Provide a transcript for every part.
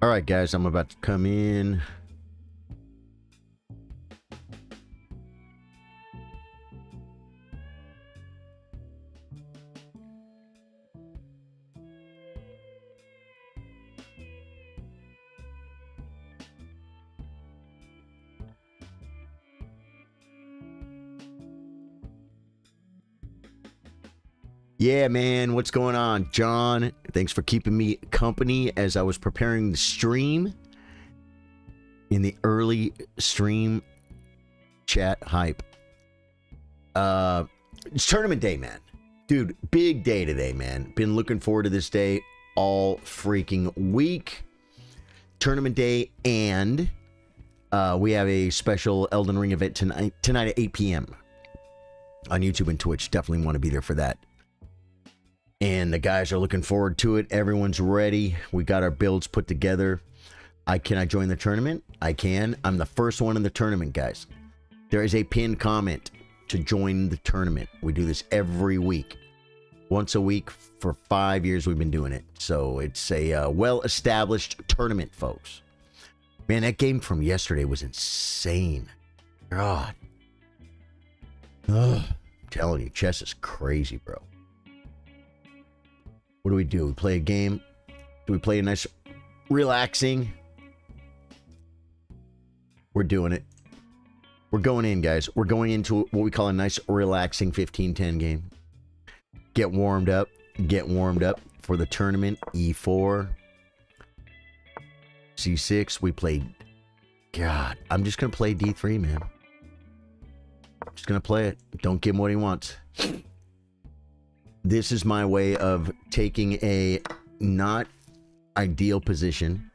All right, guys, I'm about to come in. Yeah, man, what's going on? John, thanks for keeping me company as I was preparing the stream. In the early stream chat hype. It's tournament day, man. Dude, big day today, man. Been looking forward to this day all freaking week. Tournament day, and we have a special Elden Ring event tonight at 8 p.m. on YouTube and Twitch. Definitely want to be there for that. And the guys are looking forward to it. Everyone's ready. We got our builds put together. Can I join the tournament? I can. I'm the first one in the tournament, guys. There is a pinned comment to join the tournament. We do this every week. Once a week for 5 years we've been doing it. So it's a well-established tournament, folks. Man, that game from yesterday was insane. God. Ugh. I'm telling you, chess is crazy, bro. What do? We play a game? Do we play a nice, relaxing? We're doing it. We're going in, guys. We're going into what we call a nice, relaxing 15-10 game. Get warmed up. Get warmed up for the tournament. E4. C6. We played... God, I'm just going to play D3, man. Just going to play it. Don't give him what he wants. This is my way of taking a not ideal position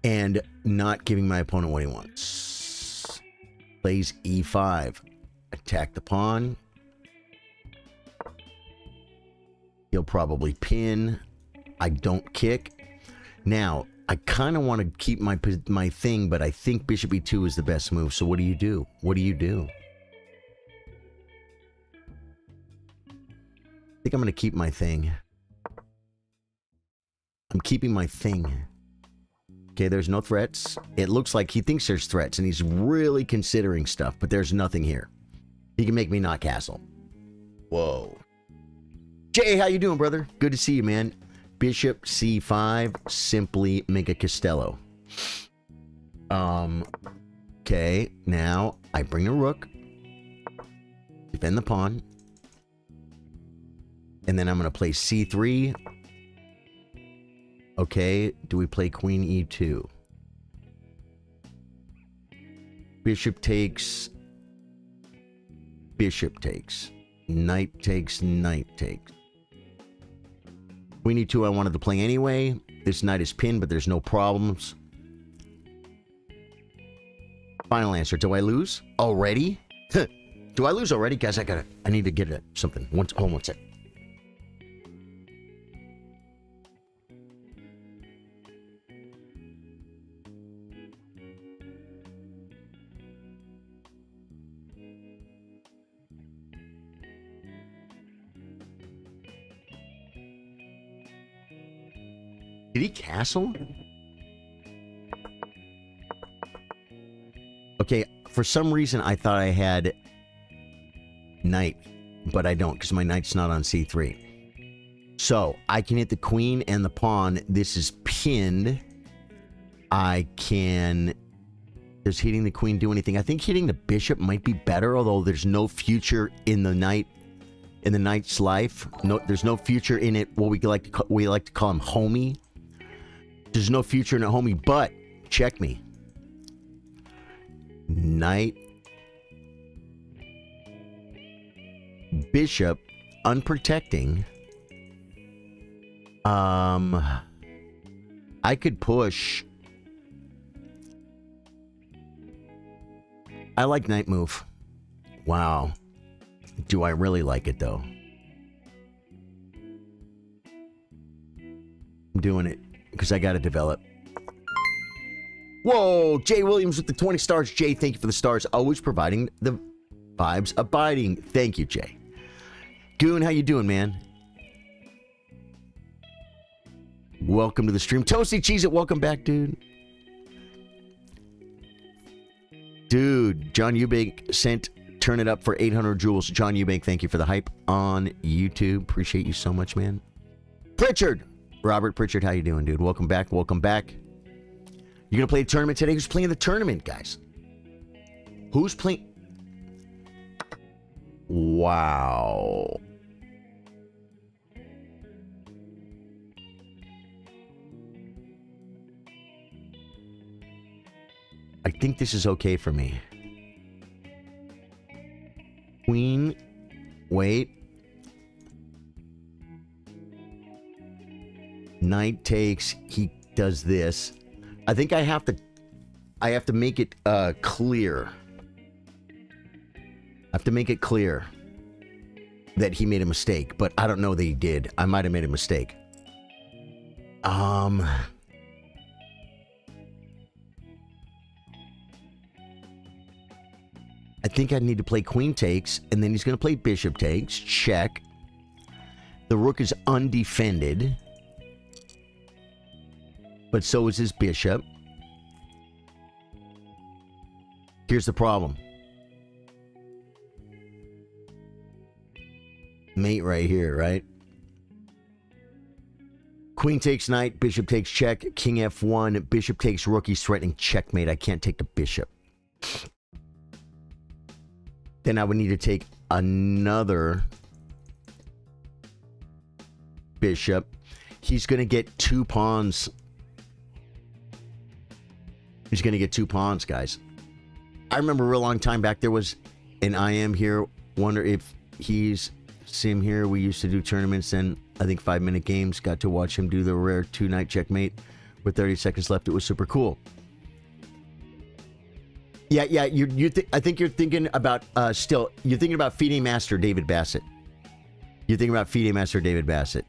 and not giving my opponent what he wants. Plays E5. Attack the pawn. He'll probably pin. I don't kick. Now, I kind of want to keep my thing, but I think Bishop E2 is the best move. So what do you do? What do you do? I think I'm going to keep my thing. I'm keeping my thing. Okay, there's no threats. It looks like he thinks there's threats, and he's really considering stuff, but there's nothing here. He can make me not castle. Whoa. Jay, how you doing, brother? Good to see you, man. Bishop C5, simply make a Castello. Okay, now I bring the rook. Defend the pawn. And then I'm going to play C3. Okay, do we play Queen E2? Bishop takes. Bishop takes. Knight takes, knight takes. Queen E2 I wanted to play anyway. This knight is pinned, but there's no problems. Final answer. Do I lose already? Do I lose already? Guys, I need to get something. Hold on one sec. Did he castle? Okay, for some reason I thought I had knight, but I don't because my knight's not on C3. So I can hit the queen and the pawn. This is pinned. I can... Does hitting the queen do anything? I think hitting the bishop might be better, although there's no future in the knight. In the knight's life. No, there's no future in it. What we like to call him homie. There's no future in a homie, but check me. Knight. Bishop. Unprotecting. I could push. I like knight move. Wow. Do I really like it, though? I'm doing it because I got to develop. Whoa, Jay Williams with the 20 stars. Jay, thank you for the stars. Always providing the vibes abiding. Thank you, Jay. Goon, how you doing, man? Welcome to the stream. Toasty Cheese It, welcome back, dude. Dude, John Eubank sent Turn It Up for 800 jewels. John Eubank, thank you for the hype on YouTube. Appreciate you so much, man. Pritchard. Robert Pritchard, how you doing, dude? Welcome back. Welcome back. You gonna play a tournament today? Who's playing the tournament, guys? Who's playing? Wow. I think this is okay for me. Queen. Wait. Knight takes. He does this. I think I have to make it clear. I have to make it clear that he made a mistake, but I don't know that he did. I might have made a mistake. I think I need to play queen takes, and then he's going to play bishop takes. Check. The rook is undefended, but so is his bishop. Here's the problem. Mate right here, right? Queen takes knight, bishop takes check, king f1, bishop takes rook. He's threatening checkmate. I can't take the bishop. Then I would need to take another bishop. He's going to get 2 pawns. He's going to get 2 pawns, guys. I remember a real long time back there was an IM here. Wonder if he's Sim here. We used to do tournaments and I think 5-minute games. Got to watch him do the rare 2-knight checkmate with 30 seconds left. It was super cool. Yeah. I think you're thinking about you're thinking about FIDE Master David Bassett. You're thinking about FIDE Master David Bassett.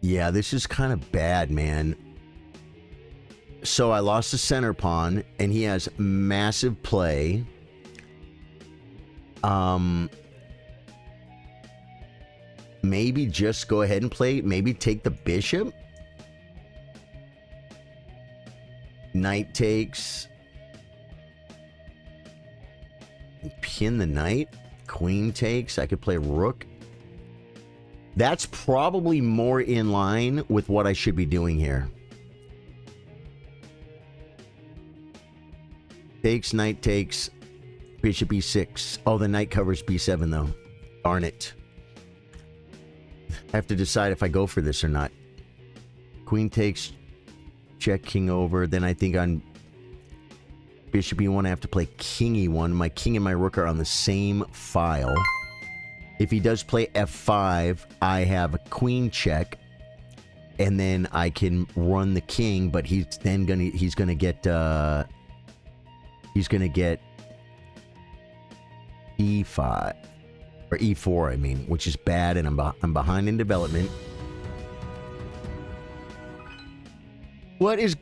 Yeah, this is kind of bad, man. So I lost the center pawn, and he has massive play. Maybe just go ahead and play. Maybe take the bishop. Knight takes. Pin the knight. Queen takes. I could play rook. That's probably more in line with what I should be doing here. Takes, knight takes, bishop e6. Oh, the knight covers b7 though. Darn it. I have to decide if I go for this or not. Queen takes, check, king over. Then I think on bishop e1 I have to play king e1. My king and my rook are on the same file. If he does play f5, I have a queen check, and then I can run the king. But he's gonna get e5 or e4. I mean, which is bad, and I'm behind in development. What is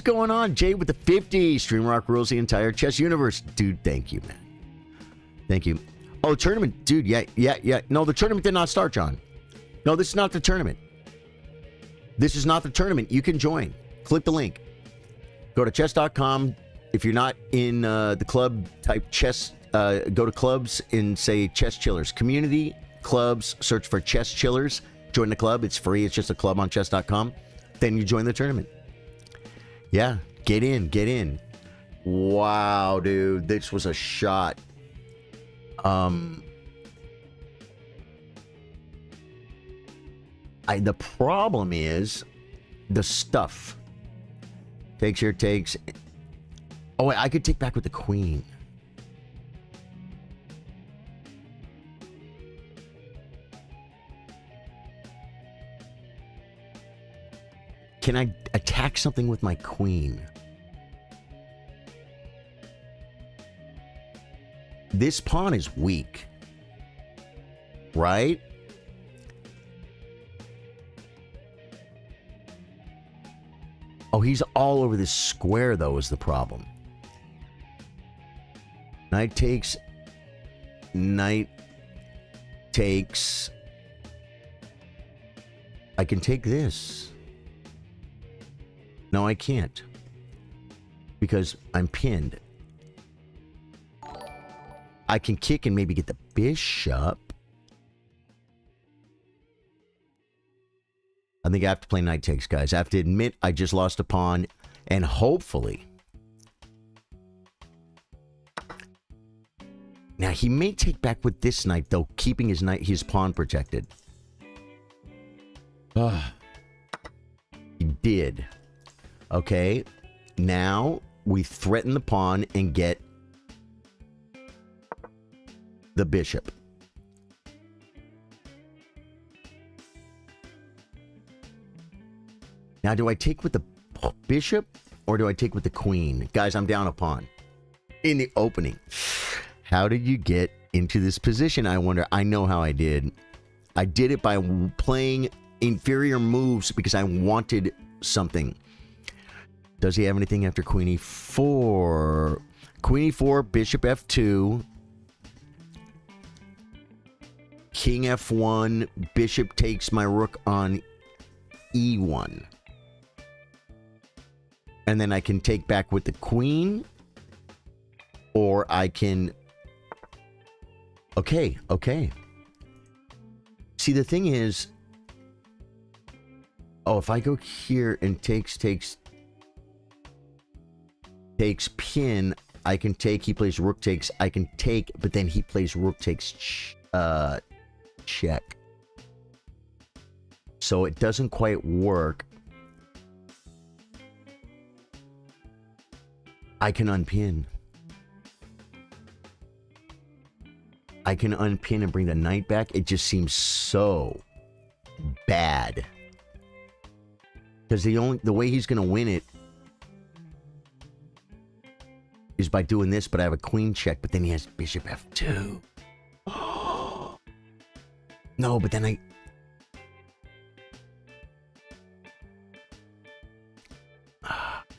going on? Jay with the 50. Streamrock rules the entire chess universe. Dude, thank you, man. Thank you. Oh, tournament. Dude, yeah. No, the tournament did not start, John. No, this is not the tournament. This is not the tournament. You can join. Click the link. Go to chess.com. If you're not in the club, type chess. Go to clubs and say Chess Chillers. Community, clubs, search for Chess Chillers. Join the club. It's free. It's just a club on chess.com. Then you join the tournament. Yeah, get in. Wow, dude, this was a shot. The problem is the stuff. Takes here, takes. Oh wait, I could take back with the queen. Can I attack something with my queen? This pawn is weak, right? Oh, he's all over this square, though, is the problem. Knight takes. Knight takes. I can take this. No, I can't. Because I'm pinned. I can kick and maybe get the bishop. I think I have to play knight takes, guys. I have to admit I just lost a pawn. And hopefully... Now, he may take back with this knight, though, keeping his pawn protected. He did. Okay. Now, we threaten the pawn and get the bishop. Now, do I take with the bishop or do I take with the queen? Guys, I'm down a pawn in the opening. How did you get into this position? I wonder. I know how I did. I did it by playing inferior moves because I wanted something. Does he have anything after queen e4? Queen e4, bishop f2. King f1, bishop takes my rook on e1. And then I can take back with the queen. Or I can... Okay. See, the thing is... Oh, if I go here and takes pin, I can take, he plays rook takes, I can take, but then he plays rook takes check. So it doesn't quite work. I can unpin. I can unpin and bring the knight back. It just seems so bad. Because the way he's going to win it is by doing this, but I have a queen check, but then he has bishop f2. No, but then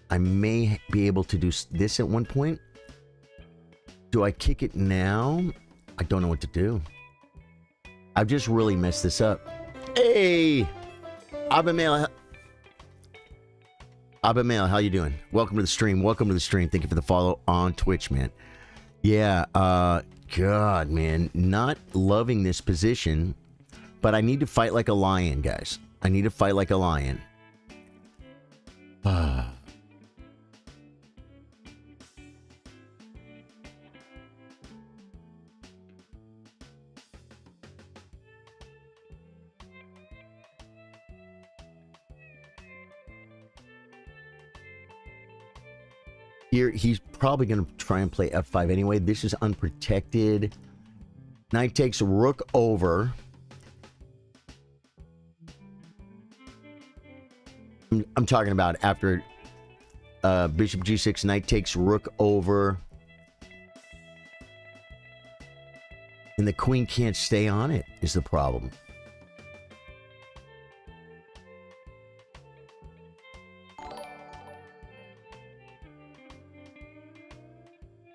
I may be able to do this at one point. Do I kick it now? I don't know what to do. I've just really messed this up. Hey! Abimail, how you doing? Welcome to the stream. Welcome to the stream. Thank you for the follow on Twitch, man. Yeah, God, man. Not loving this position, but I need to fight like a lion, guys. I need to fight like a lion. Here, he's probably going to try and play f5 anyway. This is unprotected. Knight takes rook over. I'm talking about after bishop g6, knight takes rook over. And the queen can't stay on it, is the problem.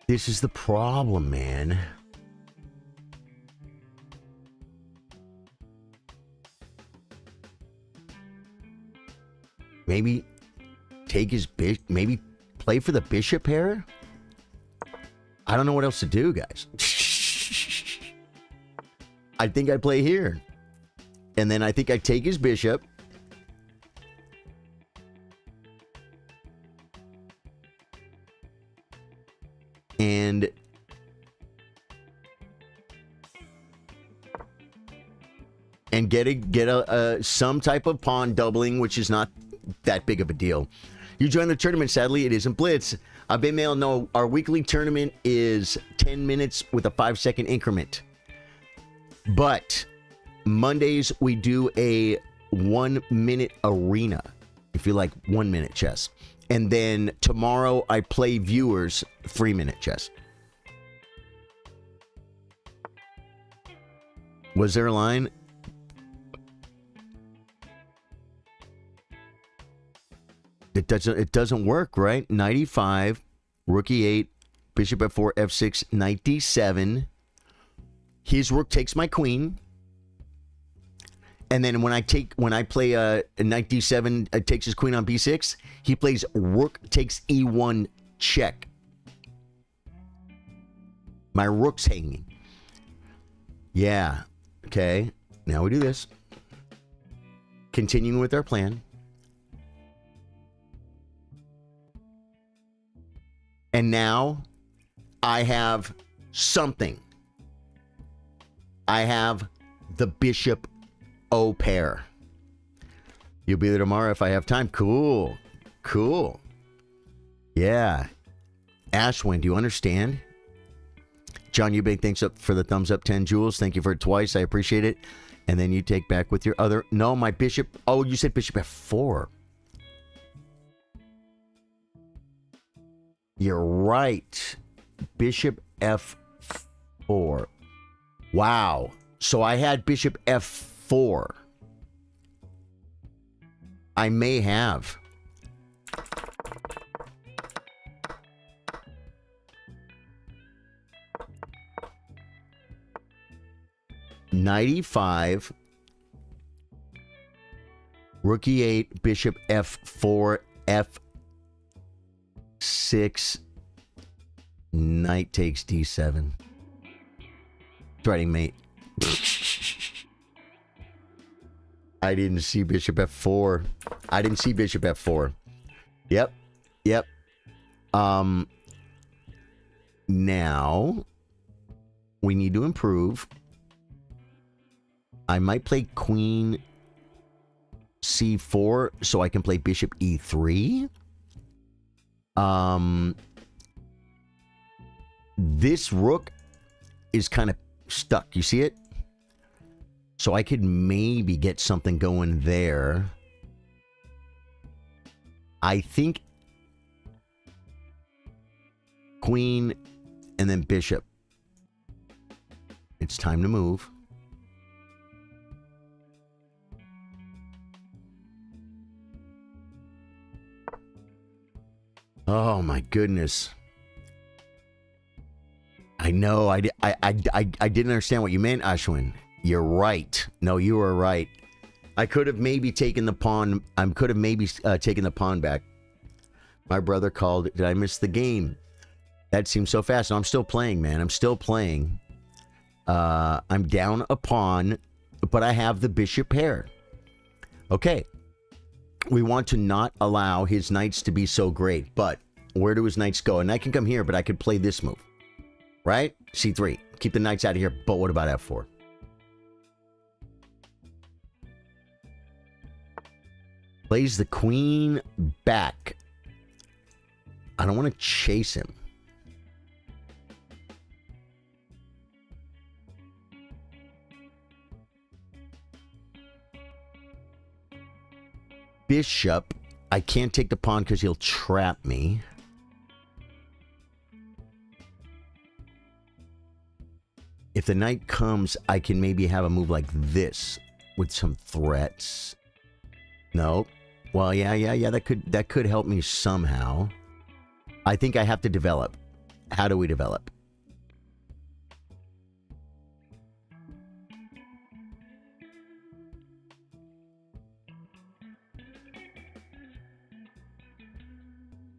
This is the problem, man. Maybe take his bishop. Maybe play for the bishop pair. I don't know what else to do, guys. I think I play here. And then I think I take his bishop. And get some type of pawn doubling, which is not that big of a deal. You join the tournament. Sadly, it isn't Blitz. Abimail, no, our weekly tournament is 10 minutes with a 5-second increment. But Mondays, we do a 1-minute arena, if you like 1-minute chess. And then tomorrow, I play viewers 3-minute chess. Was there a line? It doesn't work, right? Knight e5, rook e8, bishop f4, f6, knight d7. His rook takes my queen. And then when I play a knight d7 takes his queen on b6, he plays rook takes e1 check. My rook's hanging. Yeah. Okay. Now we do this. Continuing with our plan. And now I have something. I have the bishop O pair. You'll be there tomorrow if I have time. Cool. Cool. Yeah. Ashwin, do you understand? John Eubank, thanks up for the thumbs up. 10 Jules, thank you for it twice. I appreciate it. And then you take back with your other. No, my bishop. Oh, you said bishop f4. You're right. Bishop f4. Wow. So I had bishop f4. I may have. Knight e5. Rook e8. Bishop f4. f6. Knight takes d7. Threatening mate. I didn't see bishop f4. I didn't see bishop f4. Yep. Yep. Now we need to improve. I might play queen c4 so I can play bishop e3. This rook is kind of stuck. You see it? So I could maybe get something going there. I think queen and then bishop. It's time to move. Oh my goodness. I know. I didn't understand what you meant, Ashwin. You're right. No, you were right. I could have maybe taken the pawn. I could have maybe taken the pawn back. My brother called. Did I miss the game? That seems so fast. No, I'm still playing, man. I'm still playing. I'm down a pawn, but I have the bishop pair. Okay. We want to not allow his knights to be so great, but where do his knights go? And I can come here, but I could play this move. Right? C3. Keep the knights out of here, but what about F4? Plays the queen back. I don't want to chase him. Bishop. I can't take the pawn because he'll trap me. If the knight comes, I can maybe have a move like this with some threats. No. Well, yeah. That could help me somehow. I think I have to develop. How do we develop?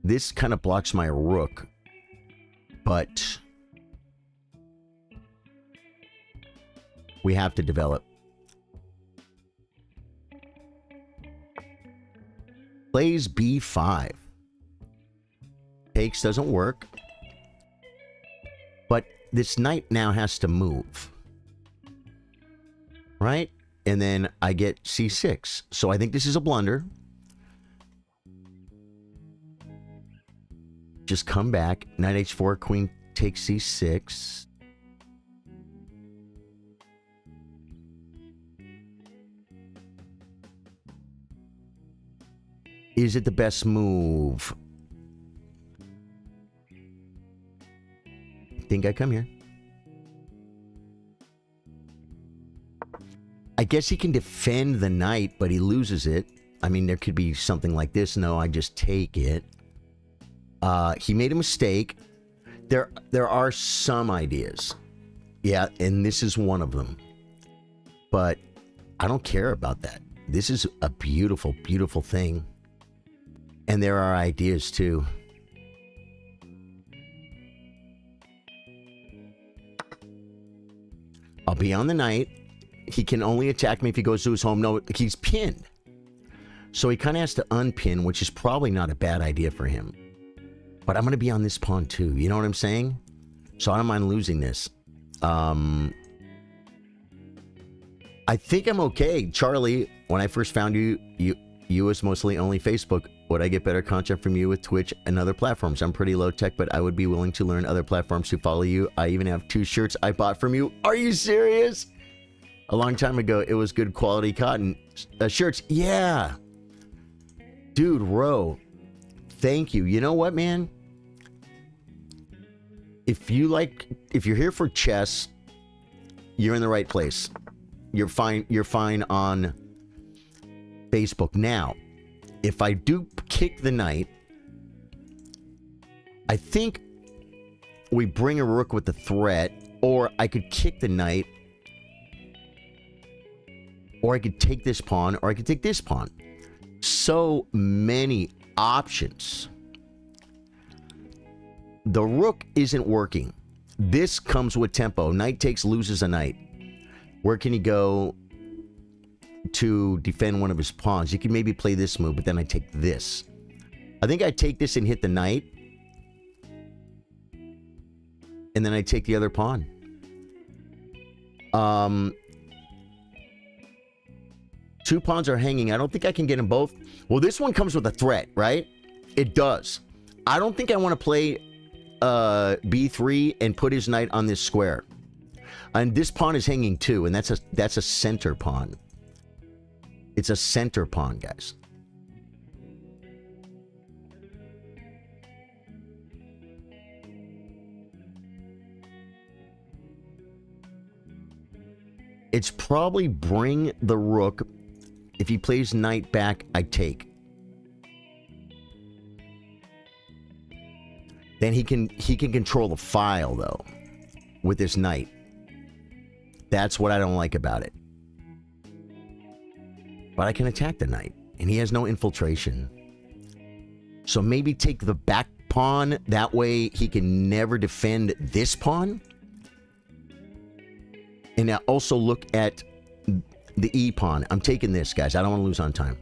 This kind of blocks my rook, but we have to develop. Plays b5. Takes doesn't work. But this knight now has to move. Right? And then I get c6. So I think this is a blunder. Just come back. Knight h4, queen takes c6. Is it the best move? I think I come here. I guess he can defend the knight, but he loses it. I mean, there could be something like this. No, I just take it. He made a mistake. There are some ideas. Yeah, and this is one of them. But I don't care about that. This is a beautiful, beautiful thing. And there are ideas too. I'll be on the knight. He can only attack me if he goes to his home. No, he's pinned. So he kind of has to unpin, which is probably not a bad idea for him. But I'm going to be on this pawn too. You know what I'm saying? So I don't mind losing this. I think I'm okay. Charlie, when I first found you was mostly only Facebook. Would I get better content from you with Twitch and other platforms? I'm pretty low tech, but I would be willing to learn other platforms to follow you. I even have 2 shirts I bought from you. Are you serious? A long time ago, it was good quality cotton shirts. Yeah. Dude, Ro, thank you. You know what, man? If you're here for chess, you're in the right place. You're fine on Facebook. Now, if I do kick the knight, I think we bring a rook with the threat, or I could kick the knight, or I could take this pawn, or I could take this pawn. So many options. The rook isn't working. This comes with tempo. Knight takes, loses a knight. Where can he go to defend one of his pawns? You can maybe play this move, but then I take this. I think I take this and hit the knight. And then I take the other pawn. 2 pawns are hanging. I don't think I can get them both. Well, this one comes with a threat, right? It does. I don't think I want to play b3 and put his knight on this square. And this pawn is hanging too, and that's a center pawn. It's a center pawn, guys. It's probably bring the rook. If he plays knight back, I take. Then he can control the file though with this knight. That's what I don't like about it. But I can attack the knight, and he has no infiltration. So maybe take the back pawn. That way he can never defend this pawn. And now also look at the E pawn. I'm taking this, guys. I don't want to lose on time.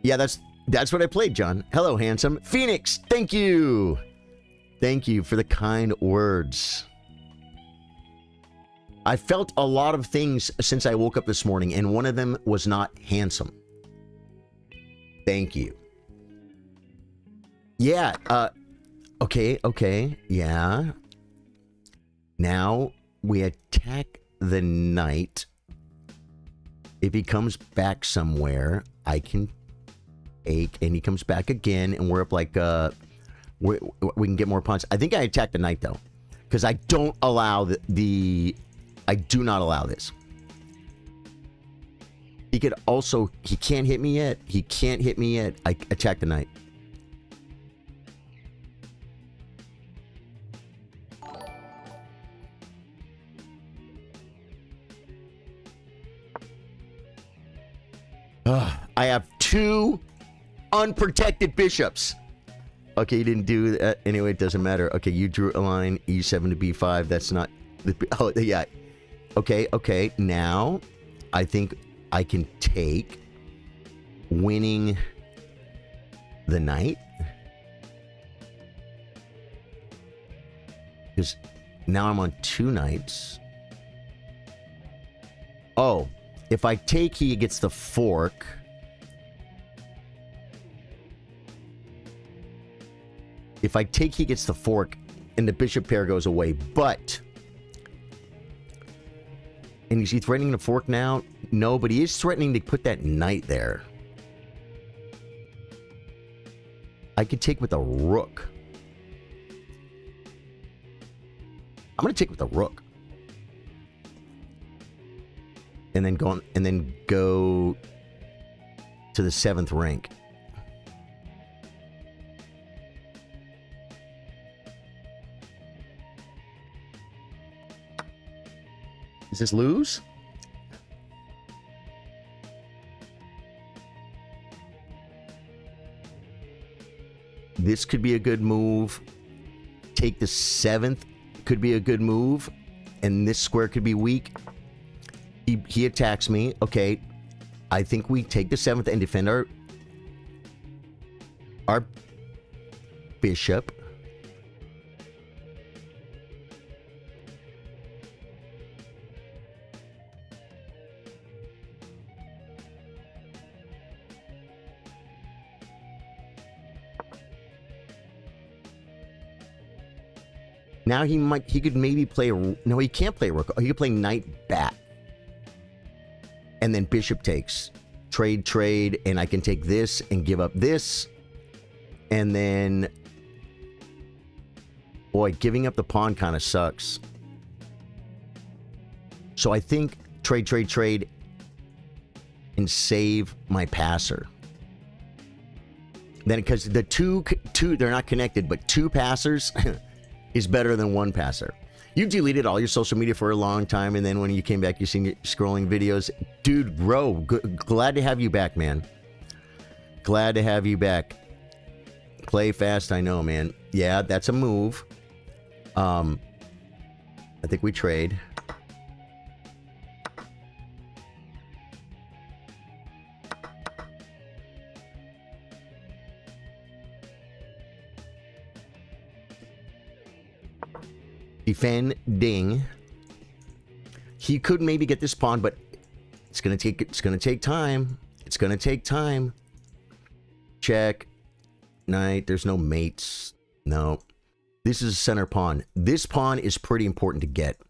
Yeah, that's what I played, John. Hello, handsome. Phoenix, thank you. Thank you for the kind words. I felt a lot of things since I woke up this morning, and one of them was not handsome. Thank you. Yeah, okay, yeah. Now we attack the knight. If he comes back somewhere, I can take, and he comes back again, and we're up like, we can get more pawns. I think I attack the knight, though, because I don't allow I do not allow this. He could also, he can't hit me yet. He can't hit me yet. I attack the knight. I have 2 unprotected bishops. Okay, you didn't do that. Anyway, it doesn't matter. Okay, you drew a line, e7 to b5. That's not... Oh, yeah. Okay. Now, I think I can take winning the knight. Because now I'm on 2 knights. Oh, if I take, he gets the fork. If I take, he gets the fork, and the bishop pair goes away. But, and is he threatening the fork now? No, but he is threatening to put that knight there. I could take with a rook. I'm going to take with the rook. And then go to the 7th rank. Does this lose? This could be a good move. Take the 7th could be a good move. And this square could be weak. He attacks me. Okay. I think we take the 7th and defend our bishop. Now he could maybe play no, he can't play rook. He could play knight back. And then bishop takes. Trade, and I can take this and give up this. And then boy, giving up the pawn kind of sucks. So I think trade and save my passer. Then because the two they're not connected, but 2 passers is better than 1 passer. You deleted all your social media for a long time, and then when you came back, you seen your scrolling videos. Dude, bro, glad to have you back, man. Glad to have you back. Play fast, I know, man. Yeah, that's a move. I think we trade. Defending. He could maybe get this pawn, but it's gonna take time. It's gonna take time. Check. Knight. There's no mates. No. This is a center pawn. This pawn is pretty important to get.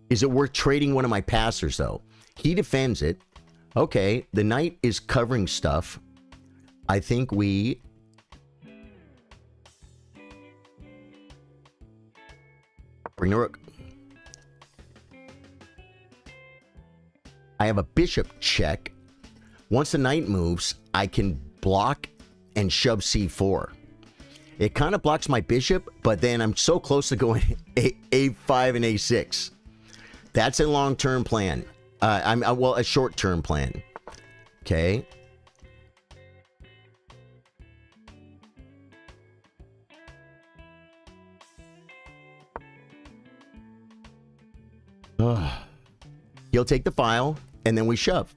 Is it worth trading one of my passers, though? He defends it. Okay, the knight is covering stuff. I think we... bring the rook. I have a bishop check. Once the knight moves, I can block and shove c4. It kind of blocks my bishop, but then I'm so close to going a5 and a6. That's a long-term plan. Well, a short-term plan. Okay. He'll take the file, and then we shove.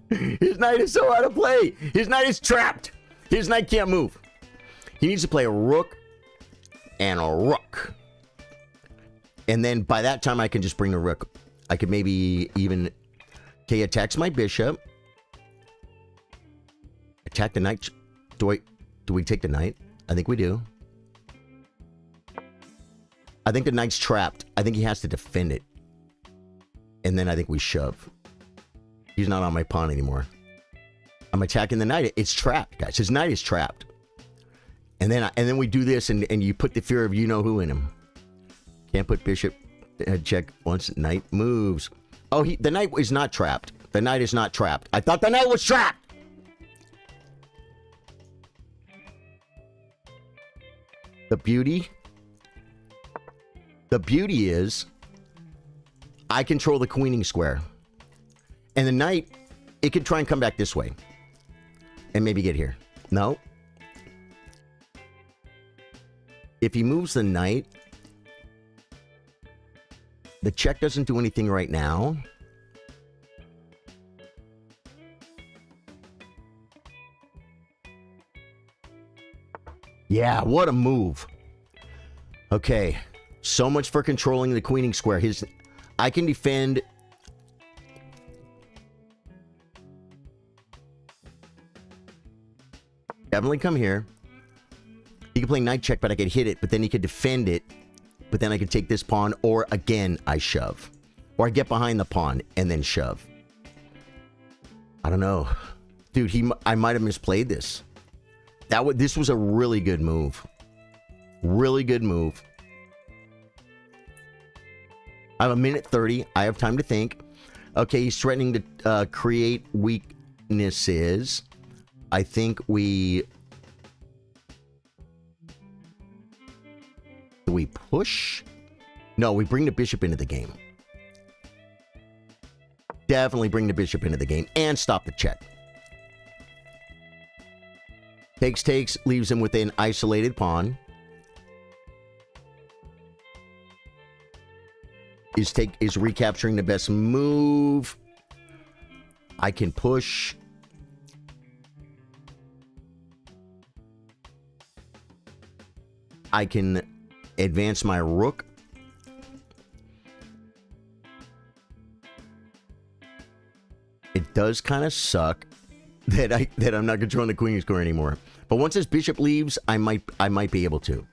His knight is so out of play. His knight is trapped. His knight can't move. He needs to play a rook and a rook. And then by that time, I can just bring the rook. I could maybe even... Okay, attacks my bishop. Attack the knight. Do we take the knight? I think we do. I think the knight's trapped. I think he has to defend it. And then I think we shove. He's not on my pawn anymore. I'm attacking the knight. It's trapped, guys. His knight is trapped. And then we do this, and you put the fear of you-know-who in him. Can't put bishop check once knight moves. Oh, the knight is not trapped. The knight is not trapped. I thought the knight was trapped! The beauty is I control the queening square. And the knight, it could try and come back this way. And maybe get here. No. If he moves the knight, the check doesn't do anything right now. Yeah, what a move. Okay. So much for controlling the queening square. I can defend... Definitely come here. He could play knight check, but I could hit it, but then he could defend it. But then I could take this pawn, or again, I shove. Or I get behind the pawn and then shove. I don't know. Dude, I might have misplayed this. This was a really good move. Really good move. I have a minute 30. I have time to think. Okay, he's threatening to create weaknesses. I think we... Do we push? No, we bring the bishop into the game. Definitely bring the bishop into the game and stop the check. Takes, leaves him with an isolated pawn. Is recapturing the best move. I can push. I can advance my rook. It does kind of suck that I'm not controlling the queen score anymore. But once this bishop leaves, I might be able to.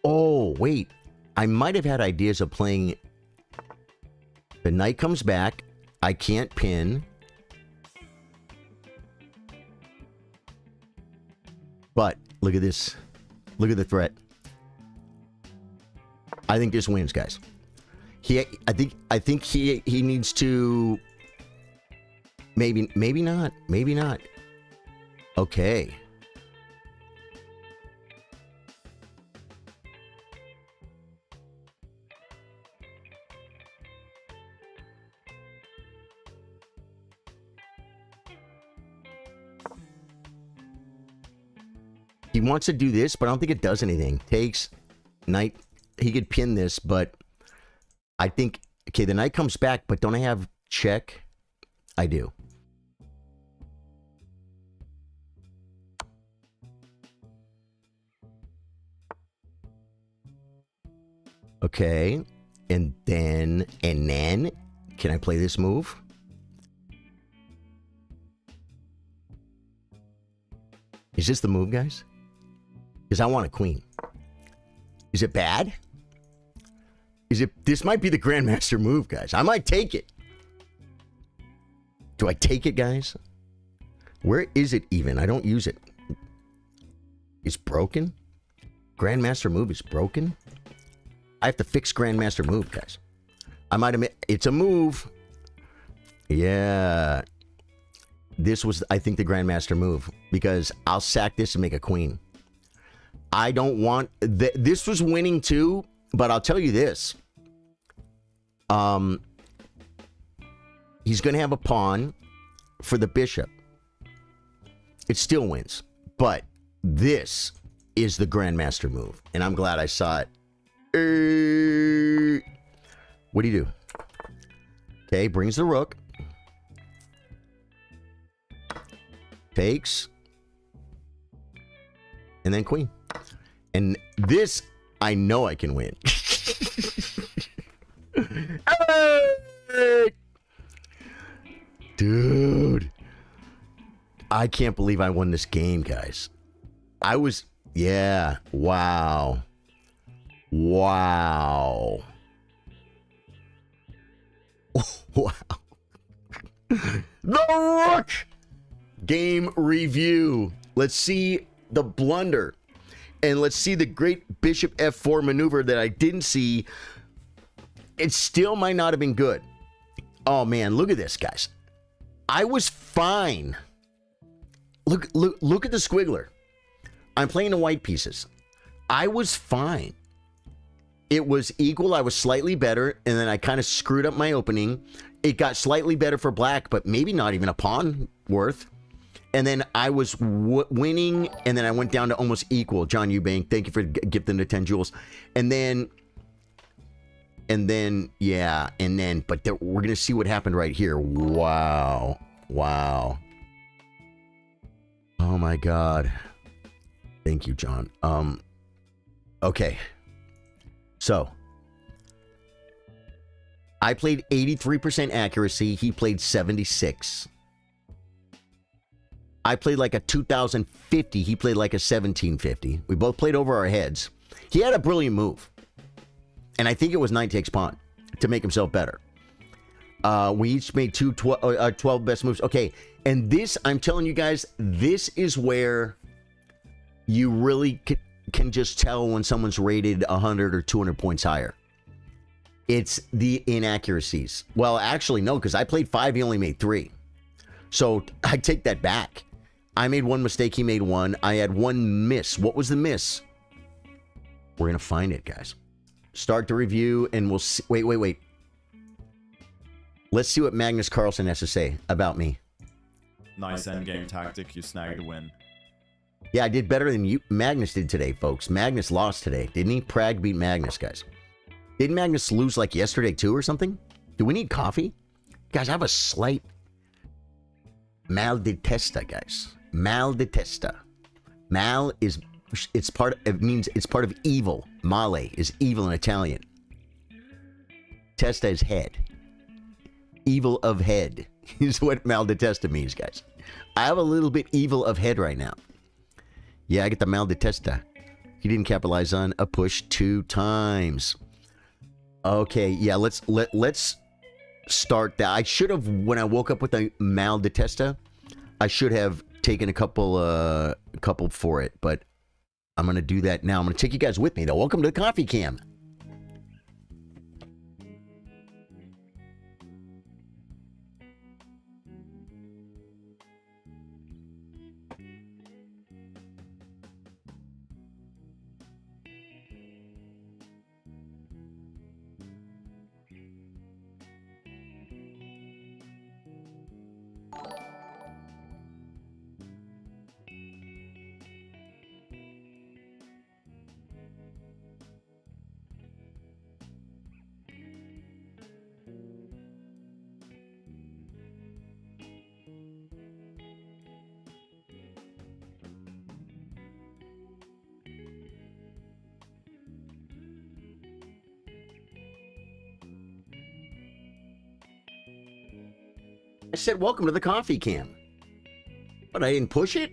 Oh, wait. I might have had ideas of playing. The knight comes back. I can't pin. But look at this. Look at the threat. I think this wins, guys. I think he needs to. Maybe not. Maybe not. Okay. He wants to do this, but I don't think it does anything. Takes, knight. He could pin this, but I think... Okay, the knight comes back, but don't I have check? I do. Okay. And then... Can I play this move? Is this the move, guys? Because I want a queen. Is it bad? Is it? This might be the Grandmaster move, guys. I might take it. Do I take it, guys? Where is it even? I don't use it. It's broken? Grandmaster move is broken? I have to fix Grandmaster move, guys. I might admit, it's a move. Yeah. This was, I think, the Grandmaster move. Because I'll sack this and make a queen. I don't want... This was winning too, but I'll tell you this. He's going to have a pawn for the bishop. It still wins. But this is the Grandmaster move. And I'm glad I saw it. What do you do? Okay, brings the rook. Takes. And then queen. And this, I know I can win. Dude. I can't believe I won this game, guys. I was... Yeah. Wow. Wow. Wow. The rook! Game review. Let's see the blunder. And let's see the great bishop f4 maneuver that I didn't see. It still might not have been good. Oh, man. Look at this, guys. I was fine. Look at the squiggler. I'm playing the white pieces. I was fine. It was equal. I was slightly better. And then I kind of screwed up my opening. It got slightly better for black, but maybe not even a pawn worth. And then I was winning, and then I went down to almost equal. John Eubank, thank you for gifting the 10 jewels. And then, yeah, but we're going to see what happened right here. Wow. Wow. Oh, my God. Thank you, John. Okay. So, I played 83% accuracy. He played 76. I played like a 2050. He played like a 1750. We both played over our heads. He had a brilliant move. And I think it was knight takes pawn to make himself better. We each made 12 best moves. Okay. And this, I'm telling you guys, this is where you really can just tell when someone's rated 100 or 200 points higher. It's the inaccuracies. Well, actually, no, because I played 5. He only made 3. So I take that back. I made one mistake. He made one. I had one miss. What was the miss? We're going to find it, guys. Start the review, and we'll see. Wait. Let's see what Magnus Carlsen has to say about me. Nice endgame tactic. You snagged a win. Yeah, I did better than you. Magnus did today, folks. Magnus lost today. Didn't he? Prag beat Magnus, guys. Didn't Magnus lose like yesterday, too, or something? Do we need coffee? Guys, I have a slight mal de testa, guys. Mal de testa. Mal is, it means it's part of evil. Male is evil in Italian. Testa is head. Evil of head is what mal de testa means, guys. I have a little bit evil of head right now. Yeah, I get the mal de testa. He didn't capitalize on a push 2 times. Okay, yeah, let's start that. I should have, when I woke up with a mal de testa, I should have taken a couple for it, but I'm going to do that now. I'm going to take you guys with me, though. Welcome to the Coffee Cam. I said, welcome to the Coffee Cam. But I didn't push it?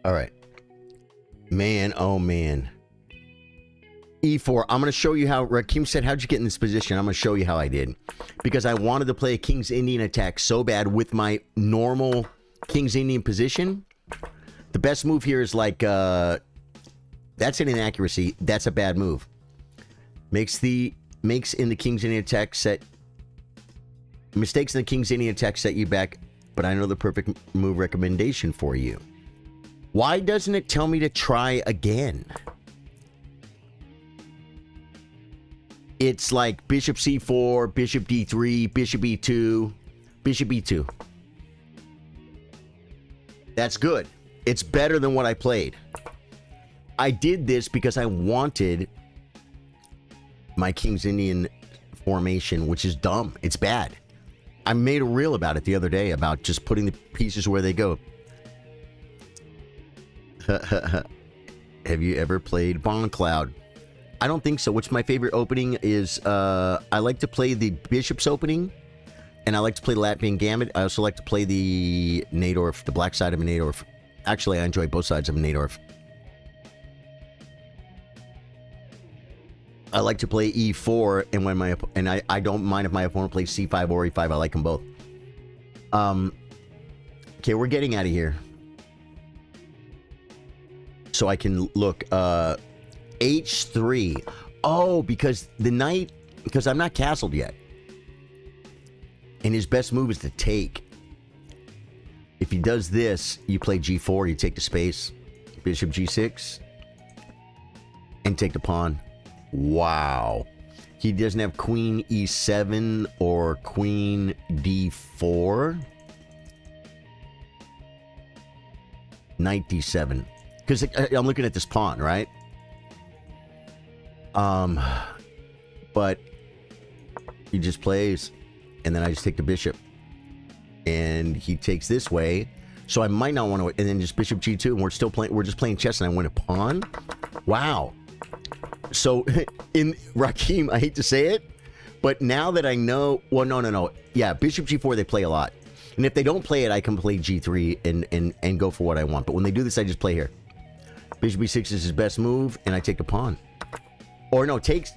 All right. Man, oh man. E4. I'm going to show you how. Rakim said, how'd you get in this position? I'm going to show you how I did. Because I wanted to play a King's Indian attack so bad with my normal King's Indian position. The best move here is like, that's an inaccuracy. That's a bad move. Makes in the King's Indian attack set. Mistakes in the King's Indian attack set you back, but I know the perfect move recommendation for you. Why doesn't it tell me to try again? It's like bishop c4, bishop d3, bishop e2, bishop e2. That's good. It's better than what I played. I did this because I wanted my King's Indian formation, which is dumb. It's bad. I made a reel about it the other day about just putting the pieces where they go. Have you ever played Bond Cloud? I don't think so. Which my favorite opening is, I like to play the Bishop's opening, and I like to play Latvian Gambit. I also like to play the Najdorf, the black side of a Najdorf. Actually, I enjoy both sides of a Najdorf. I like to play E4, and when I don't mind if my opponent plays C5 or E5. I like them both. Okay, we're getting out of here. So I can look, H3. Oh, because the knight, because I'm not castled yet. And his best move is to take. If he does this, you play G4, you take the space. Bishop G6. And take the pawn. Wow. He doesn't have Queen E7 or Queen D4. Knight D7. Because I'm looking at this pawn, right? But he just plays, and then I just take the bishop, and he takes this way, so I might not want to, and then just bishop G2, and we're just playing chess, and I win a pawn. Wow. So in Rakim, I hate to say it, but now that I know, well, no, yeah, bishop G4 they play a lot, and if they don't play it, I can play G3 and go for what I want. But when they do this, I just play here. Bishop B6 is his best move, and I take the pawn. Or no, takes,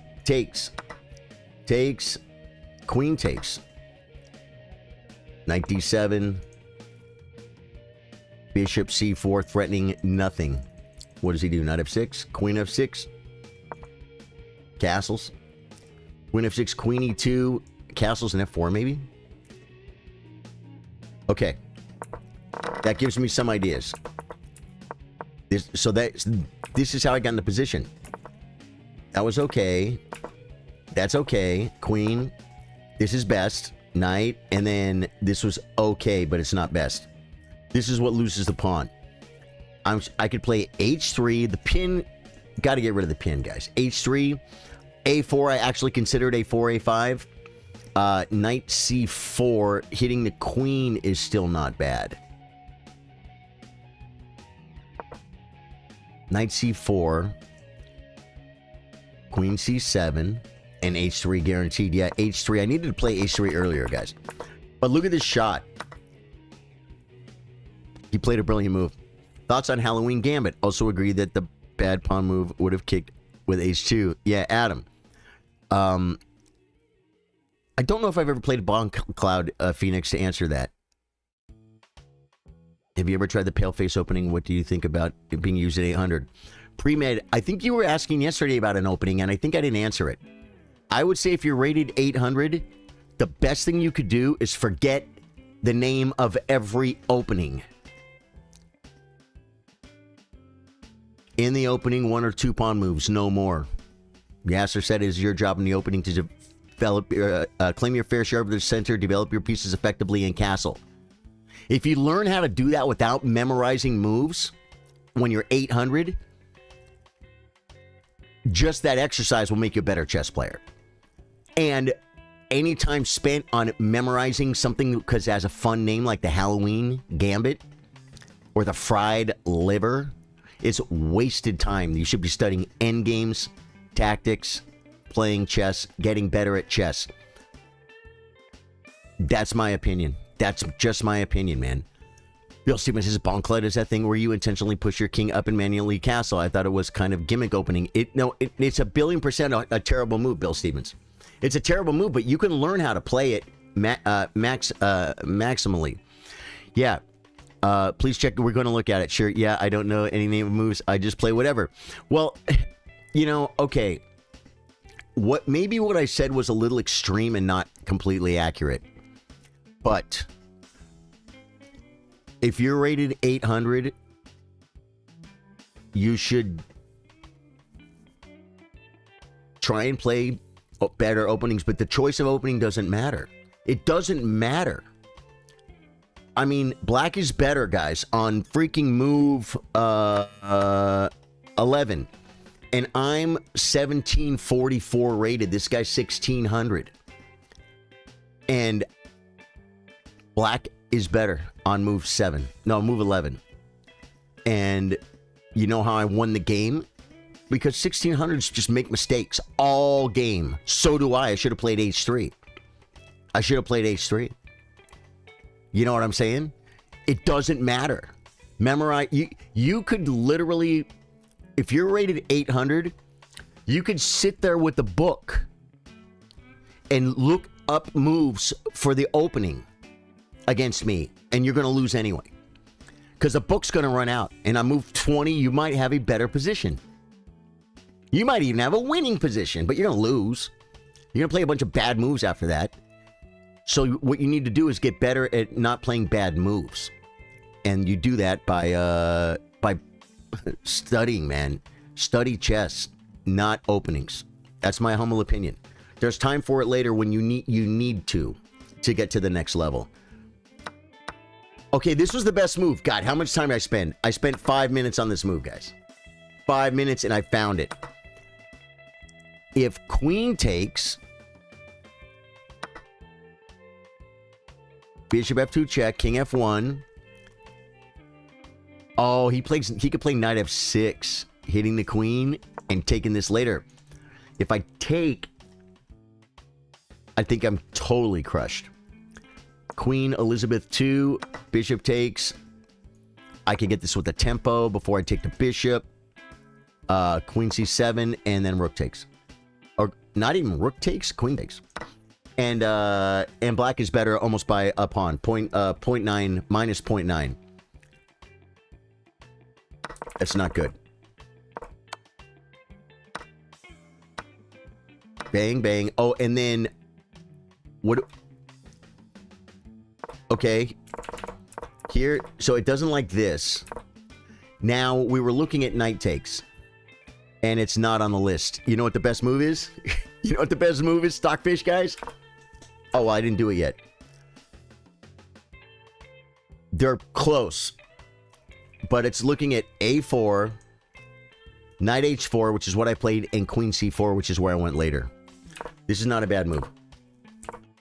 queen takes. Knight D7. Bishop C4, threatening nothing. What does he do? Knight F6, Queen F6. Castles. Queen F6, Queen E2. Castles and F4 maybe? Okay. That gives me some ideas. This is how I got in the position. That was okay. That's okay. Queen. This is best. Knight. And then this was okay, but it's not best. This is what loses the pawn. I could play H3. The pin. Got to get rid of the pin, guys. H3. A4. I actually considered A4, A5. Knight C4. Hitting the queen is still not bad. Knight C4. Queen C7 and H3 guaranteed. Yeah, H3. I needed to play H3 earlier, guys. But look at this shot. He played a brilliant move. Thoughts on Halloween Gambit? Also agree that the bad pawn move would have kicked with H2. Yeah, Adam. I don't know if I've ever played Bond Cloud Phoenix to answer that. Have you ever tried the Paleface opening? What do you think about it being used at 800? Pre-med, I think you were asking yesterday about an opening, and I think I didn't answer it. I would say if you're rated 800, the best thing you could do is forget the name of every opening. In the opening, 1 or 2 pawn moves, no more. Yasser said it is your job in the opening to develop, claim your fair share of the center, develop your pieces effectively, and castle. If you learn how to do that without memorizing moves, when you're 800, just that exercise will make you a better chess player. And any time spent on memorizing something because it has a fun name like the Halloween Gambit or the Fried Liver, it's wasted time. You should be studying endgames, tactics, playing chess, getting better at chess. That's my opinion. That's just my opinion, man. Bill Stevens says Bonklet is that thing where you intentionally push your king up and manually castle. I thought it was kind of gimmick opening. It's a 1,000,000,000% a terrible move, Bill Stevens. It's a terrible move, but you can learn how to play it maximally. Yeah. Please check. We're going to look at it. Sure. Yeah, I don't know any name of moves. I just play whatever. Well, okay. Maybe what I said was a little extreme and not completely accurate. But if you're rated 800, you should try and play better openings, but the choice of opening doesn't matter. It doesn't matter. I mean, black is better, guys, on freaking move 11. And I'm 1744 rated. This guy's 1600. And black is better on move 7. No, move 11. And you know how I won the game? Because 1600s just make mistakes all game. So do I. I should have played H3. You know what I'm saying? It doesn't matter. Memorize. You could literally, if you're rated 800, you could sit there with the book and look up moves for the opening against me, and you're going to lose anyway. Because the book's going to run out, and on move 20, you might have a better position. You might even have a winning position, but you're going to lose. You're going to play a bunch of bad moves after that. So what you need to do is get better at not playing bad moves. And you do that by studying, man. Study chess, not openings. That's my humble opinion. There's time for it later when you need to get to the next level. Okay, this was the best move. God, how much time did I spend? I spent 5 minutes on this move, guys. 5 minutes and I found it. If queen takes, bishop f2 check, king f1. Oh, he could play knight f6, hitting the queen and taking this later. If I take, I think I'm totally crushed. Queen Elizabeth 2, bishop takes. I can get this with the tempo before I take the bishop. Queen c7, and then rook takes. Or not even rook takes, queen takes. And black is better almost by a pawn. 0.9, minus 0.9. That's not good. Bang, bang. Oh, and then what? Okay. Here, so it doesn't like this. Now, we were looking at knight takes. And it's not on the list. You know what the best move is? You know what the best move is, Stockfish, guys? Oh, I didn't do it yet. They're close. But it's looking at a4, knight h4, which is what I played, and queen c4, which is where I went later. This is not a bad move.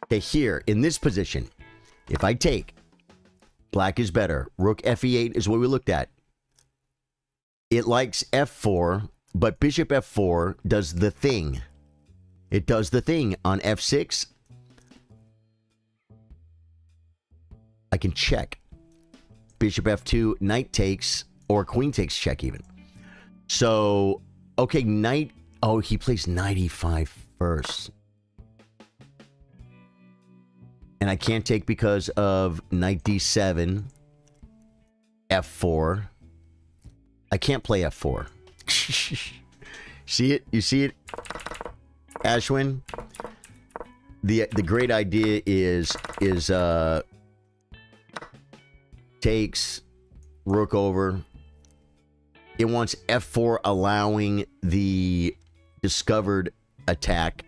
Okay, here, in this position, if I take, black is better. Rook fe8 is what we looked at. It likes f4, but bishop f4 does the thing. It does the thing on f6. I can check. Bishop f2, knight takes, or queen takes check even. So, okay, knight... Oh, he plays knight e5 first. And I can't take because of knight d7, f4. I can't play f4. See it? You see it? Ashwin? The great idea is takes, rook over. It wants f4 allowing the discovered attack.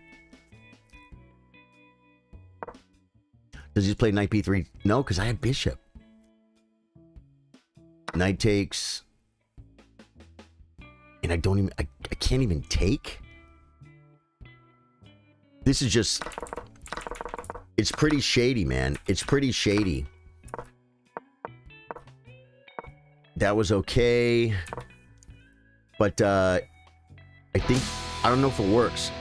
Does he play knight b3? No, because I have bishop. Knight takes. And I don't even... I can't even take? This is just... It's pretty shady, man. It's pretty shady. That was okay. But, I think... I don't know if it works.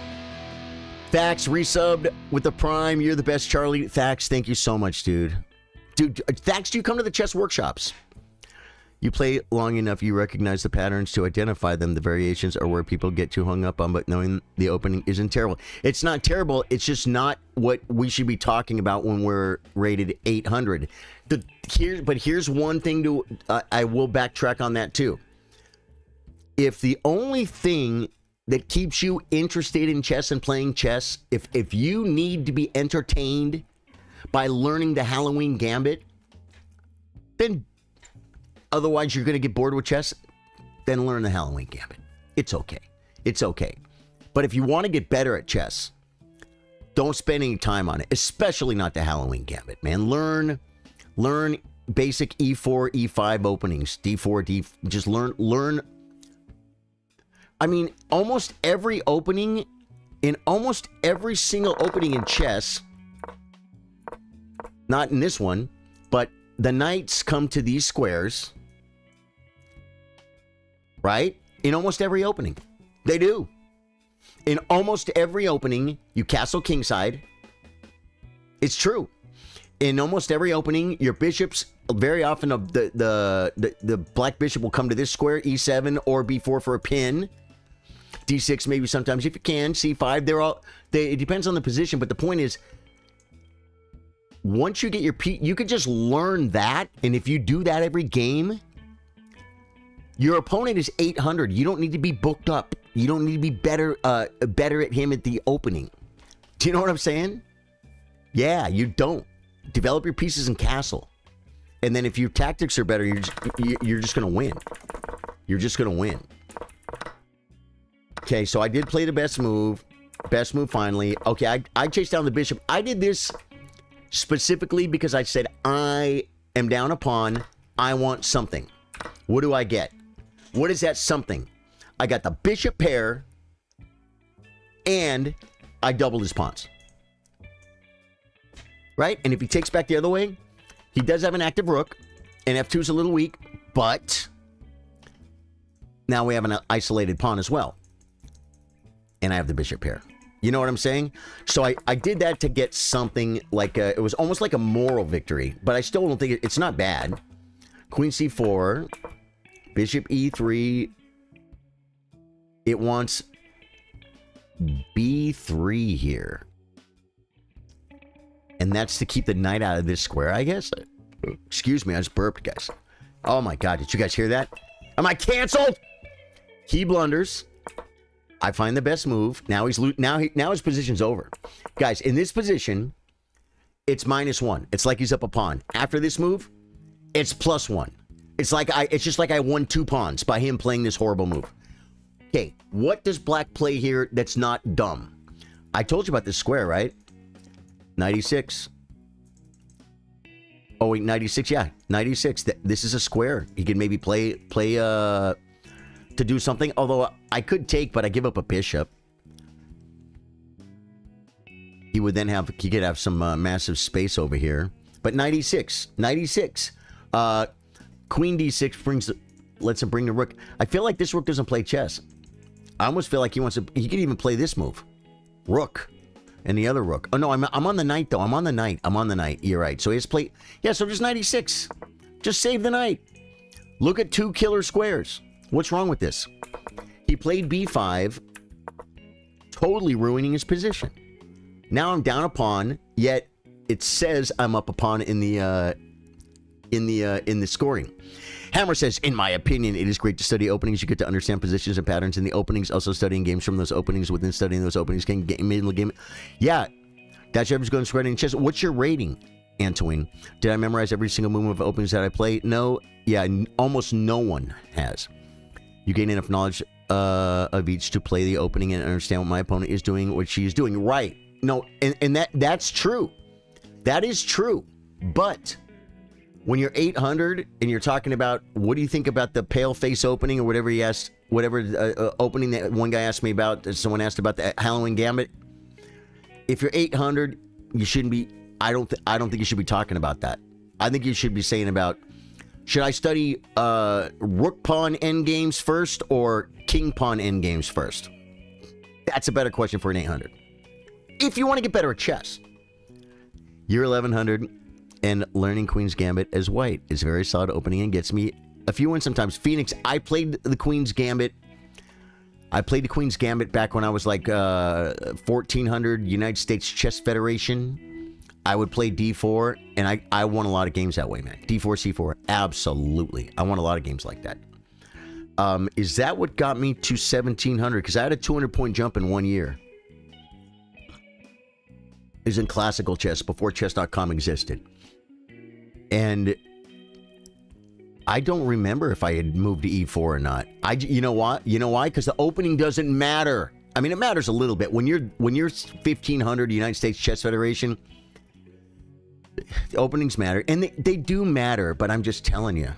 Thax resubbed with the Prime. You're the best, Charlie. Thax, thank you so much, dude. Dude, thanks to you come to the chess workshops. You play long enough, you recognize the patterns to identify them. The variations are where people get too hung up on, but knowing the opening isn't terrible. It's not terrible. It's just not what we should be talking about when we're rated 800. Here's one thing to, I will backtrack on that too. If the only thing that keeps you interested in chess and playing chess, if you need to be entertained by learning the Halloween Gambit, then otherwise you're going to get bored with chess, then learn the Halloween Gambit. It's okay. It's okay. But if you want to get better at chess, don't spend any time on it, especially not the Halloween Gambit, man. Learn basic E4, E5 openings, D4, just learn. I mean, almost every opening, in almost every single opening in chess, not in this one, but the knights come to these squares, right? In almost every opening. They do. In almost every opening, you castle kingside. It's true. In almost every opening, your bishops, very often the black bishop will come to this square, E7 or B4 for a pin. D6 maybe sometimes if you can. C5, it depends on the position, but the point is, once you get your you could just learn that, and if you do that every game, your opponent is 800. You don't need to be booked up. You don't need to be better at him at the opening. Do you know what I'm saying? Yeah, you don't. Develop your pieces in castle, and then if your tactics are better, you're just gonna win. You're just gonna win. Okay, so I did play the best move. Best move finally. Okay, I chased down the bishop. I did this specifically because I said, I am down a pawn. I want something. What do I get? What is that something? I got the bishop pair, and I doubled his pawns. Right? And if he takes back the other way, he does have an active rook, and F2 is a little weak, but now we have an isolated pawn as well. And I have the bishop pair. You know what I'm saying? So I did that to get something like it was almost like a moral victory, but I still don't think it's not bad. Queen C4, bishop E3. It wants B3 here. And that's to keep the knight out of this square, I guess. Excuse me, I just burped, guys. Oh my God, did you guys hear that? Am I canceled? He blunders. I find the best move. Now his position's over. Guys, in this position, it's -1. It's like he's up a pawn. After this move, it's +1. It's just like I won 2 pawns by him playing this horrible move. Okay, what does black play here that's not dumb? I told you about this square, right? 96. Oh wait, 96, yeah. 96. This is a square. He can maybe play to do something, although I could take, but I give up a bishop. He could have some massive space over here. But 96. Queen D6 lets him bring the rook. I feel like this rook doesn't play chess. I almost feel like he could even play this move. Rook. And the other rook. Oh no, I'm on the knight though. I'm on the knight. You're right. So he has played. Yeah, so just 96. Just save the knight. Look at 2 killer squares. What's wrong with this? He played B5, totally ruining his position. Now I'm down a pawn, yet it says I'm up a pawn in the scoring. Hammer says, in my opinion, it is great to study openings. You get to understand positions and patterns in the openings. Also studying games from those openings. Within studying those openings, can get middle game. Yeah, that's what's going spreading chess. What's your rating, Antoine? Did I memorize every single movement of openings that I play? No. Yeah, almost no one has. You gain enough knowledge of each to play the opening and understand what my opponent is doing, what she is doing. Right. No, and that's true. That is true. But when you're 800 and you're talking about, what do you think about the pale face opening or whatever he asked, opening that one guy asked me about, someone asked about the Halloween Gambit. If you're 800, you shouldn't be, I don't think you should be talking about that. I think you should be saying about, should I study rook pawn endgames first or king pawn endgames first? That's a better question for an 800. If you want to get better at chess. You're 1100. and learning Queen's Gambit as white is very solid opening and gets me a few wins sometimes. Phoenix, I played the Queen's Gambit. I played the Queen's Gambit back when I was like 1400 United States Chess Federation. I would play D4, and I won a lot of games that way, man. D4, C4, absolutely. I won a lot of games like that. Is that what got me to 1700? Because I had a 200-point jump in 1 year. Is in classical chess before chess.com existed. And I don't remember if I had moved to E4 or not. You know what? You know why? Because the opening doesn't matter. I mean, it matters a little bit. When you're 1500 United States Chess Federation, the openings matter. And they do matter, but I'm just telling you.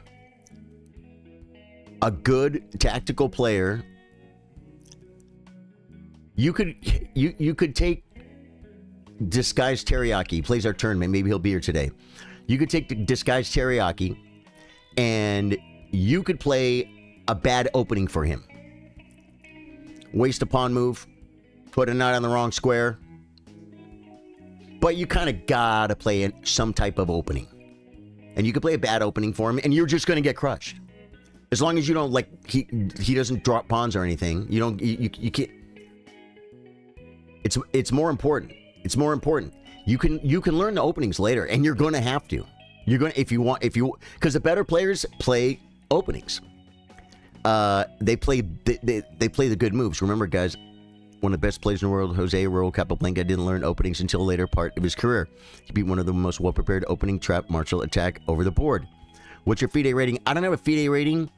A good tactical player, you could take Disguised Teriyaki. He plays our tournament. Maybe he'll be here today. You could take the Disguised Teriyaki, and you could play a bad opening for him. Waste a pawn move, put a knight on the wrong square. But you kind of gotta play some type of opening. And you could play a bad opening for him, and you're just gonna get crushed. As long as you don't, like, he doesn't drop pawns or anything. You can't. It's more important. It's more important. You can learn the openings later, and you're going to have to. You're going to, because the better players play openings. They play the good moves. Remember, guys, one of the best players in the world, Jose Raul Capablanca, didn't learn openings until a later part of his career. He beat one of the most well-prepared opening trap martial attack over the board. What's your FIDE rating? I don't have a FIDE rating.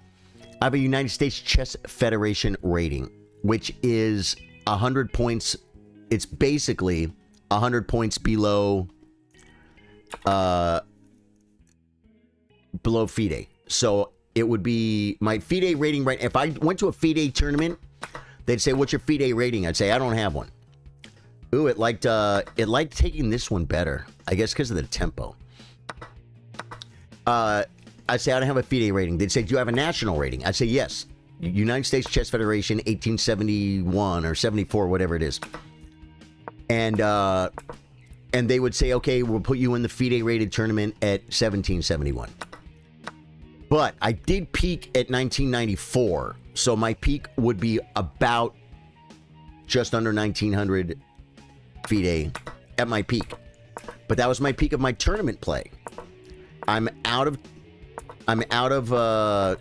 I have a United States Chess Federation rating, which is 100 points. It's basically 100 points below FIDE. So it would be my FIDE rating, right? If I went to a FIDE tournament, they'd say, what's your FIDE rating? I'd say, I don't have one. Ooh, it liked taking this one better. I guess because of the tempo. I'd say, I don't have a FIDE rating. They'd say, do you have a national rating? I'd say, yes. United States Chess Federation, 1871 or 74, whatever it is. And they would say, okay, we'll put you in the FIDE rated tournament at 1771. But I did peak at 1994, so my peak would be about just under 1900 FIDE at my peak. But that was my peak of my tournament play. I'm out of it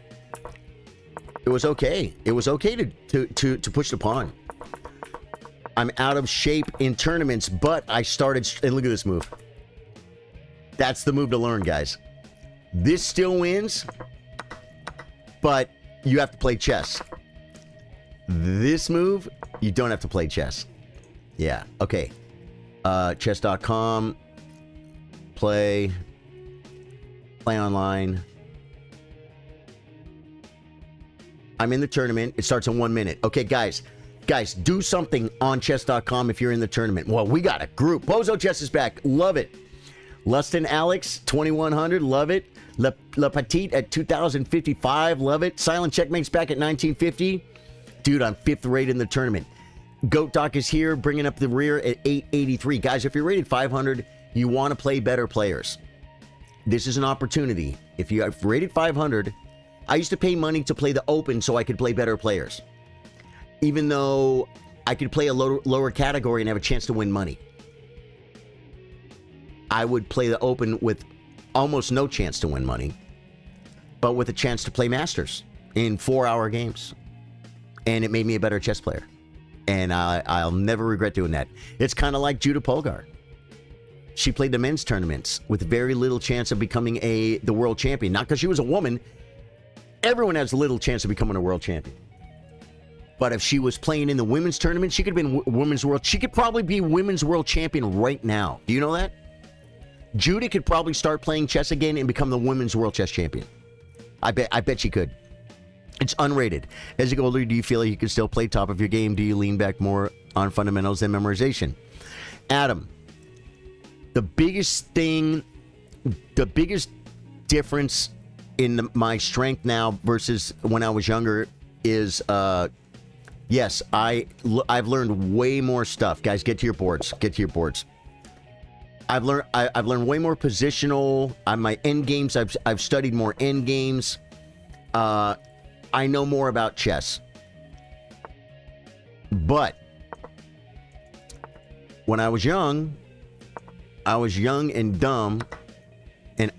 was okay. It was okay to push the pawn. I'm out of shape in tournaments, but I started, and look at this move. That's the move to learn, guys. This still wins, but you have to play chess. This move, you don't have to play chess. Yeah, okay. Chess.com, play online. I'm in the tournament. It starts in 1 minute. Okay, guys, do something on chess.com if you're in the tournament. Well, we got a group. Bozo Chess is back. Love it. Lustin Alex, 2100. Love it. Le Petite at 2055. Love it. Silent Checkmate's back at 1950. Dude, I'm 5th rated in the tournament. Goat Doc is here, bringing up the rear at 883. Guys, if you're rated 500, you want to play better players. This is an opportunity. If you have rated 500, I used to pay money to play the Open so I could play better players. Even though I could play a lower category and have a chance to win money. I would play the Open with almost no chance to win money, but with a chance to play Masters in 4-hour games. And it made me a better chess player. And I'll never regret doing that. It's kind of like Judah Polgar. She played the men's tournaments with very little chance of becoming the world champion. Not because she was a woman. Everyone has little chance of becoming a world champion. But if she was playing in the women's tournament, she could have been women's world. She could probably be women's world champion right now. Do you know that? Judah could probably start playing chess again and become the women's world chess champion. I bet she could. It's unrated. As you get older, do you feel like you can still play top of your game? Do you lean back more on fundamentals than memorization? Adam, the biggest difference in my strength now versus when I was younger is, yes, I've learned way more stuff. Guys, get to your boards. Get to your boards. I've learned way more positional. On my end games, I've studied more end games. I know more about chess. But when I was young and dumb, and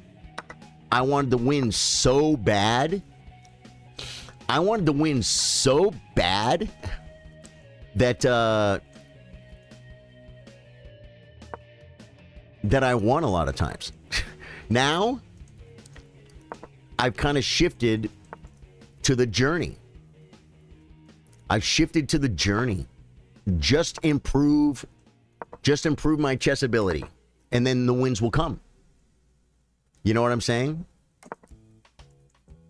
I wanted to win so bad. I wanted to win so bad that that I won a lot of times. Now, I've kind of shifted to the journey. I've shifted to the journey. Just improve my chess ability, and then the wins will come. You know what I'm saying?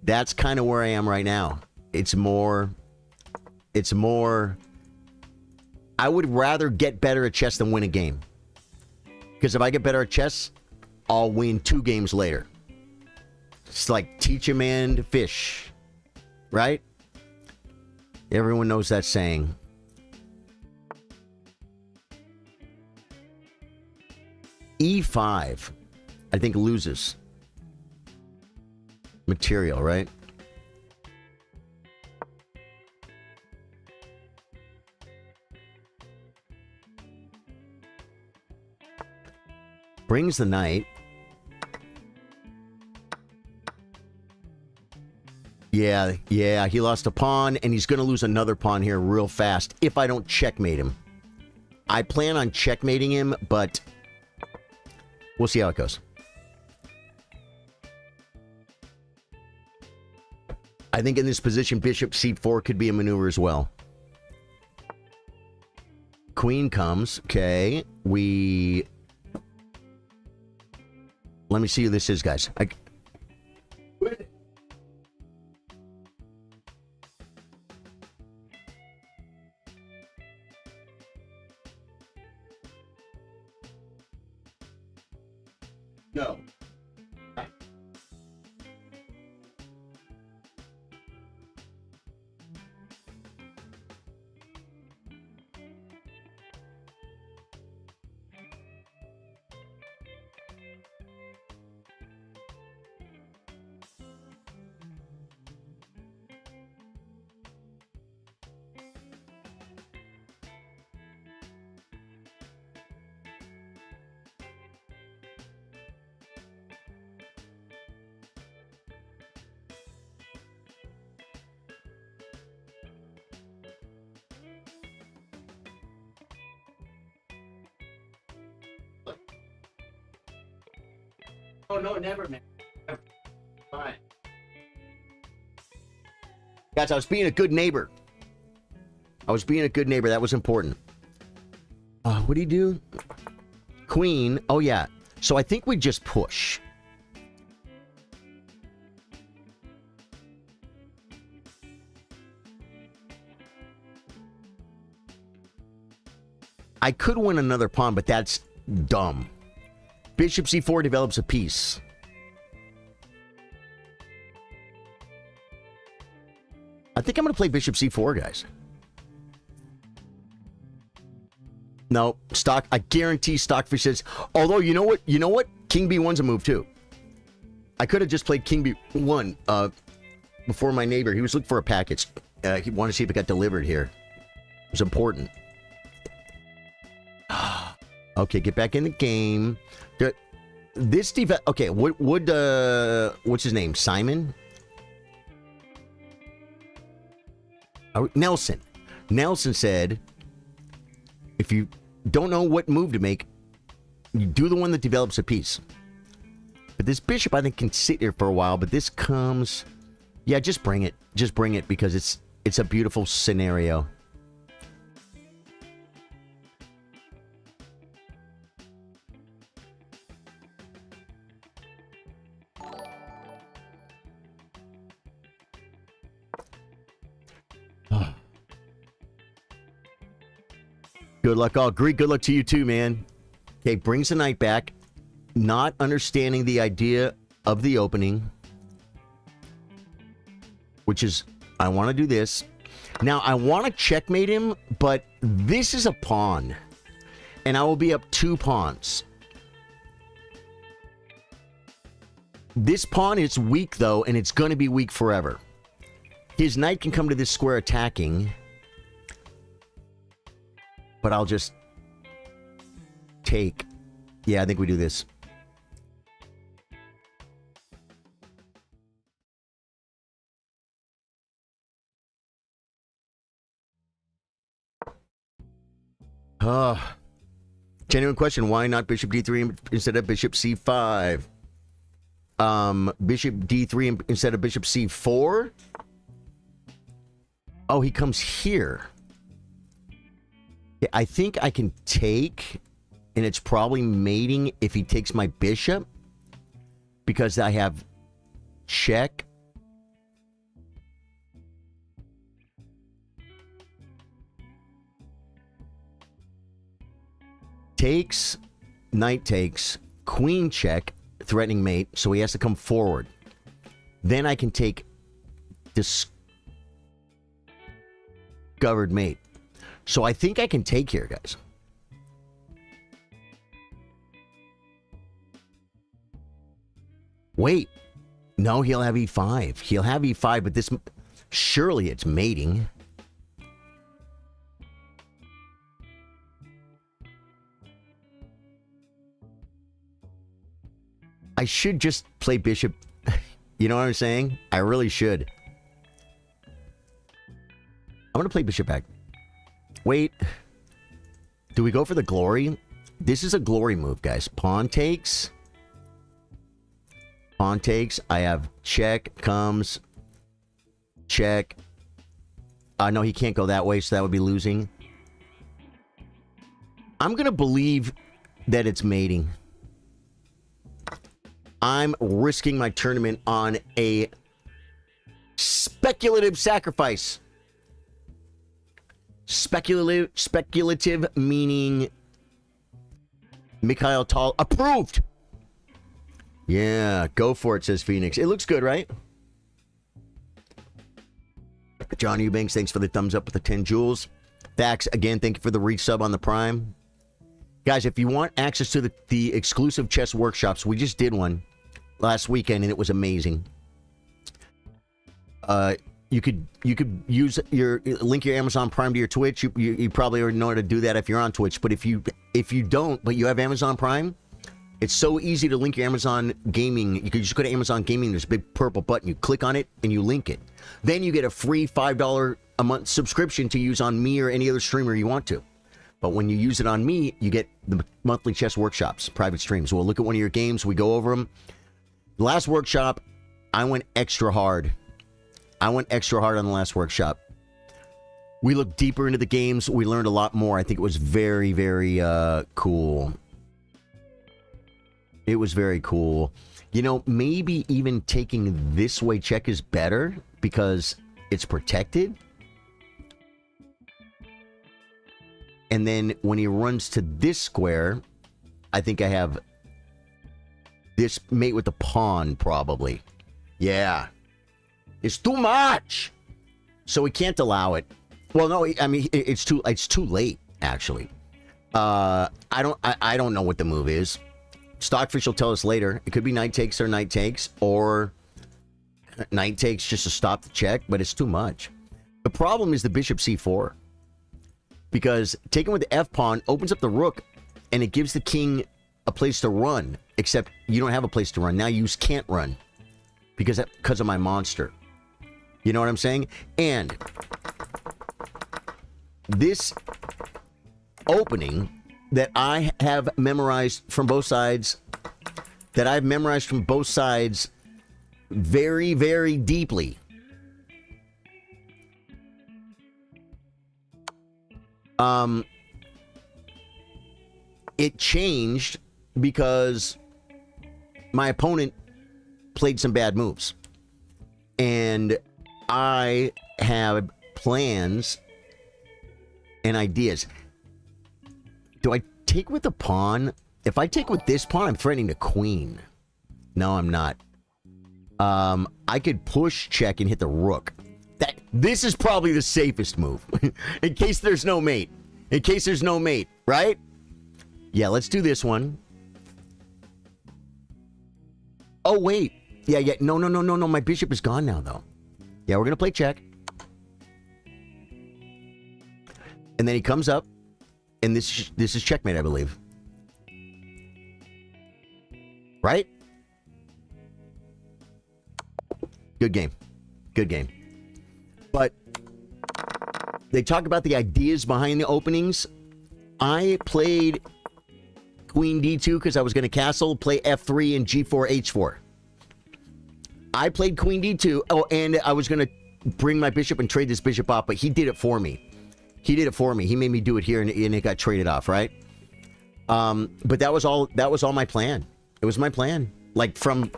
That's kind of where I am right now. It's more, I would rather get better at chess than win a game. Because if I get better at chess, I'll win 2 games later. It's like teach a man to fish, right? Everyone knows that saying. E5, I think, loses material, right? Brings the knight. Yeah, he lost a pawn, and he's going to lose another pawn here real fast if I don't checkmate him. I plan on checkmating him, but we'll see how it goes. I think in this position, bishop c4 could be a maneuver as well. Queen comes. Okay, let me see who this is, guys. No. Oh, no, never, man. Fine. Guys, I was being a good neighbor. That was important. What do you do? Queen. Oh, yeah. So I think we just push. I could win another pawn, but that's dumb. Bishop c4 develops a piece. I think I'm going to play bishop c4, guys. No, I guarantee Stockfish says, although, you know what? King b1's a move, too. I could have just played king b1 before my neighbor. He was looking for a package. He wanted to see if it got delivered here. It was important. Okay, get back in the game. This okay, what's his name? Simon? Nelson. Nelson said, if you don't know what move to make, you do the one that develops a piece. But this bishop, I think, can sit here for a while, but this comes... Yeah, just bring it. Just bring it, because it's a beautiful scenario. Good luck, all. Greek, good luck to you too, man. Okay, brings the knight back. Not understanding the idea of the opening. Which is, I want to do this. Now, I want to checkmate him, but this is a pawn. And I will be up 2 pawns. This pawn is weak, though, and it's going to be weak forever. His knight can come to this square attacking. But I'll just take. Yeah, I think we do this. Genuine question. Why not bishop d3 instead of bishop c5? Bishop d3 instead of bishop c4? Oh, he comes here. I think I can take, and it's probably mating if he takes my bishop, because I have check. Takes, knight takes, queen check, threatening mate, so he has to come forward. Then I can take discovered mate. So I think I can take here, guys. Wait. No, he'll have e5. He'll have e5, but this... Surely it's mating. I should just play bishop. You know what I'm saying? I really should. I'm going to play bishop back. Wait. Do we go for the glory? This is a glory move, guys. Pawn takes. Pawn takes. I have check, comes. Check. No, he can't go that way, so that would be losing. I'm going to believe that it's mating. I'm risking my tournament on a speculative sacrifice. Speculative meaning Mikhail Tal approved. Yeah, go for it, says Phoenix. It looks good, right? John Eubanks, thanks for the thumbs up with the 10 jewels. Dax, again, thank you for the resub on the Prime. Guys, if you want access to the exclusive chess workshops, we just did one last weekend, and it was amazing. You could use link your Amazon Prime to your Twitch. You probably already know how to do that if you're on Twitch. But if you don't, but you have Amazon Prime, it's so easy to link your Amazon Gaming. You can just go to Amazon Gaming. There's a big purple button. You click on it and you link it. Then you get a free $5 a month subscription to use on me or any other streamer you want to. But when you use it on me, you get the monthly chess workshops, private streams. We'll look at one of your games. We go over them. The last workshop, I went extra hard. I went extra hard on the last workshop. We looked deeper into the games. We learned a lot more. I think it was very, very cool. It was very cool. You know, maybe even taking this way check is better because it's protected. And then when he runs to this square, I think I have this mate with the pawn, probably. Yeah. It's too much. So we can't allow it. Well, no, I mean, it's too late, actually. I don't know what the move is. Stockfish will tell us later. It could be knight takes or knight takes, or knight takes just to stop the check, but it's too much. The problem is the bishop c4. Because taking with the f-pawn opens up the rook, and it gives the king a place to run, except you don't have a place to run. Now you can't run because of my monster. You know what I'm saying? And this opening that I have memorized from both sides, very, very deeply. It changed because my opponent played some bad moves. And I have plans and ideas. Do I take with the pawn? If I take with this pawn, I'm threatening the queen. No, I'm not. I could push check and hit the rook. This is probably the safest move. In case there's no mate. In case there's no mate, right? Yeah, let's do this one. Oh, wait. Yeah. No. My bishop is gone now, though. Yeah, we're going to play check. And then he comes up, and this is checkmate, I believe. Right? Good game. Good game. But they talk about the ideas behind the openings. I played Queen D2 because I was going to castle, play F3 and G4, H4. I played Queen D2. Oh, and I was going to bring my bishop and trade this bishop off, but he did it for me. He made me do it here, and it got traded off, right? But that was all my plan. It was my plan. Like from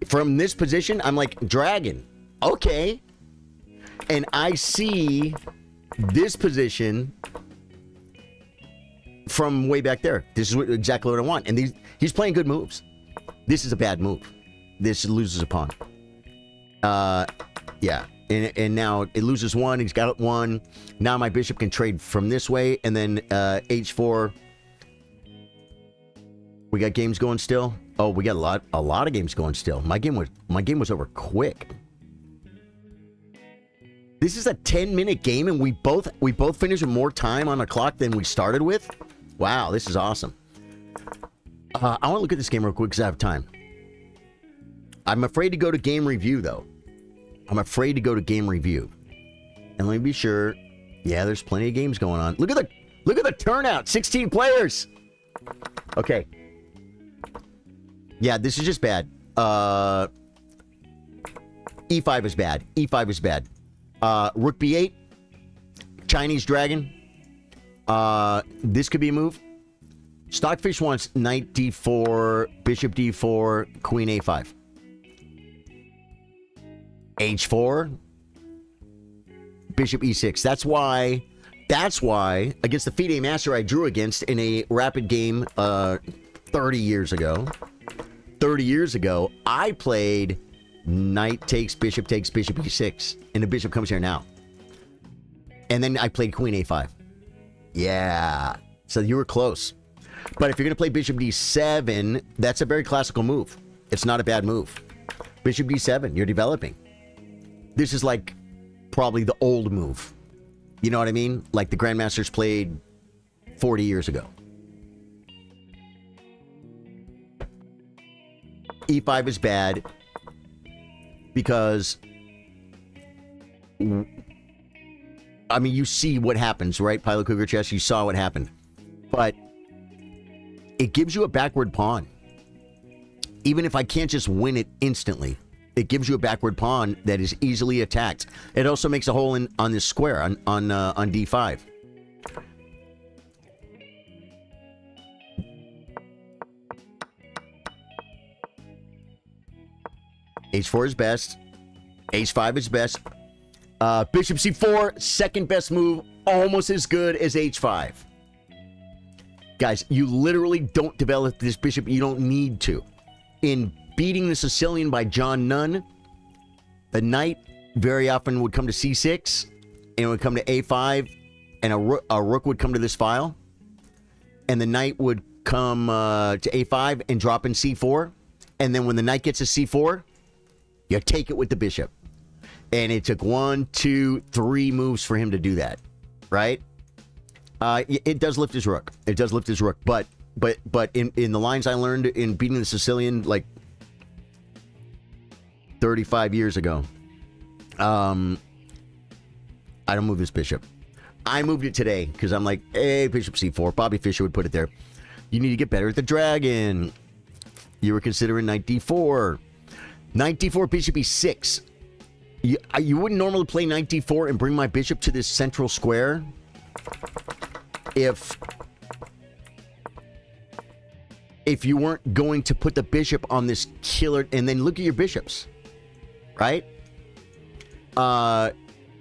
this position, I'm like, dragon. Okay. And I see this position from way back there. This is exactly what I want. And he's playing good moves. This is a bad move. This loses a pawn. Yeah. And now it loses one. He's got one. Now my bishop can trade from this way. And then H4. We got games going still. Oh, we got a lot of games going still. My game was over quick. This is a 10-minute game, and we both finished with more time on the clock than we started with. Wow, this is awesome. I want to look at this game real quick because I have time. I'm afraid to go to game review, though. I'm afraid to go to game review. And let me be sure. Yeah, there's plenty of games going on. Look at the turnout. 16 players. Okay. Yeah, this is just bad. E5 is bad. E5 is bad. Rook B8. Chinese dragon. This could be a move. Stockfish wants knight D4, bishop D4, queen A5. H4. Bishop E6. That's why against the FIDE master I drew against in a rapid game 30 years ago, I played knight takes, bishop E6, and the bishop comes here now. And then I played queen A5. Yeah. So you were close. But if you're going to play bishop D7, that's a very classical move. It's not a bad move. Bishop D7, you're developing. This is like probably the old move. You know what I mean? Like the grandmasters played 40 years ago. E5 is bad because, I mean, you see what happens, right? Pilot Cougar Chess, you saw what happened. But it gives you a backward pawn. Even if I can't just win it instantly, it gives you a backward pawn that is easily attacked. It also makes a hole on this square on D5. H4 is best. H5 is best. Bishop C4, second best move, almost as good as H5. Guys, you literally don't develop this bishop. You don't need to. In Beating the Sicilian by John Nunn, the knight very often would come to C6, and it would come to A5, and a rook would come to this file, and the knight would come to A5 and drop in C4, and then when the knight gets to C4, you take it with the bishop. And it took 1, 2, 3 moves for him to do that, right? It does lift his rook. It does lift his rook, but in the lines I learned in Beating the Sicilian, like 35 years ago, I don't move this bishop. I moved it today because I'm like, hey, bishop C4. Bobby Fischer would put it there. You need to get better at the dragon. You were considering knight D4. Knight D4, bishop E6. You wouldn't normally play knight D4 and bring my bishop to this central square if you weren't going to put the bishop on this killer. And then look at your bishops, right?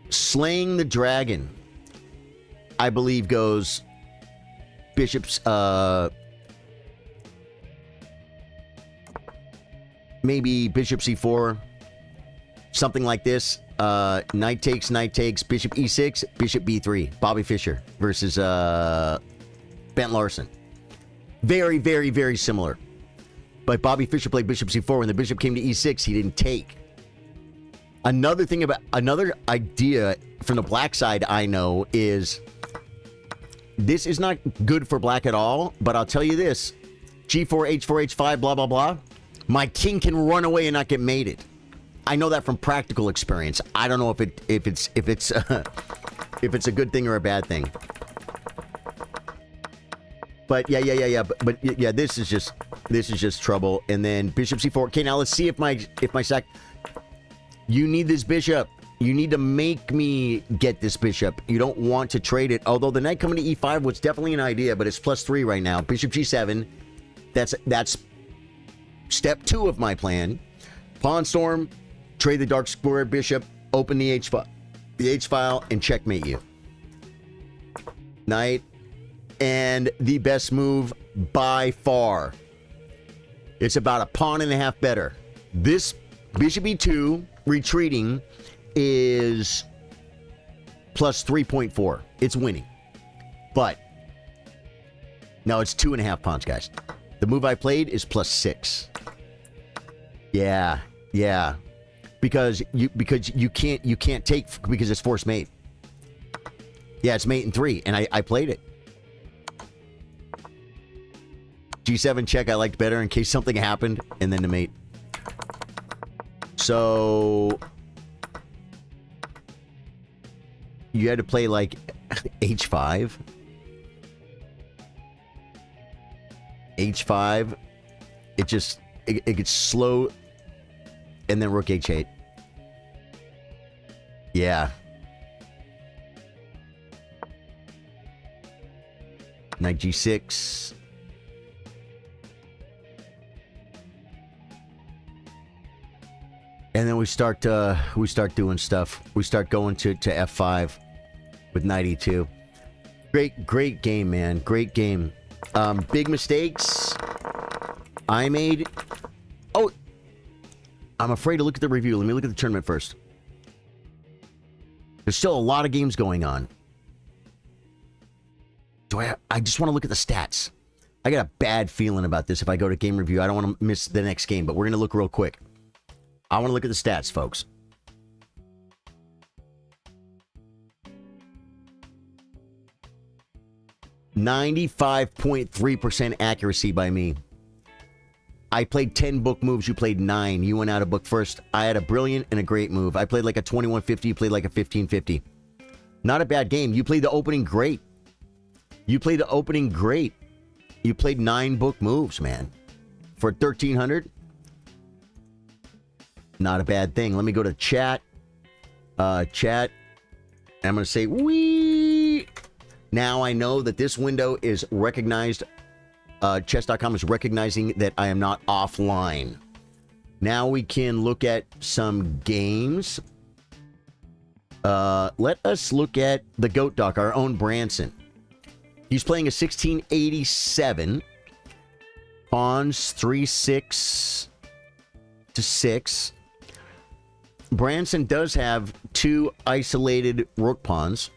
Slaying the dragon, I believe, goes bishops, maybe bishop C4, something like this. Knight takes, bishop E6, bishop B3. Bobby Fischer versus Bent Larson. Very, very, very similar. But Bobby Fischer played bishop c4. When the bishop came to e6, he didn't take. Another idea from the black side I know is this is not good for black at all, but I'll tell you this. G4, H4, H5, blah, blah, blah. My king can run away and not get mated. I know that from practical experience. I don't know if it's a good thing or a bad thing. But yeah. But yeah, this is just trouble. And then bishop c4. Okay, now let's see if my sac. You need this bishop. You need to make me get this bishop. You don't want to trade it. Although the knight coming to e5 was definitely an idea, but it's +3 right now. Bishop g7. That's step 2 of my plan. Pawn storm, trade the dark square bishop, open the H file, and checkmate you. Knight, and the best move by far. It's about a pawn and a half better. This bishop e2 retreating is +3.4. It's winning. But no, it's 2.5 pawns, guys. The move I played is +6. Yeah. Because you can't take because it's forced mate. Yeah, it's mate in 3, and I played it. G7 check I liked better in case something happened, and then the mate. So you had to play like H5. H5. It gets slow, and then rook H8. Yeah. Knight G6. And then we start doing stuff. We start going to F5 with Knight E2. Great game, man. Great game. Big mistakes I made. Oh, I'm afraid to look at the review. Let me look at the tournament first. There's still a lot of games going on. I just want to look at the stats. I got a bad feeling about this if I go to game review. I don't want to miss the next game, but we're going to look real quick. I want to look at the stats, folks. .3% accuracy by me. I played 10 book moves. You played 9. You went out of book first. I had a brilliant and a great move. I played like a 2150. You played like a 1550. Not a bad game. You played the opening great. You played 9 book moves, man. For 1300. Not a bad thing. Let me go to chat. Chat. I'm going to say, wee. Now I know that this window is recognized. Chess.com is recognizing that I am not offline. Now we can look at some games. Let us look at the GOAT Doc, our own Branson. He's playing a 1687. Pawns 3-6 to 6. Branson does have 2 isolated rook pawns,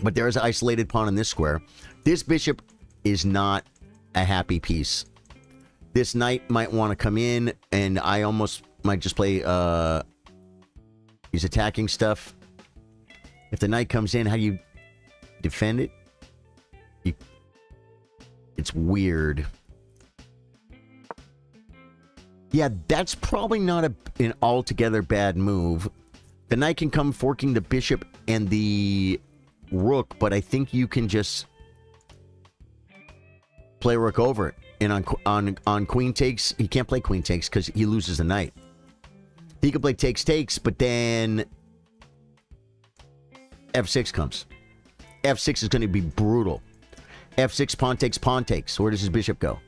but there is an isolated pawn in this square. This bishop is not a happy piece. This knight might want to come in, and I almost might just play, he's attacking stuff. If the knight comes in, how do you defend it? It's weird. Yeah, that's probably not an altogether bad move. The knight can come forking the bishop and the rook, but I think you can just play rook over it. And on queen takes, he can't play queen takes because he loses the knight. He can play takes, but then F6 comes. F6 is going to be brutal. F6, pawn takes. Where does his bishop go?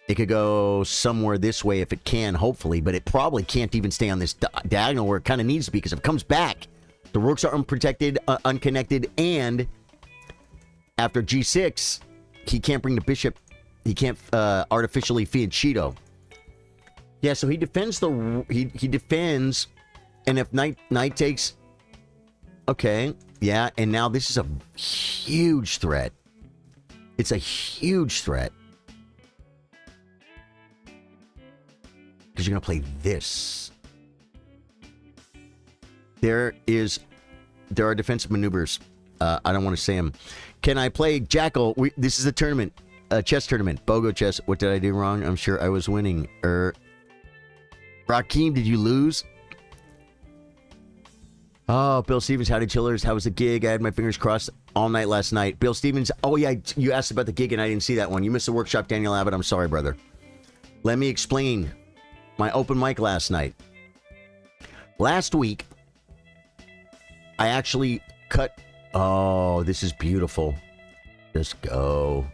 It could go somewhere this way if it can, hopefully, but it probably can't even stay on this diagonal where it kind of needs to be, because if it comes back, the rooks are unprotected, unconnected, and after G6, he can't bring the bishop. He can't artificially feed Cheeto. Yeah, so he defends he defends, and if knight takes, okay, yeah, and now this is a huge threat. It's a huge threat. because you're going to play this. There are defensive maneuvers. I don't want to say them. Can I play Jackal? This is a tournament, a chess tournament. Bogo chess. What did I do wrong? I'm sure I was winning. Rakeem, did you lose? Oh, Bill Stevens, howdy chillers. How was the gig? I had my fingers crossed all night last night. Bill Stevens, oh yeah, you asked about the gig and I didn't see that one. You missed the workshop, Daniel Abbott. I'm sorry, brother. Let me explain my open mic last night. Last week, I actually cut. Oh, this is beautiful. Just go.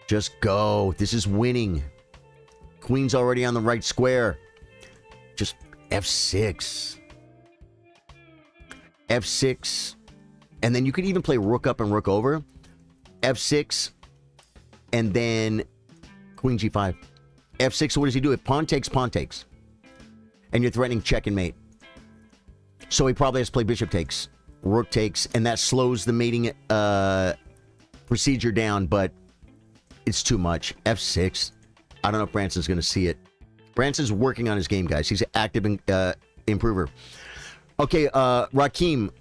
Just go. This is winning. Queen's already on the right square. Just F6. F6. And then you could even play rook up and rook over. F6. And then Queen G5. F6, so what does he do? If pawn takes, pawn takes. And you're threatening check and mate. So he probably has to play bishop takes. Rook takes. And that slows the mating procedure down, but it's too much. F6. I don't know if Branson's going to see it. Branson's working on his game, guys. He's an active improver. Okay, Rakeem.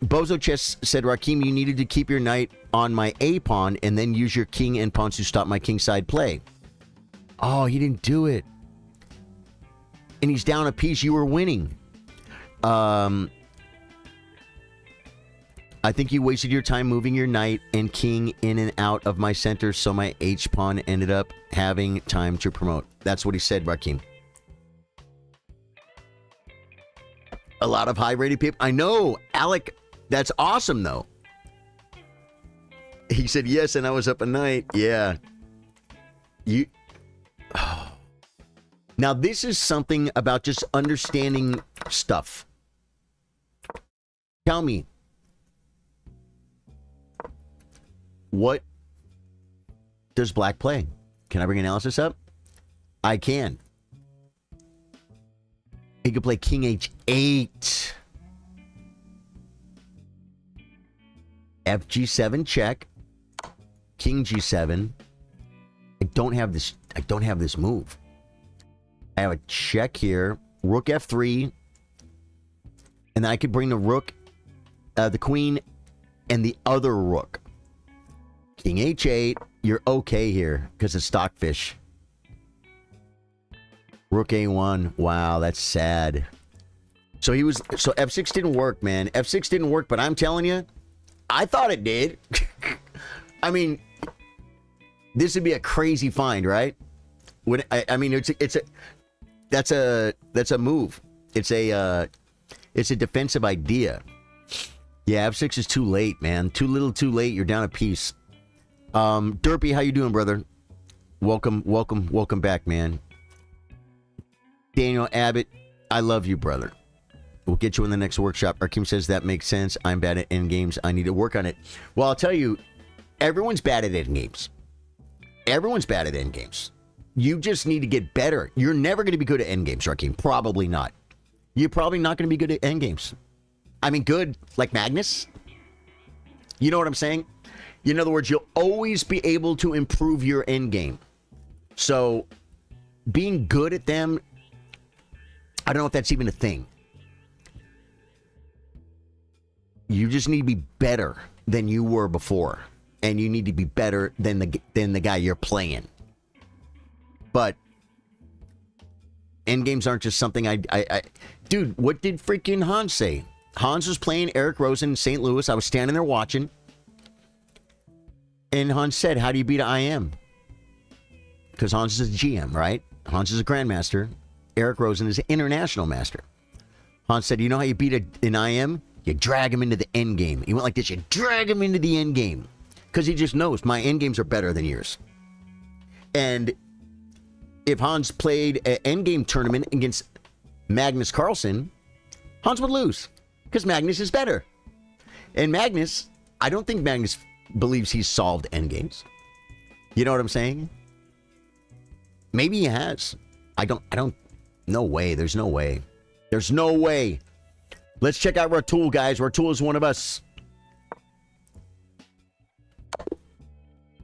Bozo Chess said, Rakeem, you needed to keep your knight on my A pawn and then use your king and pawns to stop my kingside play. Oh, he didn't do it. And he's down a piece. You were winning. I think you wasted your time moving your knight and king in and out of my center, so my H pawn ended up having time to promote. That's what he said, Rakeem. A lot of high-rated people. I know, Alec. That's awesome, though. He said yes, and I was up at night. Yeah. You. Oh. Now, this is something about just understanding stuff. Tell me. What does black play? Can I bring analysis up? I can. He could play king h8. FG7 check. King g7. I don't have this move. I have a check here. Rook f3. And then I could bring the rook, the queen, and the other rook. King h8. You're okay here because it's stockfish. Rook a1. Wow, that's sad. So f6 didn't work, man. F6 didn't work, but I'm telling you, I thought it did. I mean, this would be a crazy find, right? When I mean, that's a move. It's a defensive idea. Yeah, f6 is too late, man. Too little, too late. You're down a piece. Derpy, how you doing, brother? Welcome back, man. Daniel Abbott, I love you, brother. We'll get you in the next workshop. Arkim says that makes sense. I'm bad at endgames. I need to work on it. Well, I'll tell you, everyone's bad at endgames. Everyone's bad at endgames. You just need to get better. You're never going to be good at endgames, Rakeem. Probably not. You're probably not going to be good at endgames. I mean, good like Magnus. You know what I'm saying? In other words, you'll always be able to improve your endgame. So, being good at them, I don't know if that's even a thing. You just need to be better than you were before. And you need to be better than the guy you're playing. But endgames aren't just something I dude, what did freaking Hans say? Hans was playing Eric Rosen in St. Louis. I was standing there watching. And Hans said, how do you beat an IM? Because Hans is a GM, right? Hans is a grandmaster. Eric Rosen is an international master. Hans said, you know how you beat an IM? You drag him into the end game. He went like this. You drag him into the end game. Because he just knows my end games are better than yours. And if Hans played an end game tournament against Magnus Carlsen, Hans would lose. Because Magnus is better. And Magnus, I don't think Magnus believes he's solved end games. You know what I'm saying? Maybe he has. I don't. No way. There's no way. There's no way. Let's check out Ratul, guys. Ratul is one of us.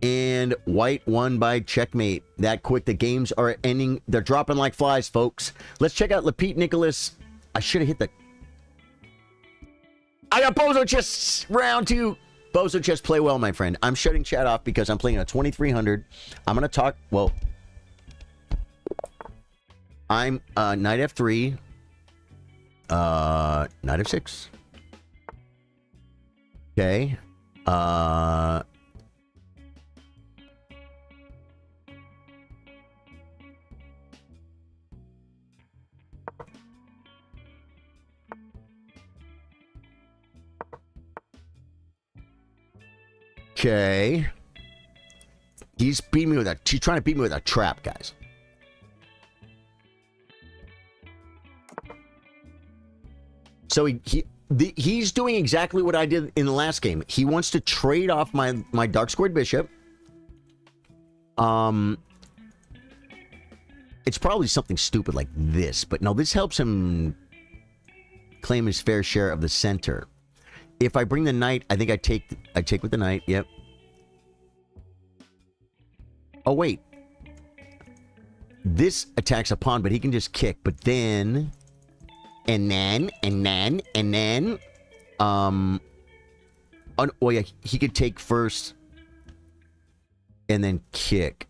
And white won by checkmate. That quick. The games are ending. They're dropping like flies, folks. Let's check out Lapete Nicholas. I should have hit the... I got Bozo Chess round 2. Bozo Chess, play well, my friend. I'm shutting chat off because I'm playing a 2300. I'm going to talk... Well, I'm knight f3. Knight f6. Okay. Okay. He's trying to beat me with a trap, guys. So he's doing exactly what I did in the last game. He wants to trade off my dark squared bishop. It's probably something stupid like this, but no, this helps him claim his fair share of the center. If I bring the knight, I think I take with the knight. Yep. Oh wait. This attacks a pawn, but he can just kick. But then, and then. Oh yeah, he could take first, and then kick.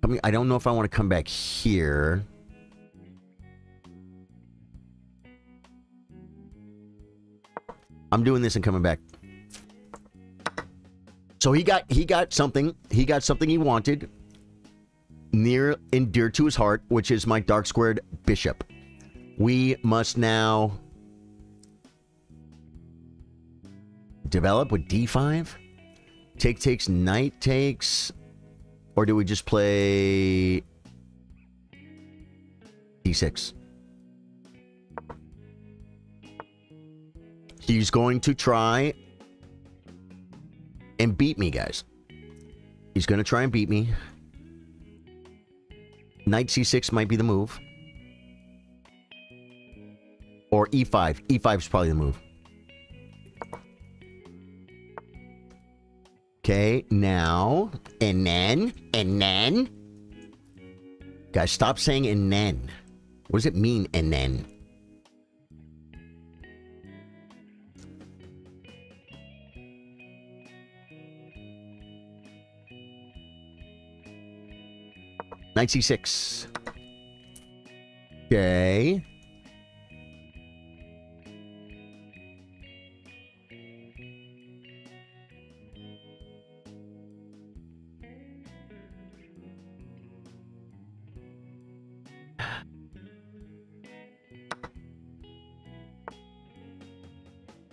I mean, I don't know if I want to come back here. I'm doing this and coming back. So he got something he wanted, near and dear to his heart, which is my dark squared bishop. We must now develop with d5. Take takes, knight takes, or do we just play d6? He's going to try and beat me, guys. He's going to try and beat me. Knight c6 might be the move. Or e5. E5 is probably the move. Okay, now, and then. Guys, stop saying and then. What does it mean, and then? Knight c6. Okay.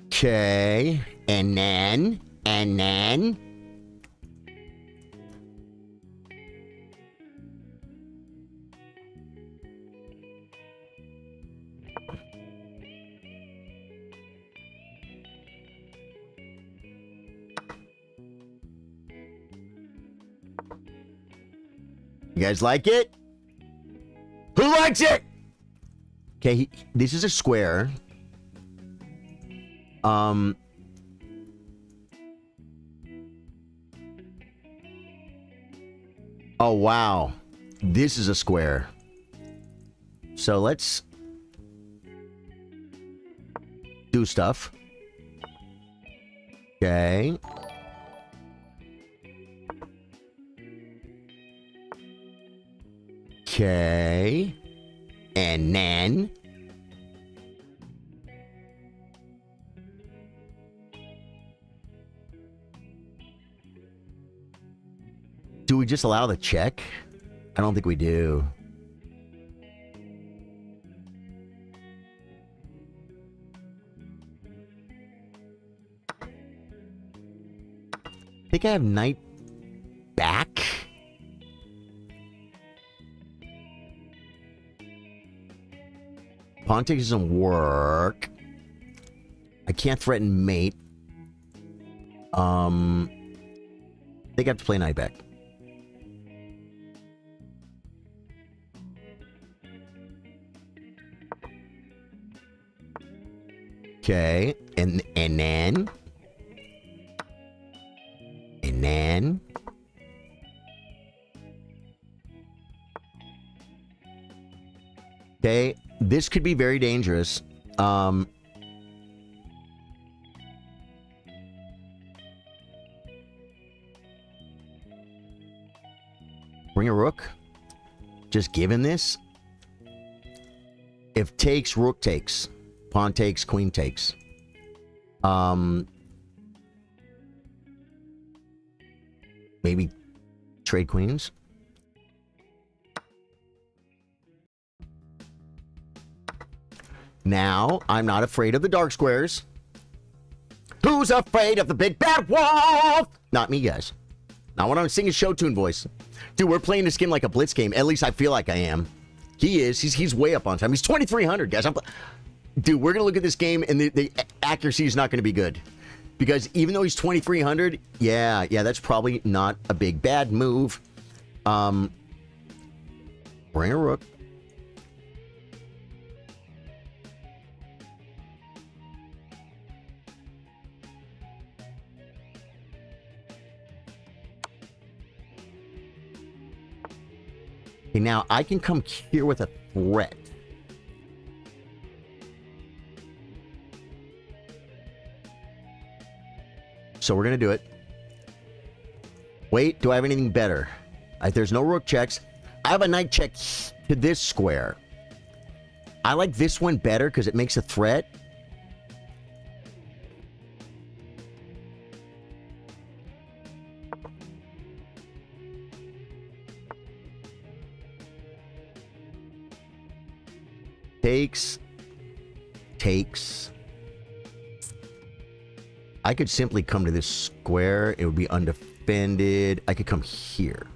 Okay. And then. You guys like it? Who likes it? Okay, this is a square. Oh, wow. This is a square. So let's do stuff. Okay. Okay. And then. Do we just allow the check? I don't think we do. I think I have knight back. Pawn takes doesn't work. I can't threaten mate. I think I have to play knight back. Okay, and then This could be very dangerous. Bring a rook. Just given this. If takes, rook takes. Pawn takes, queen takes. Maybe trade queens. Now, I'm not afraid of the dark squares. Who's afraid of the big bad wolf? Not me, guys. Not when I'm singing show tune voice. Dude, we're playing this game like a blitz game. At least I feel like I am. He is. He's way up on time. He's 2,300, guys. Dude, we're going to look at this game, and the accuracy is not going to be good. Because even though he's 2,300, yeah, that's probably not a big bad move. Bring a rook. Okay, now I can come here with a threat. So we're going to do it. Wait, do I have anything better? There's no rook checks. I have a knight check to this square. I like this one better because it makes a threat. Takes. I could simply come to this square. It would be undefended. I could come here.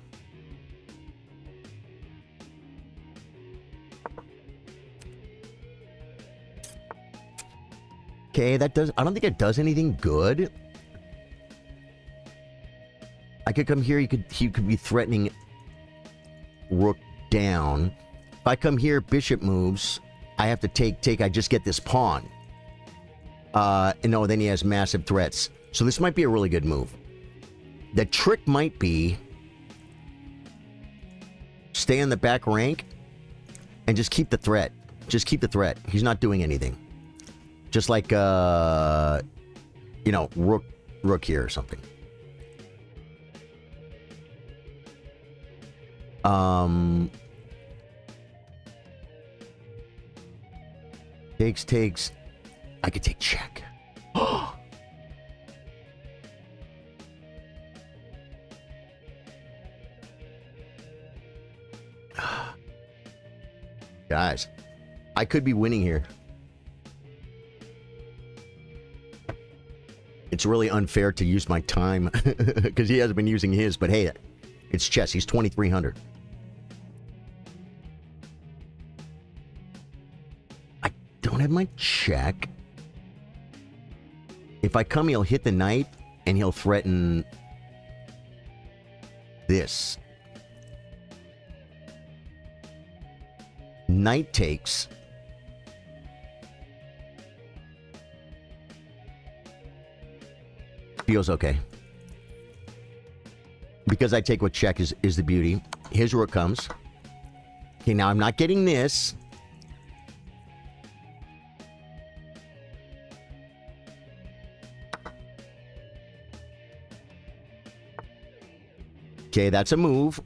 Okay, that does... I don't think it does anything good. I could come here. He could be threatening rook down. If I come here, bishop moves. I have to take. I just get this pawn. And no, then he has massive threats. So this might be a really good move. The trick might be stay in the back rank and just keep the threat. Just keep the threat. He's not doing anything. Just like, you know, rook here or something. Takes. I could take check. Guys, I could be winning here. It's really unfair to use my time because he hasn't been using his, but hey, it's chess. He's 2,300. I don't have my check. If I come, he'll hit the knight and he'll threaten this. Knight takes. Feels okay. Because I take what check is the beauty. His rook comes. Okay, now I'm not getting this. Okay, that's a move.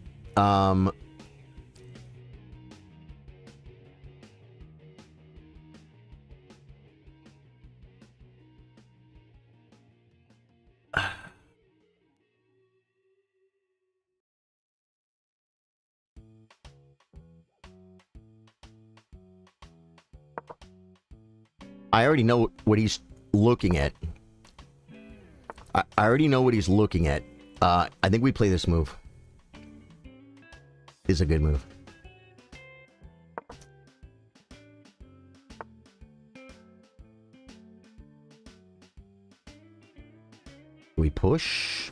I already know what he's looking at. I already know what he's looking at. I think we play this move. This is a good move. Do we push?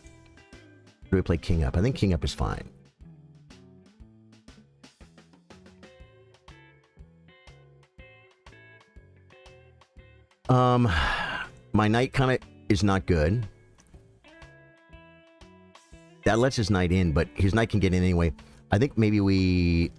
Do we play king up? I think king up is fine. My knight kind of is not good. That lets his knight in, but his knight can get in anyway. I think maybe we...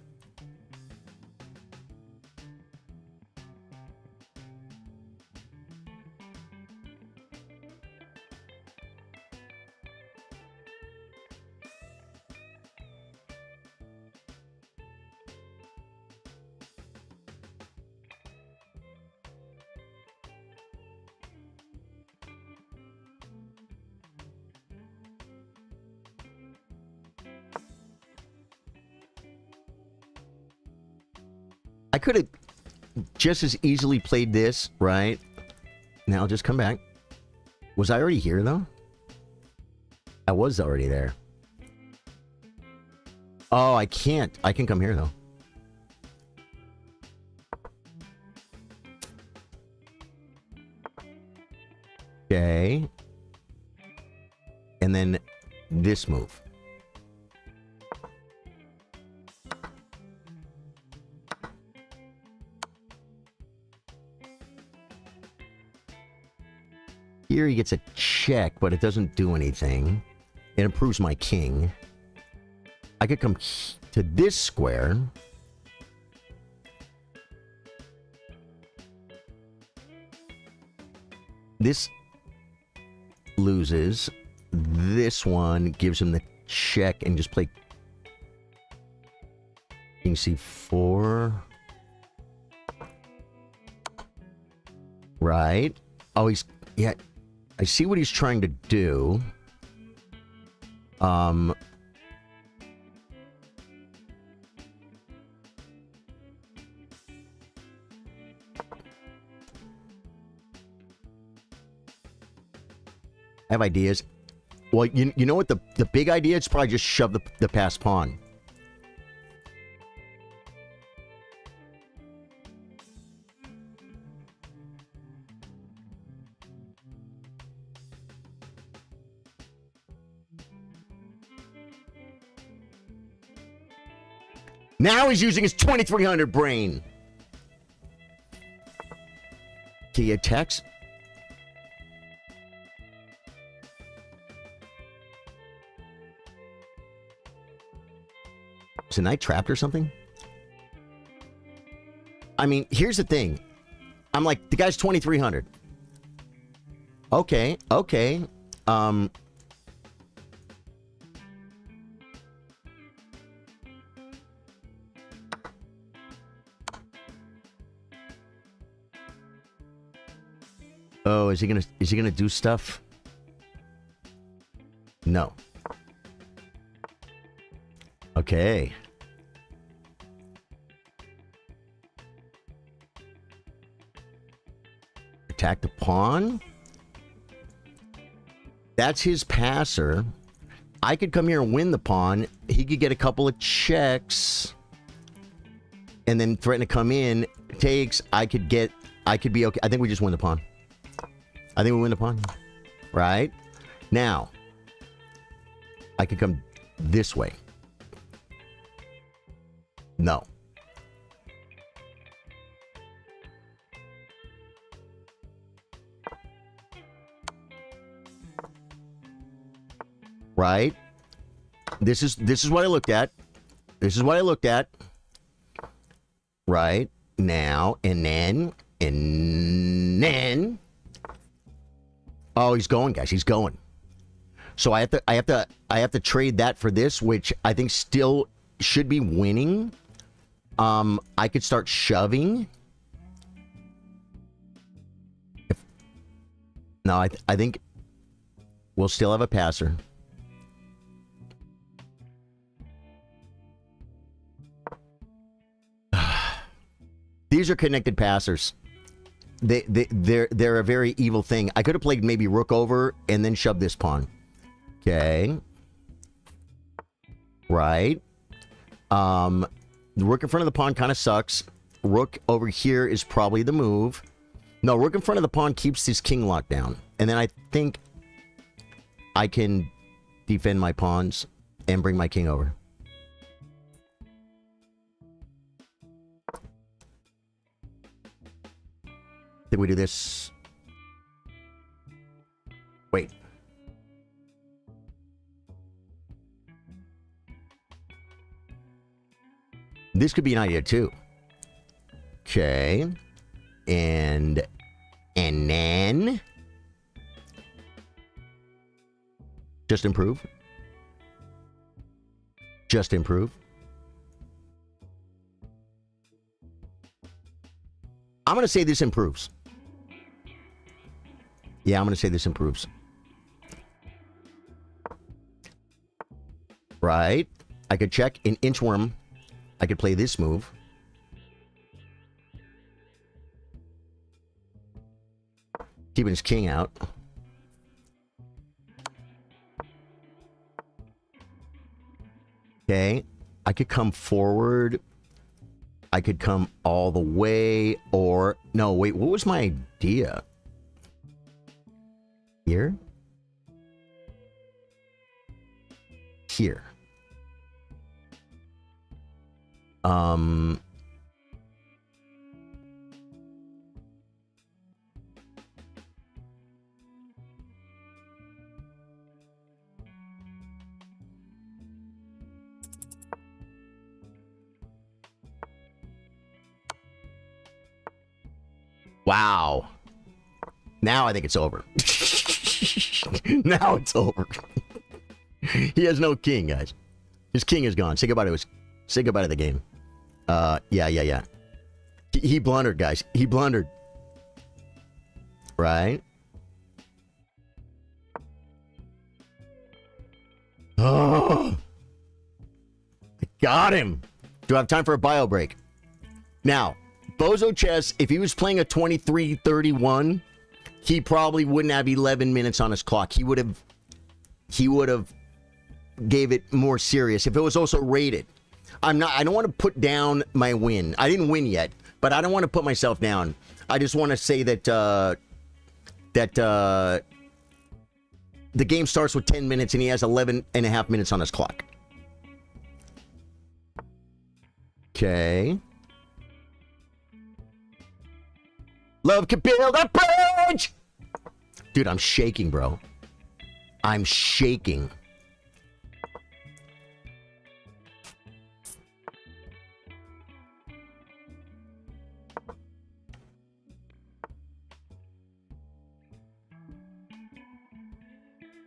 I could have just as easily played this, right? Now I'll just come back. Was I already here, though? I was already there. Oh, I can't. I can come here, though. Okay. And then this move. Here he gets a check, but it doesn't do anything. It improves my king. I could come to this square. This loses. This one gives him the check and just play king c4. Right. Oh, he's... Yeah, I see what he's trying to do. I have ideas. Well, you know what the big idea is? Probably just shove the passed pawn. Now he's using his 2300 brain. He attacks. Is the knight trapped or something? I mean, here's the thing. I'm like, the guy's 2300. Okay, okay. Oh, is he gonna do stuff? No. Okay. Attack the pawn. That's his passer. I could come here and win the pawn. He could get a couple of checks. And then threaten to come in. Takes. I could be okay. I think we just win the pawn. I think we win the pawn. Right? Now, I could come this way. No. Right? This is what I looked at. This is what I looked at. Right? Now, and then. Oh, he's going, guys. He's going. So I have to trade that for this, which I think still should be winning. I could start shoving. No, I think we'll still have a passer. These are connected passers. They're a very evil thing. I could have played maybe rook over and then shoved this pawn. Okay. Right. The rook in front of the pawn kind of sucks. Rook over here is probably the move. No, rook in front of the pawn keeps this king locked down. And then I think I can defend my pawns and bring my king over. Did we do this? Wait. This could be an idea too. Okay. And then just improve. Just improve. I'm going to say this improves. Yeah, I'm going to say this improves. Right. I could check an inchworm. I could play this move. Keeping his king out. Okay. I could come forward. I could come all the way, or... No, wait, what was my idea? Here? Here. Wow. Now I think it's over. Now it's over. He has no king, guys. His king is gone. Say goodbye to the game. Yeah. He blundered, guys. He blundered. Right? Oh! I got him. Do I have time for a bio break? Now, Bozo Chess, if he was playing a 23-31, he probably wouldn't have 11 minutes on his clock. He would have gave it more serious if it was also rated. I don't want to put down my win. I didn't win yet, but I don't want to put myself down. I just want to say that the game starts with 10 minutes and he has 11 and a half minutes on his clock. Okay. Love can build a bridge! Dude, I'm shaking, bro. I'm shaking.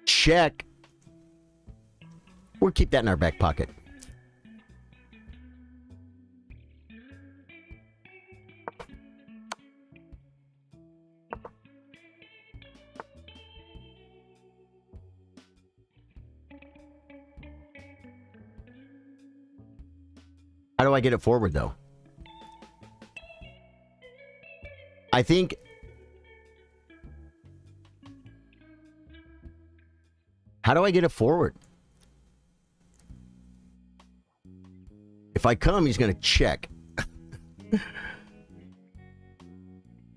Check. We'll keep that in our back pocket. How do I get it forward, though? I think... How do I get it forward? If I come, he's going to check.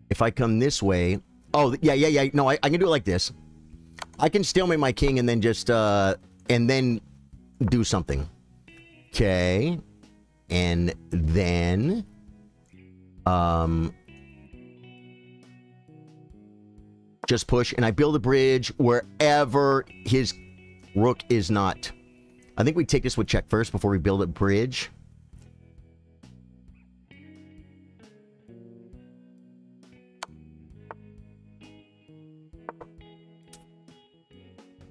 If I come this way... Oh, yeah. No, I can do it like this. I can stalemate my king and then just... and then do something. Okay. And then... just push, and I build a bridge wherever his rook is not. I think we take this with check first before we build a bridge.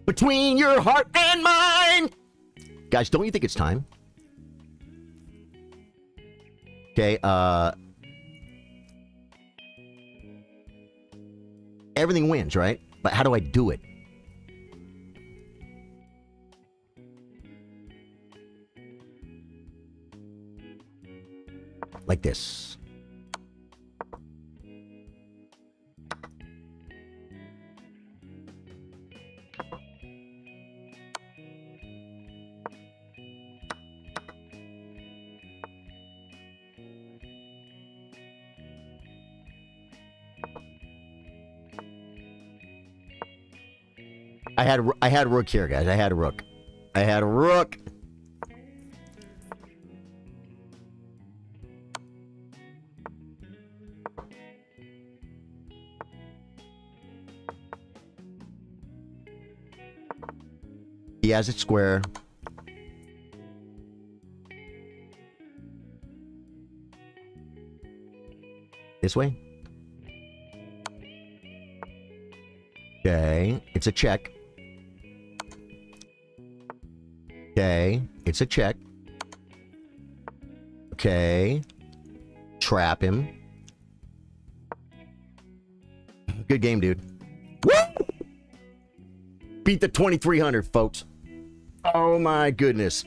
Between your heart and mine! Guys, don't you think it's time? Okay, everything wins, right? But how do I do it? Like this. I had rook here, guys. I had a rook. He has it square. This way. Okay, it's a check. Okay, it's a check. Okay. Trap him. Good game, dude. Woo! Beat the 2300, folks. Oh my goodness.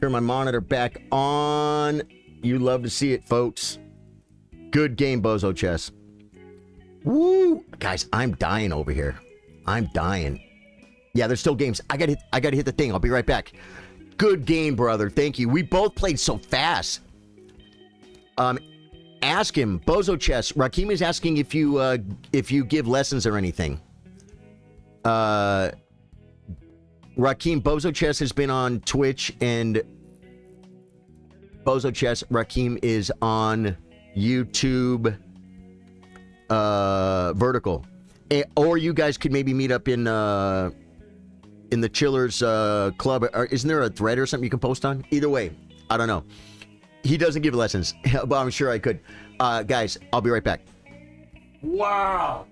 Turn my monitor back on. You love to see it, folks. Good game, Bozo Chess. Woo! Guys, I'm dying over here. I'm dying. Yeah, there's still games. I gotta hit the thing. I'll be right back. Good game, brother. Thank you. We both played so fast. Ask him, Bozo Chess. Rakim is asking if you give lessons or anything. Rakim, Bozo Chess has been on Twitch, and Bozo Chess Rakim is on YouTube Vertical. Or you guys could maybe meet up in the Chillers Club. Isn't there a thread or something you can post on? Either way, I don't know. He doesn't give lessons, but I'm sure I could. Guys, I'll be right back. Wow.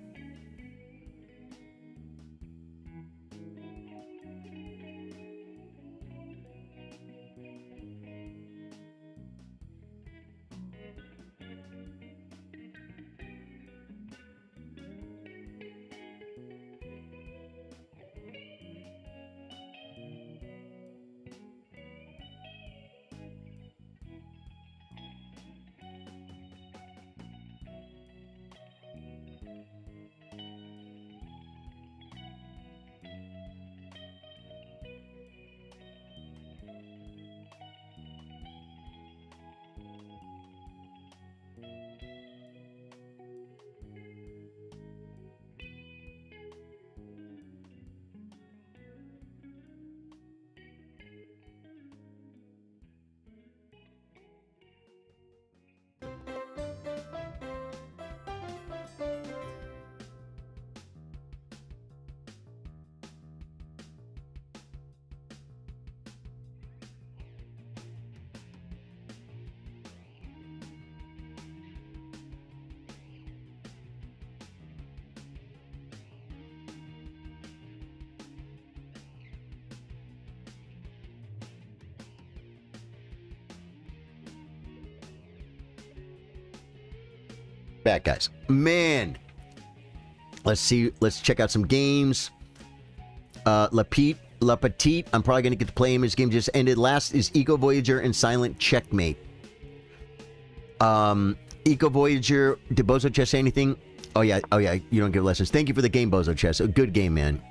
Back, guys. Man, let's see. Let's check out some games. La Petite. I'm probably gonna get to play him. His game just ended. Last is Eco Voyager and Silent Checkmate. Eco Voyager. Did Bozo Chess say anything? Oh yeah. You don't give lessons. Thank you for the game, Bozo Chess. A good game, man.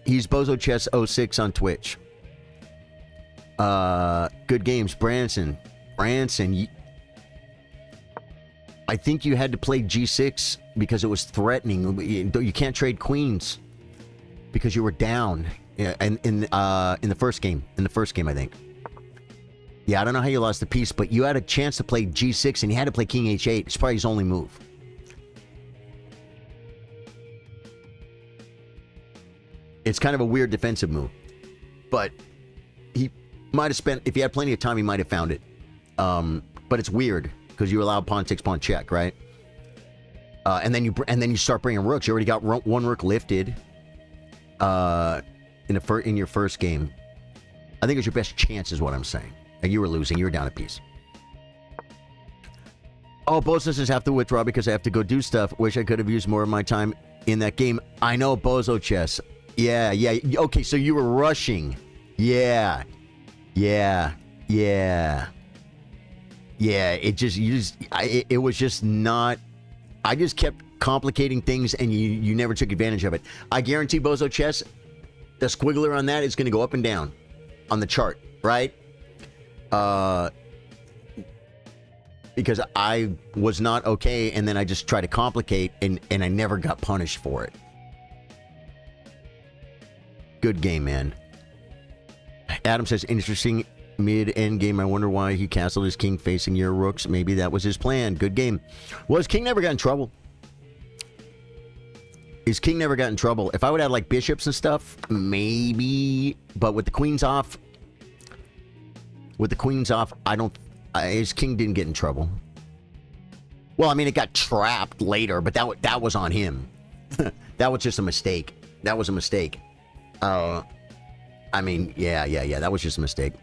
He's Bozo Chess 06 on Twitch. Good games, Branson. I think you had to play G6 because it was threatening. You can't trade queens because you were down in the first game. In the first game, I think. Yeah, I don't know how you lost the piece, but you had a chance to play G6 and you had to play King H8. It's probably his only move. It's kind of a weird defensive move, but he might have spent. If he had plenty of time, he might have found it. But it's weird. Because you allow pawn takes pawn check, right? And then you start bringing rooks. You already got one rook lifted. In your first game, I think it was your best chance, is what I'm saying. And you were losing. You were down a piece. Oh, Bozo says have to withdraw because I have to go do stuff. Wish I could have used more of my time in that game. I know, Bozo Chess. Yeah. Okay, so you were rushing. Yeah. Yeah, it was just not. I just kept complicating things, and you never took advantage of it. I guarantee, Bozo Chess, the squiggler on that is going to go up and down on the chart, right? Because I was not okay, and then I just tried to complicate, and I never got punished for it. Good game, man. Adam says, interesting mid-end game. I wonder why he castled his king facing your rooks. Maybe that was his plan. Good game. Well, his king never got in trouble. His king never got in trouble. If I would have like bishops and stuff, maybe. But with the queens off, I don't. His king didn't get in trouble. Well, I mean, it got trapped later, but that was on him. That was just a mistake. That was a mistake. I mean, yeah. That was just a mistake.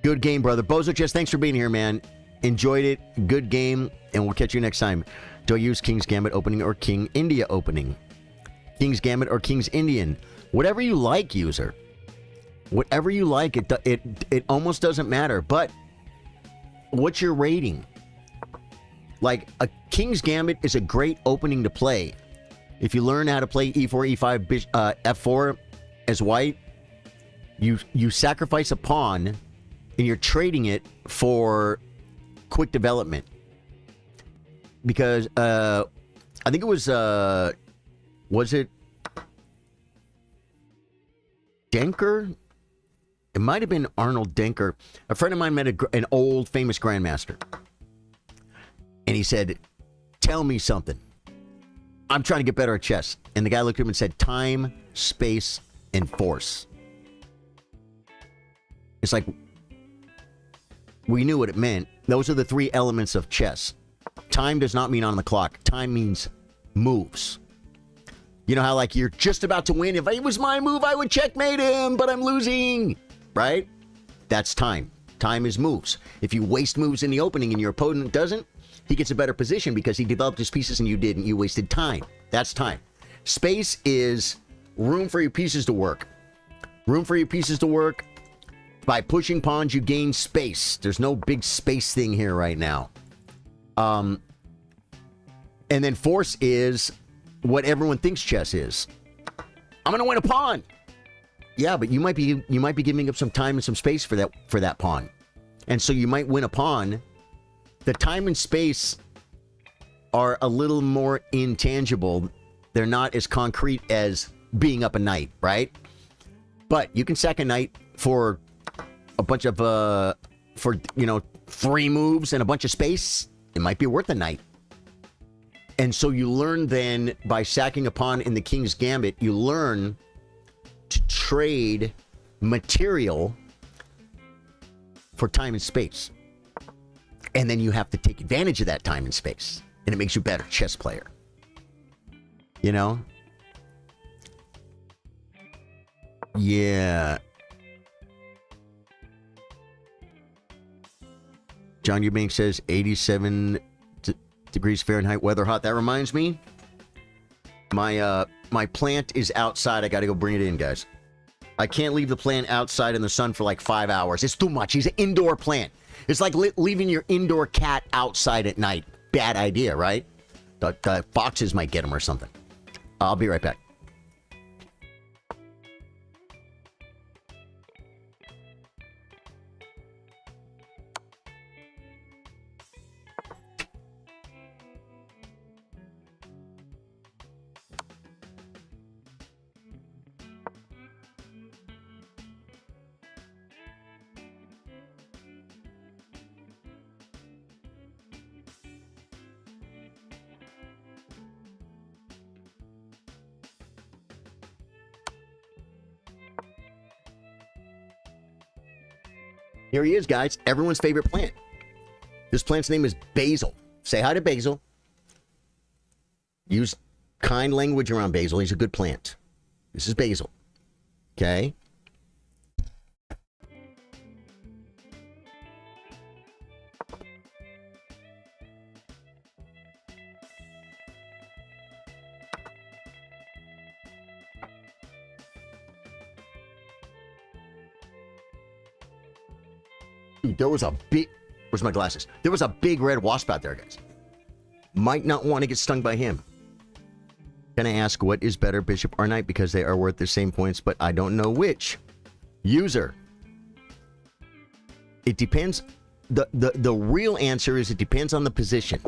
Good game, brother. Bozo Chess, thanks for being here, man. Enjoyed it. Good game, and we'll catch you next time. Do I use King's Gambit opening or King India opening? King's Gambit or King's Indian? Whatever you like, user. Whatever you like. It almost doesn't matter. But what's your rating? Like, a King's Gambit is a great opening to play. If you learn how to play e4, e5, f4 as white, you sacrifice a pawn, and you're trading it for quick development. Because, I think it was it Denker? It might have been Arnold Denker. A friend of mine met an old famous grandmaster. And he said, tell me something. I'm trying to get better at chess. And the guy looked at him and said, time, space, and force. It's like, we knew what it meant. Those are the three elements of chess. Time does not mean on the clock. Time means moves. You know how, like, you're just about to win. If it was my move, I would checkmate him, but I'm losing. Right? That's time. Time is moves. If you waste moves in the opening and your opponent doesn't, he gets a better position because he developed his pieces and you didn't. You wasted time. That's time. Space is room for your pieces to work. Room for your pieces to work. By pushing pawns, you gain space. There's no big space thing here right now. And then force is what everyone thinks chess is. I'm going to win a pawn. Yeah, but you might be giving up some time and some space for that pawn. And so you might win a pawn. The time and space are a little more intangible. They're not as concrete as being up a knight, right? But you can sack a knight for a bunch of for 3 moves and a bunch of space. It might be worth a knight. And so you learn then by sacking a pawn in the King's Gambit, you learn to trade material for time and space. And then you have to take advantage of that time and space. And it makes you a better chess player. You know? Yeah. John Eubank says 87 degrees Fahrenheit weather hot. That reminds me, my plant is outside. I got to go bring it in, guys. I can't leave the plant outside in the sun for like 5 hours. It's too much. He's an indoor plant. It's like leaving your indoor cat outside at night. Bad idea, right? The foxes might get him or something. I'll be right back. Here he is, guys. Everyone's favorite plant. This plant's name is Basil. Say hi to Basil. Use kind language around Basil. He's a good plant. This is Basil. Okay? There was a big... Where's my glasses? There was a big red wasp out there, guys. Might not want to get stung by him. Can I ask what is better, bishop or knight? Because they are worth the same points, but I don't know which. User. It depends. The real answer is it depends on the position.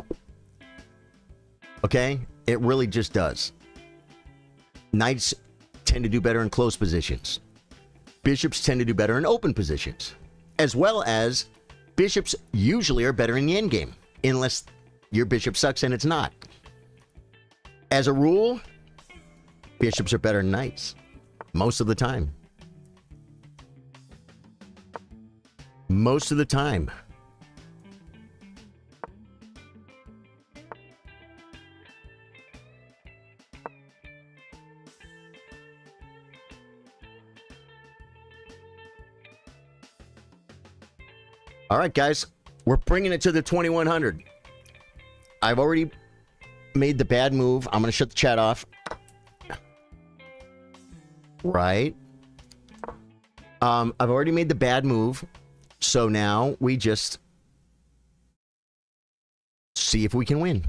Okay? It really just does. Knights tend to do better in close positions. Bishops tend to do better in open positions. As well as bishops usually are better in the endgame, unless your bishop sucks and it's not. As a rule, bishops are better than knights, most of the time. Most of the time. All right, guys, we're bringing it to the 2100. I've already made the bad move. I'm going to shut the chat off. Right. I've already made the bad move. So now we just see if we can win.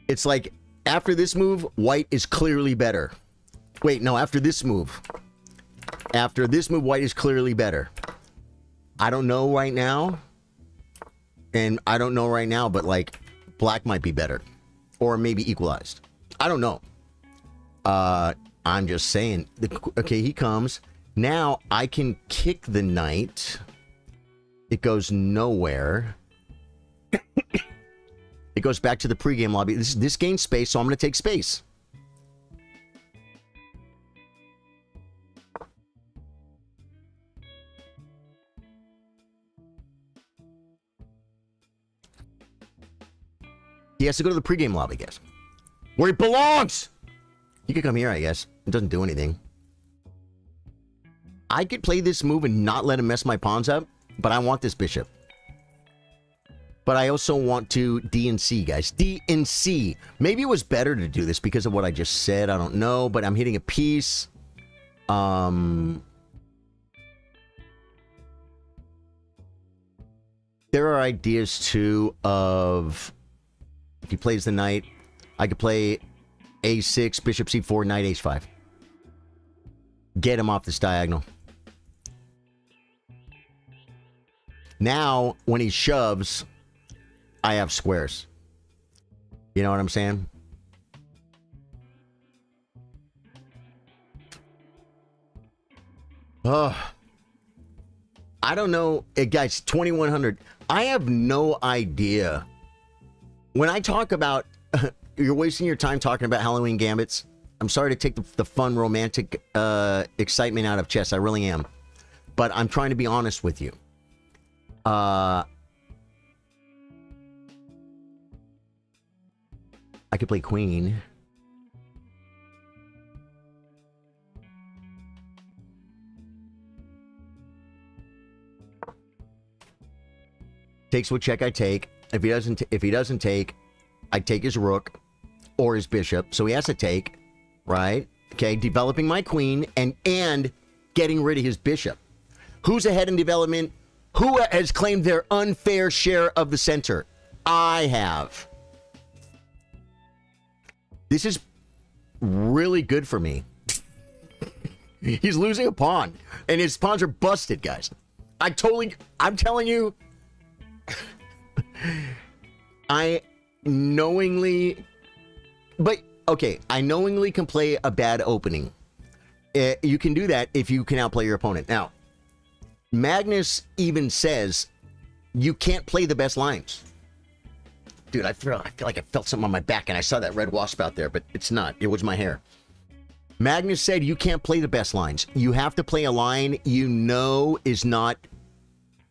It's like, after this move, white is clearly better. Wait, no, after this move. After this move, white is clearly better. I don't know right now. And I don't know right now, but like, black might be better. Or maybe equalized. I don't know. I'm just saying. Okay, he comes. Now, I can kick the knight. It goes nowhere. It goes back to the pregame lobby. This gains space, so I'm going to take space. He has to go to the pregame lobby, I guess. Where he belongs! He could come here, I guess. It doesn't do anything. I could play this move and not let him mess my pawns up, but I want this bishop. But I also want to DNC, guys. DNC. Maybe it was better to do this because of what I just said. I don't know, but I'm hitting a piece. There are ideas, too, of... If he plays the knight, I could play a6, bishop c4, knight h5. Get him off this diagonal. Now, when he shoves... I have squares. You know what I'm saying? Oh, I don't know. Guys, 2100. I have no idea. When I talk about... you're wasting your time talking about Halloween Gambits. I'm sorry to take the fun, romantic excitement out of chess. I really am. But I'm trying to be honest with you. I could play queen. Takes what check I take. If he doesn't take, I take his rook or his bishop. So he has to take, right? Okay, developing my queen and getting rid of his bishop. Who's ahead in development? Who has claimed their unfair share of the center? I have. This is really good for me. He's losing a pawn. And his pawns are busted, guys. I'm telling you... I knowingly... But, okay, I knowingly can play a bad opening. You can do that if you can outplay your opponent. Now, Magnus even says you can't play the best lines. Dude, I feel like I felt something on my back and I saw that red wasp out there, but it's not. It was my hair. Magnus said you can't play the best lines. You have to play a line you know is not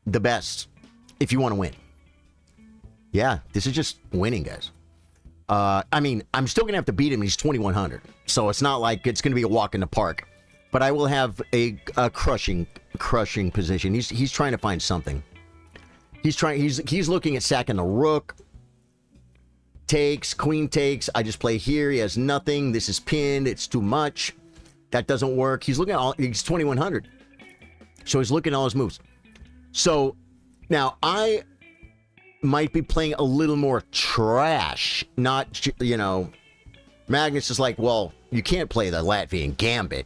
the best if you want to win. Yeah, this is just winning, guys. I mean, I'm still going to have to beat him. He's 2100. So it's not like it's going to be a walk in the park. But I will have a crushing position. He's trying to find something. He's looking at sacking the rook. Takes, queen takes. I just play here. He has nothing. This is pinned. It's too much. That doesn't work. He's looking at all. He's 2100. So he's looking at all his moves. So now I might be playing a little more trash. Not, you know, Magnus is like, well, you can't play the Latvian Gambit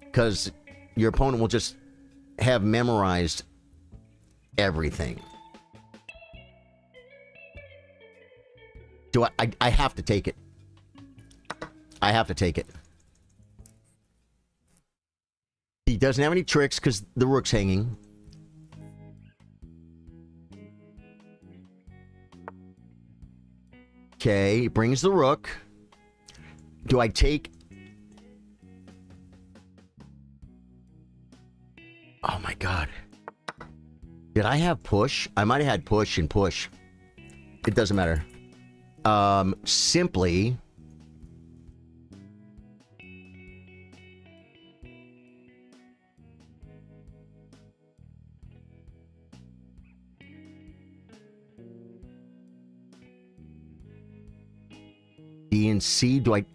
because your opponent will just have memorized everything. Do I have to take it. I have to take it. He doesn't have any tricks because the rook's hanging. Okay, he brings the rook. Do I take... Oh my god. Did I have push? I might have had push and push. It doesn't matter. Simply... B and C. Do I...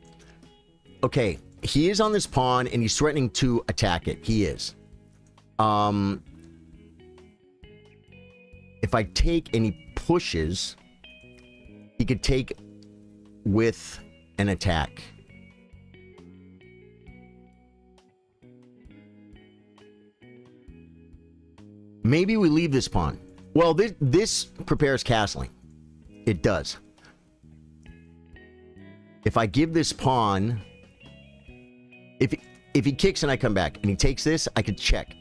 Okay, he is on this pawn, and he's threatening to attack it. He is. If I take and he pushes, he could take with an attack. Maybe we leave this pawn. Well, this prepares castling. It does. If I give this pawn, if he kicks and I come back and he takes this, I could check.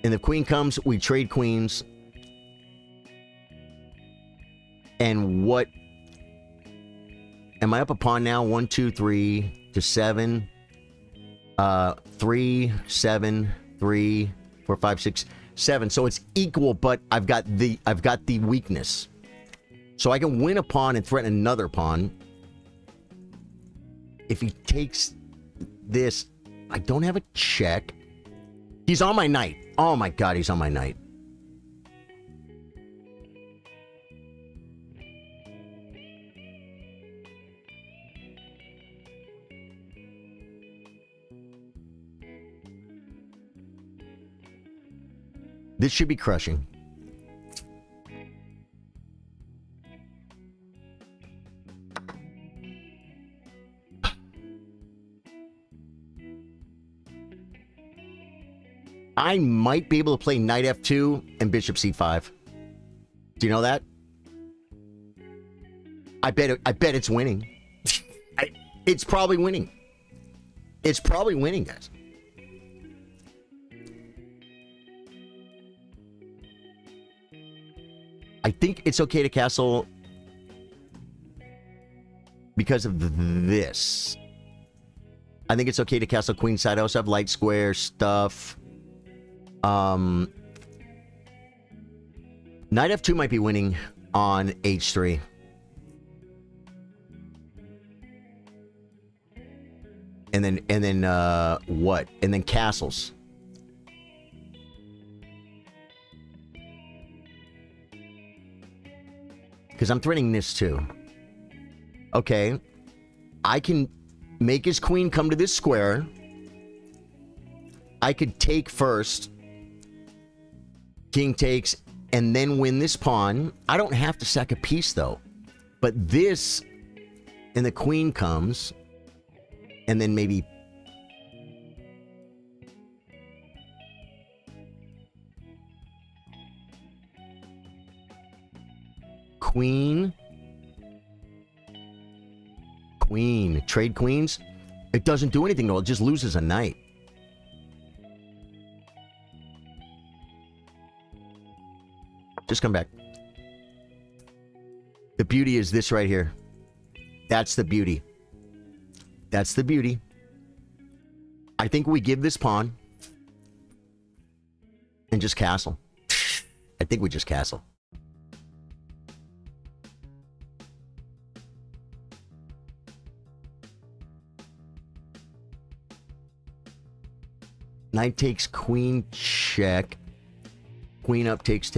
And the queen comes, we trade queens. And what? Am I up a pawn now? 1, 2, 3 to 7. 3, 7, 3, 4, 5, 6, 7. So it's equal, but I've got the weakness. So I can win a pawn and threaten another pawn. If he takes this, I don't have a check. He's on my knight. Oh my god, he's on my knight. This should be crushing. I might be able to play knight f2 and bishop c5. Do you know that? I bet it's winning. It's probably winning. It's probably winning, guys. I think it's okay to castle because of this. I think it's okay to castle queenside. I also have light square stuff. Knight f2 might be winning on h3. And then what? And then castles. Because I'm threatening this too. Okay. I can make his queen come to this square. I could take first. King takes, and then win this pawn. I don't have to sack a piece, though. But this, and the queen comes, and then maybe... Queen. Queen. Trade queens. It doesn't do anything, though. It just loses a knight. Just come back. The beauty is this right here. That's the beauty. That's the beauty. I think we give this pawn and just castle. I think we just castle. Knight takes queen check. Queen up takes.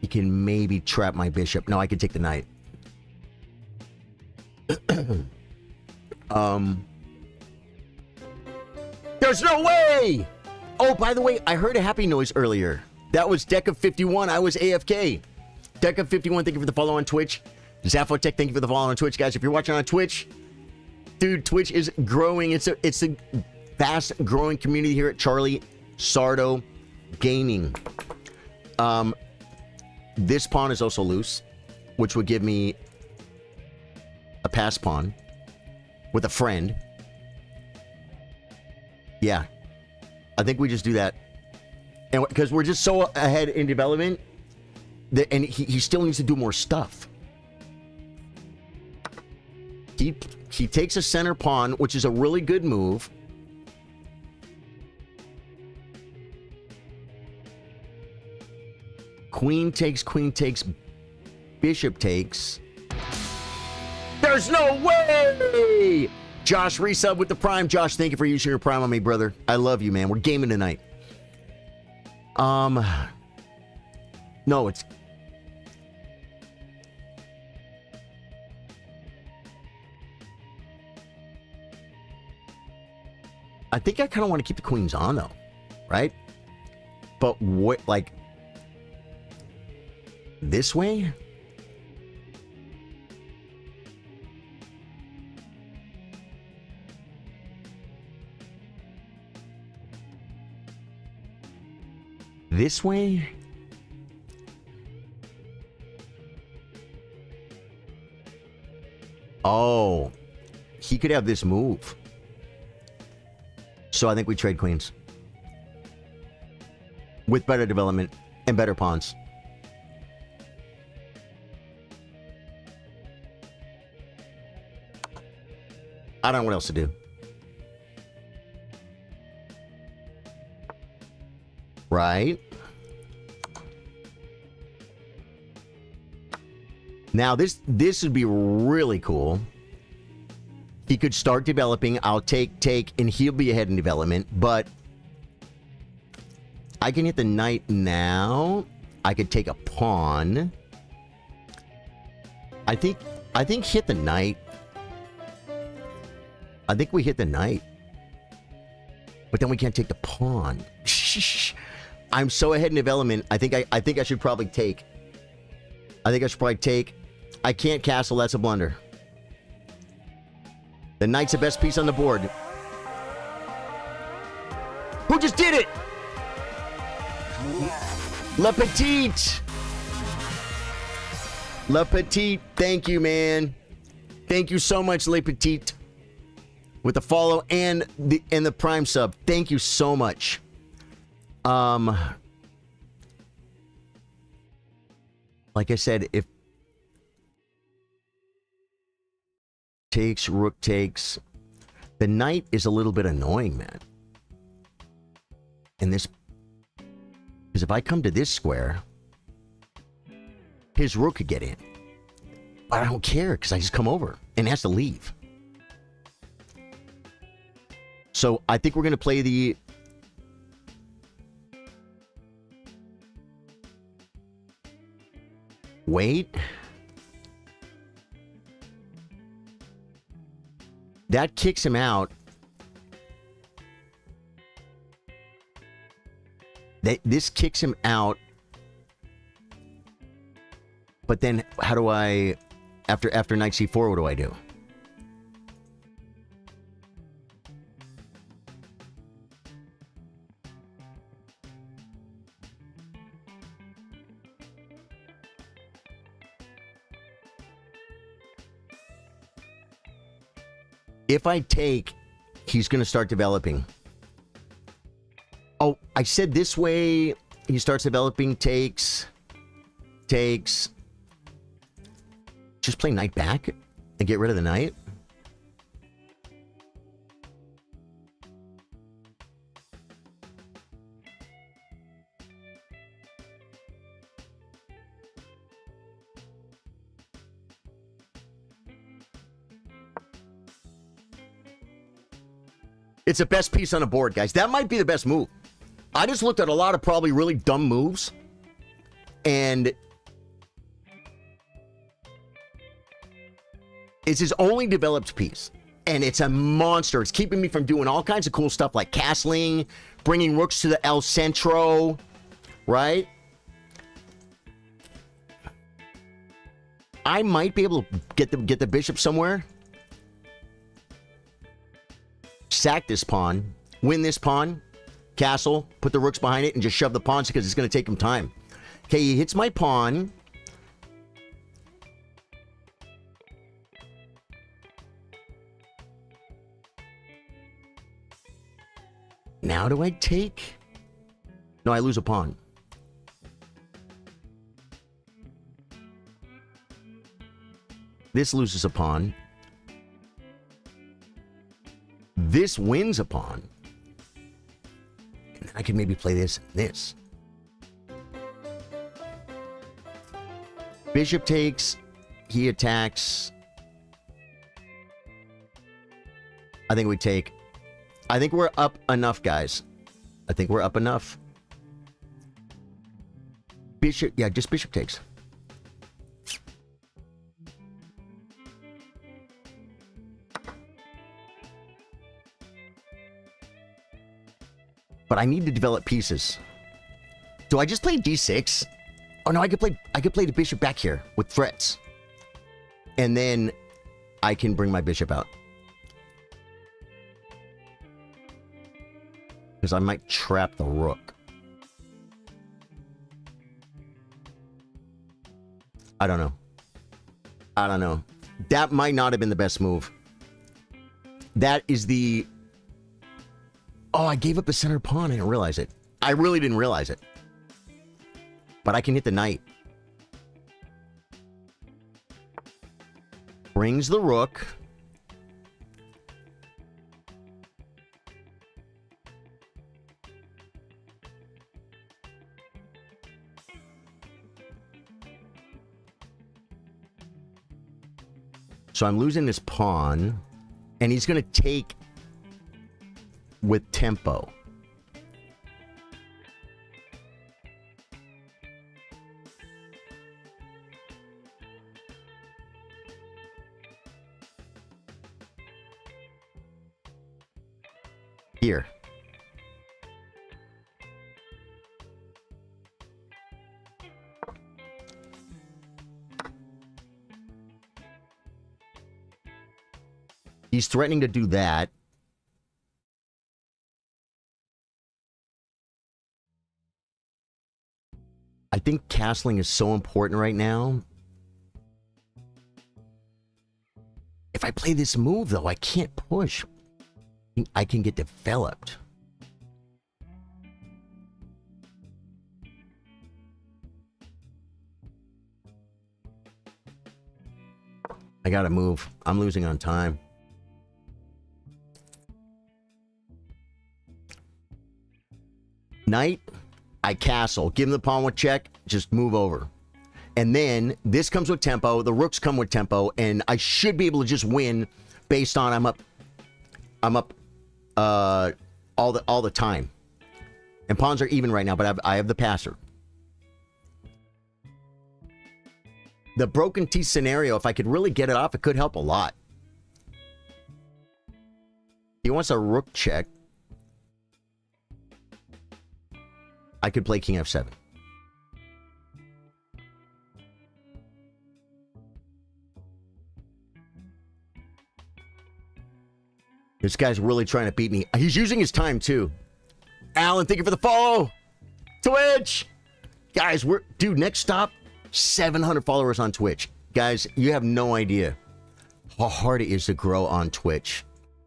He can maybe trap my bishop. No, I can take the knight. There's no way! Oh, by the way, I heard a happy noise earlier. That was Deck of 51. I was AFK. Deck of 51, thank you for the follow on Twitch. Zaphotech, thank you for the follow on Twitch, guys. If you're watching on Twitch, dude, Twitch is growing. It's a fast growing community here at Charlie Sardo Gaming. This pawn is also loose, which would give me a pass pawn with a friend. Yeah, I think we just do that, and because we're just so ahead in development, and he still needs to do more stuff. He takes a center pawn, which is a really good move. Queen takes, bishop takes. There's no way! Josh resub with the prime. Josh, thank you for using your prime on me, brother. I love you, man. We're gaming tonight. No, it's... I think I kind of want to keep the queens on, though. Right? But what, like... This way? This way? Oh, he could have this move. So I think we trade queens. With better development and better pawns. I don't know what else to do. Right? Now, this would be really cool. He could start developing. I'll take, and he'll be ahead in development. But I can hit the knight now. I could take a pawn. I think hit the knight. I think we hit the knight. But then we can't take the pawn. I'm so ahead in development. I think I should probably take. I can't castle. That's a blunder. The knight's the best piece on the board. Who just did it? Le Petit. Le Petit. Thank you, man. Thank you so much, Le Petit. With the follow and the prime sub. Thank you so much. Like I said, if takes, rook takes, the knight is a little bit annoying, man. And this, because if I come to this square, his rook could get in. But I don't care because I just come over and has to leave. So I think we're going to play the... Wait. That kicks him out. This kicks him out. But then how do I... After knight c4, what do I do? If I take, he's going to start developing. Oh, I said this way, he starts developing, takes. Just play knight back and get rid of the knight. It's the best piece on the board, guys. That might be the best move. I just looked at a lot of probably really dumb moves. And it's his only developed piece. And it's a monster. It's keeping me from doing all kinds of cool stuff like castling, bringing rooks to the El Centro, right? I might be able to get the bishop somewhere. Sack this pawn, win this pawn, castle, put the rooks behind it, and just shove the pawns because it's going to take him time. Okay, he hits my pawn. Now do I take? No, I lose a pawn. This loses a pawn. This wins a pawn. And then I can maybe play this and this. Bishop takes. He attacks. I think we take. I think we're up enough, guys. I think we're up enough. bishop. Yeah, just bishop takes. But I need to develop pieces. Do I just play d6? Oh no, I could play the bishop back here with threats. And then I can bring my bishop out. Because I might trap the rook. I don't know. I don't know. That might not have been the best move. That is the... Oh, I gave up the center pawn. I didn't realize it. I really didn't realize it. But I can hit the knight. Brings the rook. So I'm losing this pawn. And he's going to take with tempo. Here. He's threatening to do that. I think castling is so important right now. If I play this move, though, I can't push. I can get developed. I gotta move. I'm losing on time. Knight, I castle. Give him the pawn with check. Just move over. And then this comes with tempo. The rooks come with tempo. And I should be able to just win based on I'm up all the time. And pawns are even right now, but I have the passer. The broken T scenario, if I could really get it off, it could help a lot. He wants a rook check. I could play king f7. This guy's really trying to beat me. He's using his time, too. Alan, thank you for the follow. Twitch! Guys, dude, next stop, 700 followers on Twitch. Guys, you have no idea how hard it is to grow on Twitch.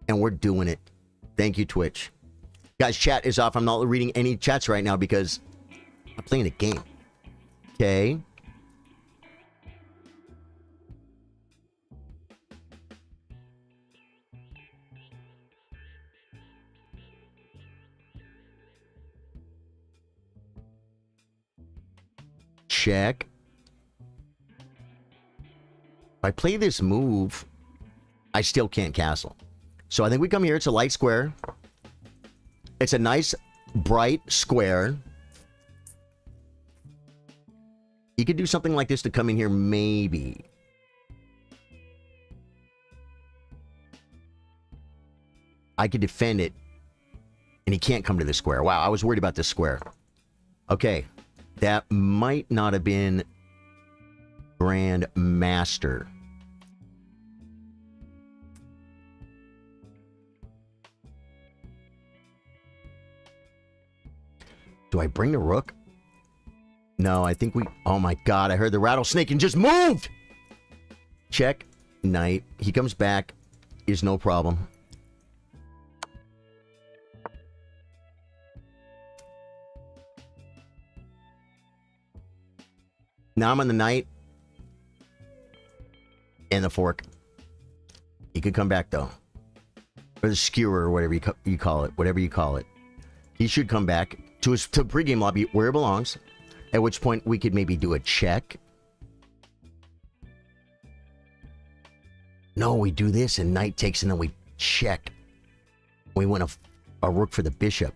And we're doing it. Thank you, Twitch. Guys, chat is off. I'm not reading any chats right now because I'm playing a game. Okay. Check. If I play this move, I still can't castle. So I think we come here. It's a light square. It's a nice, bright square. You could do something like this to come in here, maybe. I could defend it. And he can't come to this square. Wow, I was worried about this square. Okay. That might not have been Grand Master. Do I bring the rook? No, I think we... Oh my god, I heard the rattlesnake and just moved! Check. Knight. He comes back. Is no problem. Now I'm on the knight. And the fork. He could come back, though. Or the skewer, or whatever you call it. Whatever you call it. He should come back to pregame lobby where it belongs. At which point we could maybe do a check. No, we do this and knight takes and then we check. We win a rook for the bishop.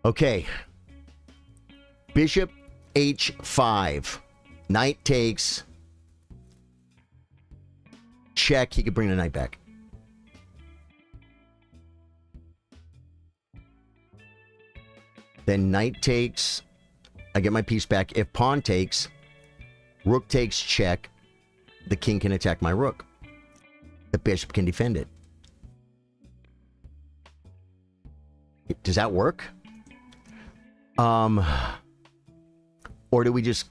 Okay. Bishop h5. Knight takes. Check. He could bring the knight back. Then knight takes. I get my piece back. If pawn takes, rook takes, check. The king can attack my rook. The bishop can defend it. Does that work? Or do we just...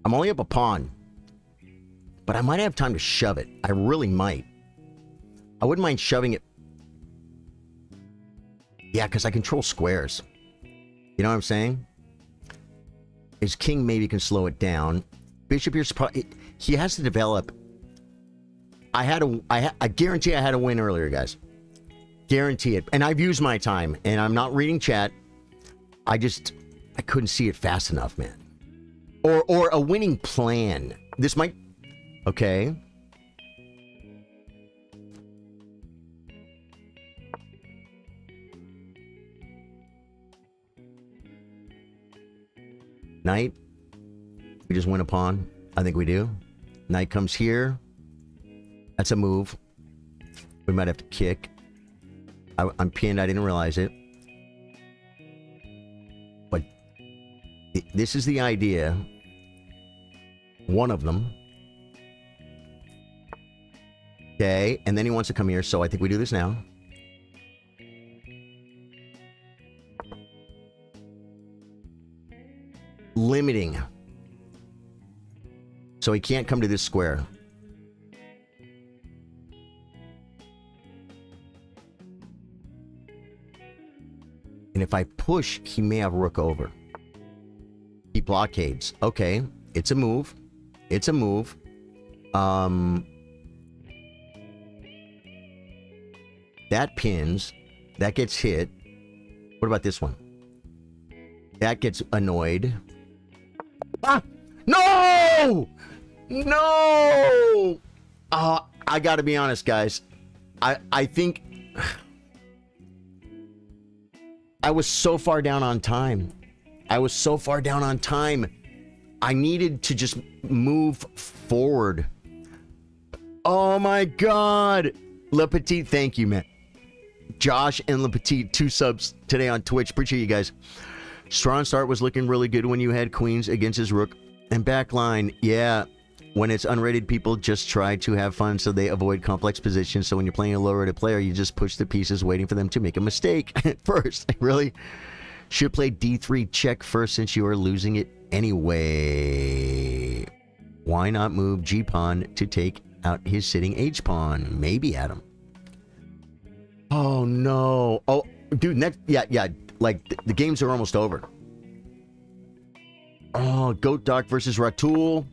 I'm only up a pawn, but I might have time to shove it. I really might. I wouldn't mind shoving it. Yeah, because I control squares. You know what I'm saying? His king maybe can slow it down. Bishop here's he has to develop. I guarantee I had a win earlier, guys. Guarantee it. And I've used my time, and I'm not reading chat. I couldn't see it fast enough, man. Or a winning plan. This might... Okay. Knight. We just win a pawn. I think we do. Knight comes here. That's a move. We might have to kick. I'm pinned. I didn't realize it. But this is the idea. One of them. Okay. And then he wants to come here. So I think we do this now. Limiting. So he can't come to this square. And if I push, he may have rook over. He blockades. Okay. It's a move. It's a move. That pins. That gets hit. What about this one? That gets annoyed. Ah! No! No! I gotta be honest, guys. I think... I was so far down on time. I was so far down on time. I needed to just move forward. Oh my God. Le Petit, thank you, man. Josh and Le Petit, 2 subs today on Twitch. Appreciate you guys. Strong start was looking really good when you had queens against his rook. And backline, yeah. When it's unrated, people just try to have fun so they avoid complex positions. So when you're playing a low-rated player, you just push the pieces waiting for them to make a mistake first. Really? Should play d3 check first since you are losing it anyway. Why not move g-pawn to take out his sitting h-pawn? Maybe, Adam. Oh, no. Oh, dude, next... Yeah. Like, the games are almost over. Oh, Goat Doc versus Ratul.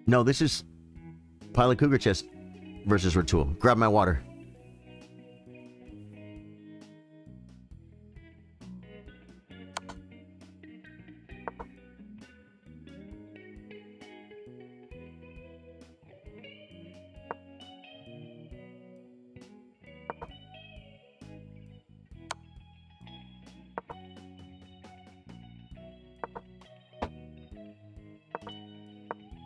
No, this is Pilot Cougar Chess versus Ratul. Grab my water.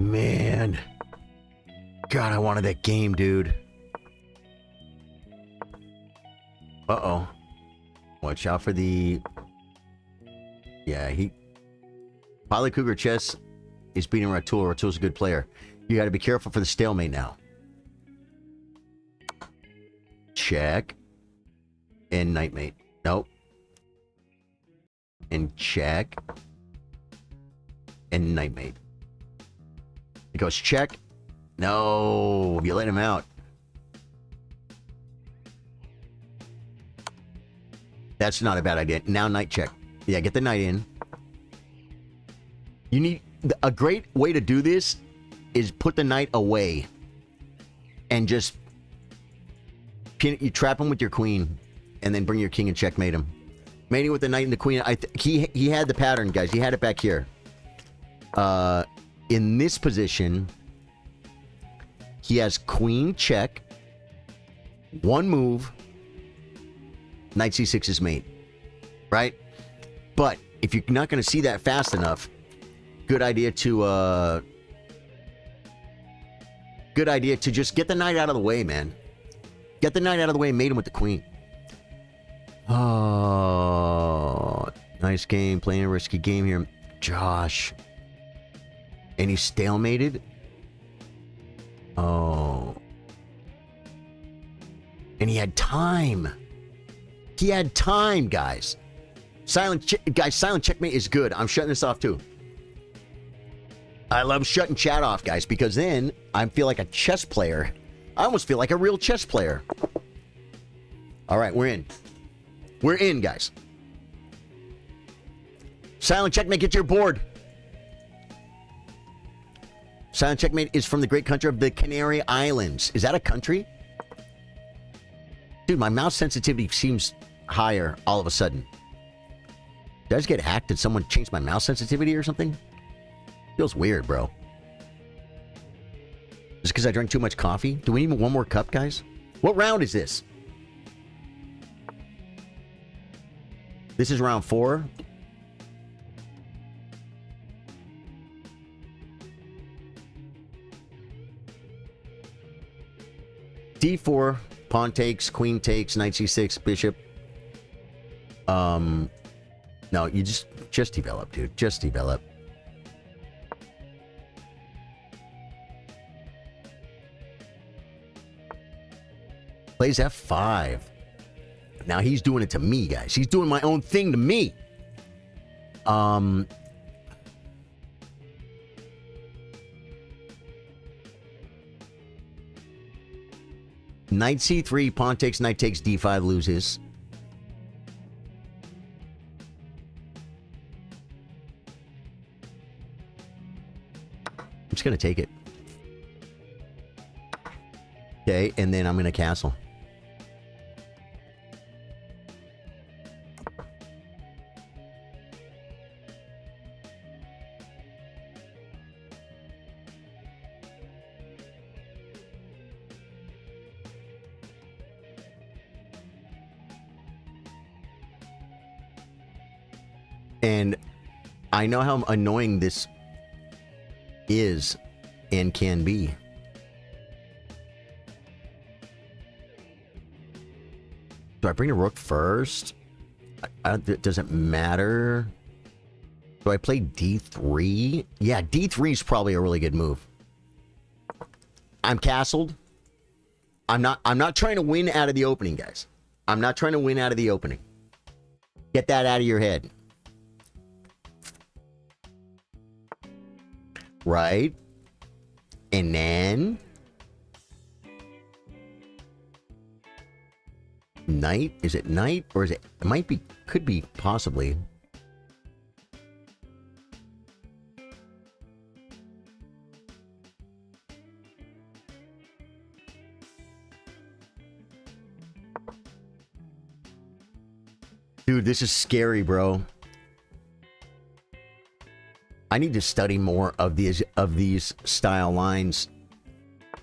Man. God, I wanted that game, dude. Uh-oh. Watch out for the... Yeah, Pilot Cougar Chess is beating Ratul. Ratul's a good player. You got to be careful for the stalemate now. Check. And knightmate. Nope. And check. And knightmate. It goes check. No, you let him out. That's not a bad idea. Now knight check. Yeah, get the knight in. You need a great way to do this is put the knight away and just you trap him with your queen and then bring your king and checkmate him. Mating with the knight and the queen. He had the pattern, guys. He had it back here. In this position, he has queen check, one move, knight c6 is mate, right? But if you're not going to see that fast enough, good idea to just get the knight out of the way, man. Get the knight out of the way and mate him with the queen. Oh, nice game. Playing a risky game here. Josh. And he stalemated? Oh. And he had time. He had time, guys. Silent checkmate is good. I'm shutting this off too. I love shutting chat off, guys, because then I feel like a chess player. I almost feel like a real chess player. All right, we're in. We're in, guys. Silent checkmate, get your board. Silent checkmate is from the great country of the Canary Islands. Is that a country? Dude, my mouse sensitivity seems higher all of a sudden. Did I just get hacked? Did someone change my mouse sensitivity or something? Feels weird, bro. Just because I drank too much coffee? Do we need one more cup, guys? What round is this? This is round 4. D4, pawn takes, queen takes, knight c6, bishop. No, you just develop, dude. Just develop. Plays f5. Now he's doing it to me, guys. He's doing my own thing to me. Knight c3, pawn takes, knight takes, d5 loses. I'm just going to take it. Okay, and then I'm going to castle. And I know how annoying this is and can be. Do I bring a rook first? It doesn't matter. Do I play d3? Yeah, d3 is probably a really good move. I'm castled. I'm not trying to win out of the opening, guys. I'm not trying to win out of the opening. Get that out of your head. Right? And then knight? Is it knight? Or is it might be, could be, possibly. Dude, this is scary, bro. I need to study more of these style lines.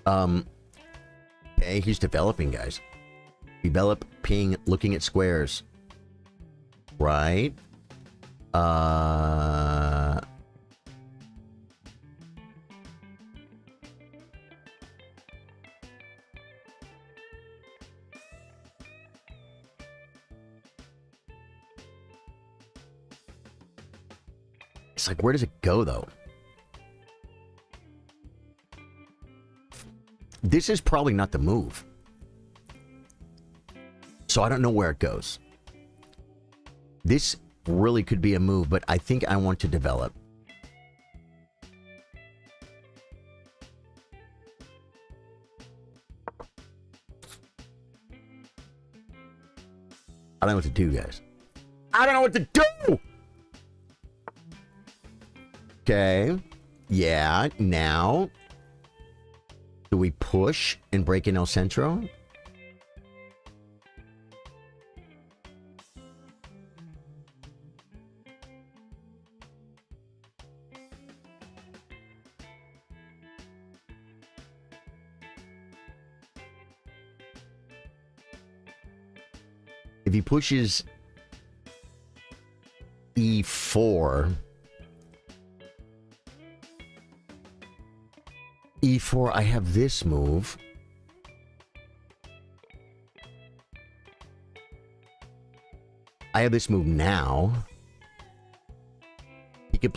Okay, he's developing, guys. Developing, looking at squares. Right. It's like, where does it go, though? this is probably not the move. So I don't know where it goes. This really could be a move, but I think I want to develop. I don't know what to do, guys. I don't know what to do! Okay. Yeah, now... Do we push and break in El Centro? If he pushes E4... E4, I have this move. I have this move now.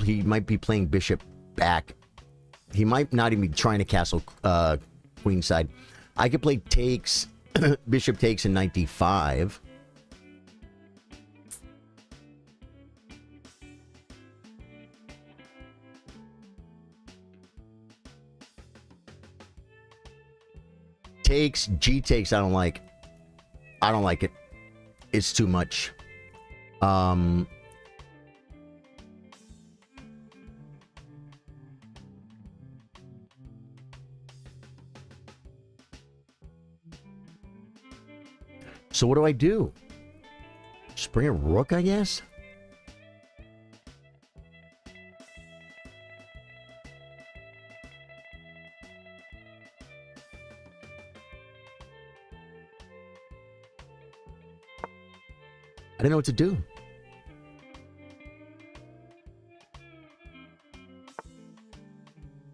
He might be playing bishop back. He might not even be trying to castle queenside. I could play takes, bishop takes in knight d5. Takes, G takes, I don't like. I don't like it. It's too much. So what do I do? Just bring a rook, I guess? I didn't know what to do.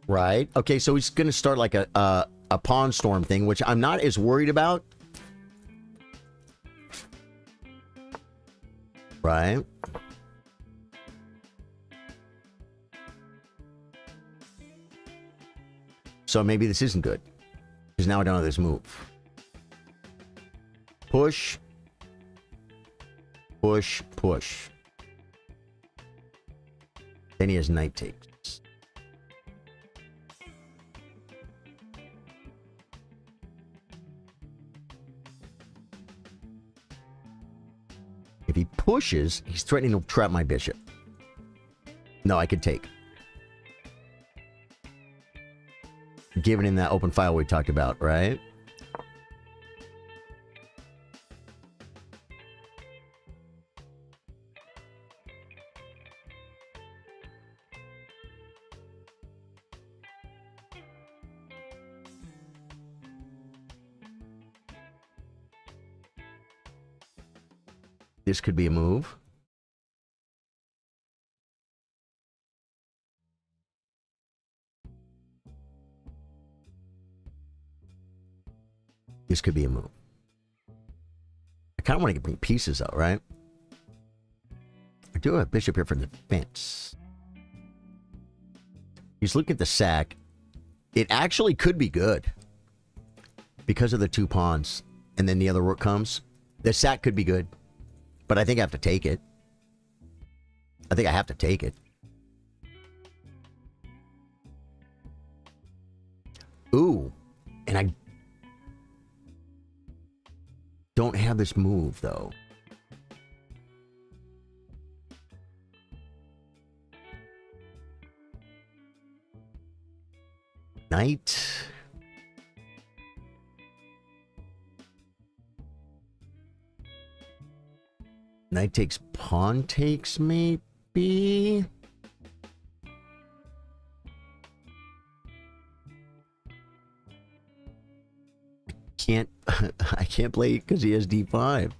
Right. Okay, so he's going to start like a pawn storm thing, which I'm not as worried about. Right. So maybe this isn't good. Because now I don't know this move. Push. Push, push. Then he has knight takes. If he pushes, he's threatening to trap my bishop. No, I could take. Giving him that open file we talked about, right? This could be a move. This could be a move. I kind of want to bring pieces out, right? I do have a bishop here for defense. He's looking at the sack. It actually could be good. Because of the two pawns. And then the other rook comes. The sack could be good. But I think I have to take it. I think I have to take it. Ooh. And I don't have this move, though. Knight. Knight takes, pawn takes, maybe? Can't, I can't play because he has d5.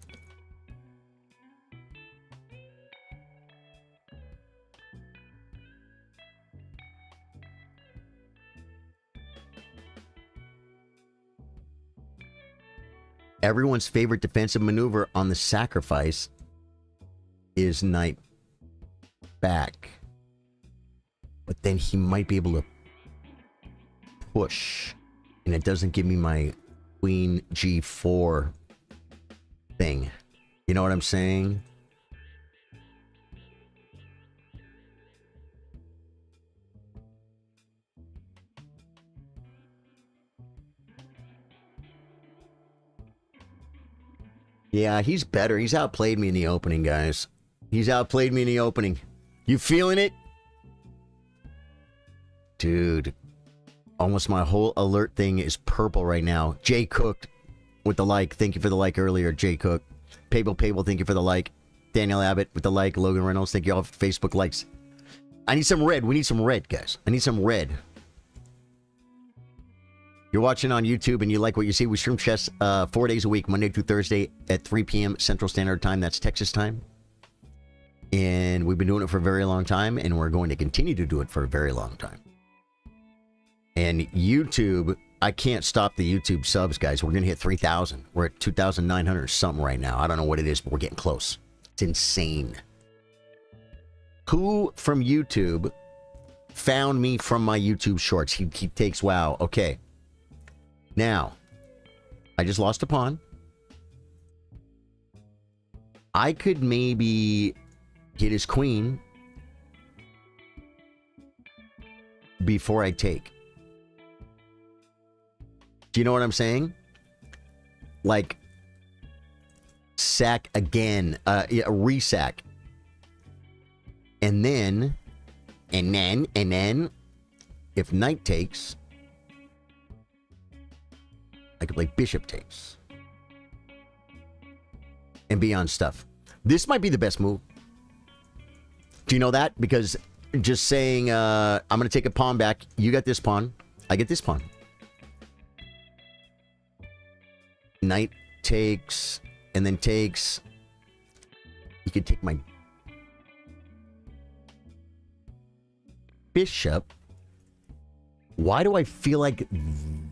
Everyone's favorite defensive maneuver on the sacrifice is knight back. But then he might be able to push And it doesn't give me my queen g4 thing. You know what I'm saying? Yeah, he's better. He's outplayed me in the opening, guys. He's outplayed me in the opening. You feeling it? Dude, almost my whole alert thing is purple right now. Jay Cook with the like. Thank you for the like earlier, Jay Cook. Pable, thank you for the like. Daniel Abbott with the like. Logan Reynolds, thank you all for Facebook likes. I need some red. We need some red, guys. I need some red. You're watching on YouTube and you like what you see. We stream chess 4 days a week, Monday through Thursday at 3 p.m. Central Standard Time. That's Texas time. And we've been doing it for a very long time, and we're going to continue to do it for a very long time. And YouTube, I can't stop the YouTube subs, guys. We're going to hit 3,000. We're at 2,900 something right now. I don't know what it is, but we're getting close. It's insane. Who from YouTube found me from my YouTube shorts? He takes, wow, okay. Now, I just lost a pawn. I could maybe get his queen before I take. Do you know what I'm saying? Like, sack again, resack. And then, if knight takes, I could play bishop takes. And beyond stuff. This might be the best move. Do you know that? Because just saying, I'm going to take a pawn back. You got this pawn. I get this pawn. Knight takes, and then takes. You could take my bishop. Why do I feel like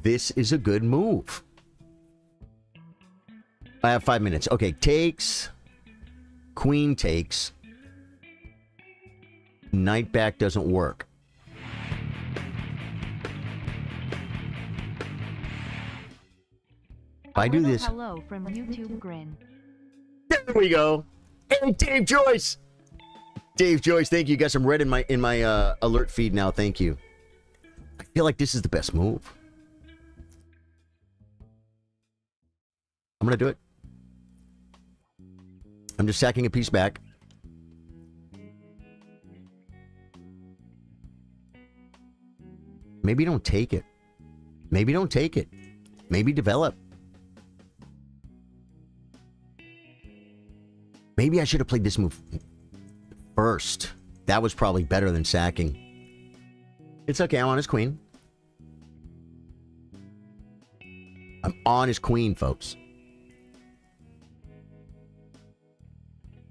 this is a good move? I have 5 minutes. Okay, takes. Queen takes. Knight back doesn't work. If I do this. Hello from YouTube Grin. There we go. Hey, Dave Joyce. Dave Joyce, thank you. You got some red in my alert feed now. Thank you. I feel like this is the best move. I'm gonna do it. I'm just sacking a piece back. Maybe don't take it. Maybe don't take it. Maybe develop. Maybe I should have played this move first. That was probably better than sacking. It's okay, I'm on his queen. I'm on his queen, folks.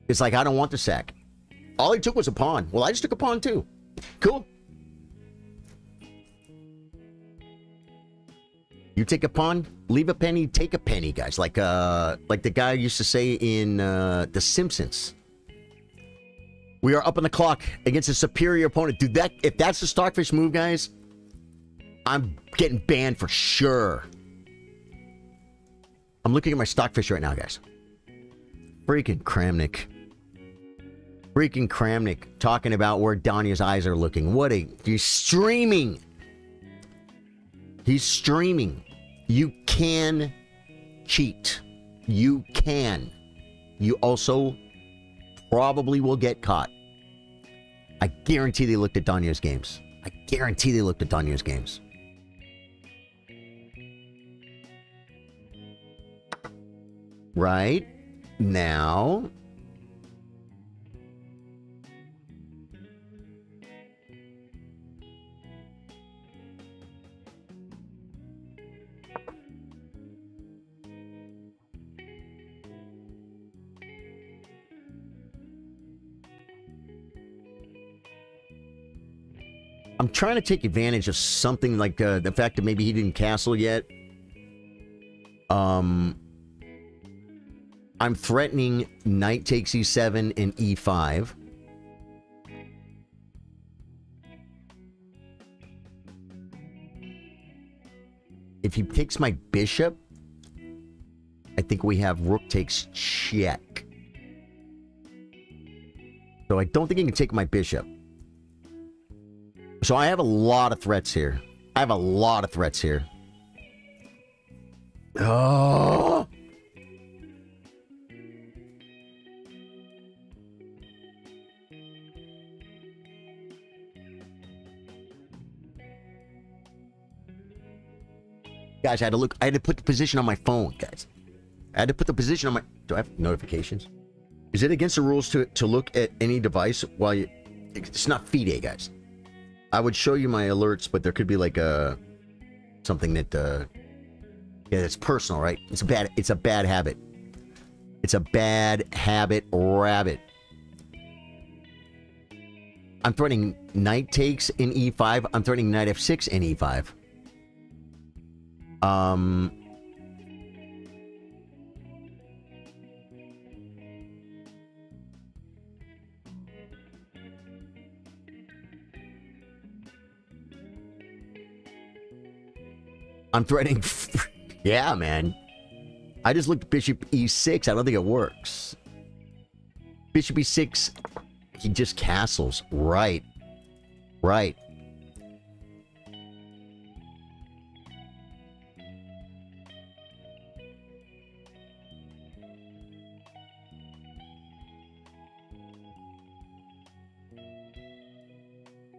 It's like, I don't want the sack. All he took was a pawn. Well, I just took a pawn too. Cool. You take a pawn, leave a penny, take a penny, guys. Like the guy used to say in The Simpsons. We are up on the clock against a superior opponent. Dude, if that's the Stockfish move, guys, I'm getting banned for sure. I'm looking at my Stockfish right now, guys. Freaking Kramnik. Freaking Kramnik talking about where Danya's eyes are looking. He's streaming. He's streaming. You can cheat. You can. You also probably will get caught. I guarantee they looked at Danya's games. I guarantee they looked at Danya's games. Right now. I'm trying to take advantage of something like the fact that maybe he didn't castle yet. I'm threatening knight takes e7 and e5. If he takes my bishop, I think we have rook takes check. So I don't think he can take my bishop. So I have a lot of threats here. Oh! Guys, I had to put the position on my phone, guys. I had to put the position on my... Do I have notifications? Is it against the rules to look at any device while you... It's not FIDE, guys. I would show you my alerts, but there could be like a... Something that... Yeah, it's personal, right? It's a bad habit. It's a bad habit, rabbit. I'm threatening knight takes in e5. I'm threatening knight f6 in e5. I'm threatening... Yeah, man. I just looked at bishop e6. I don't think it works. Bishop e6, he just castles. Right. Right.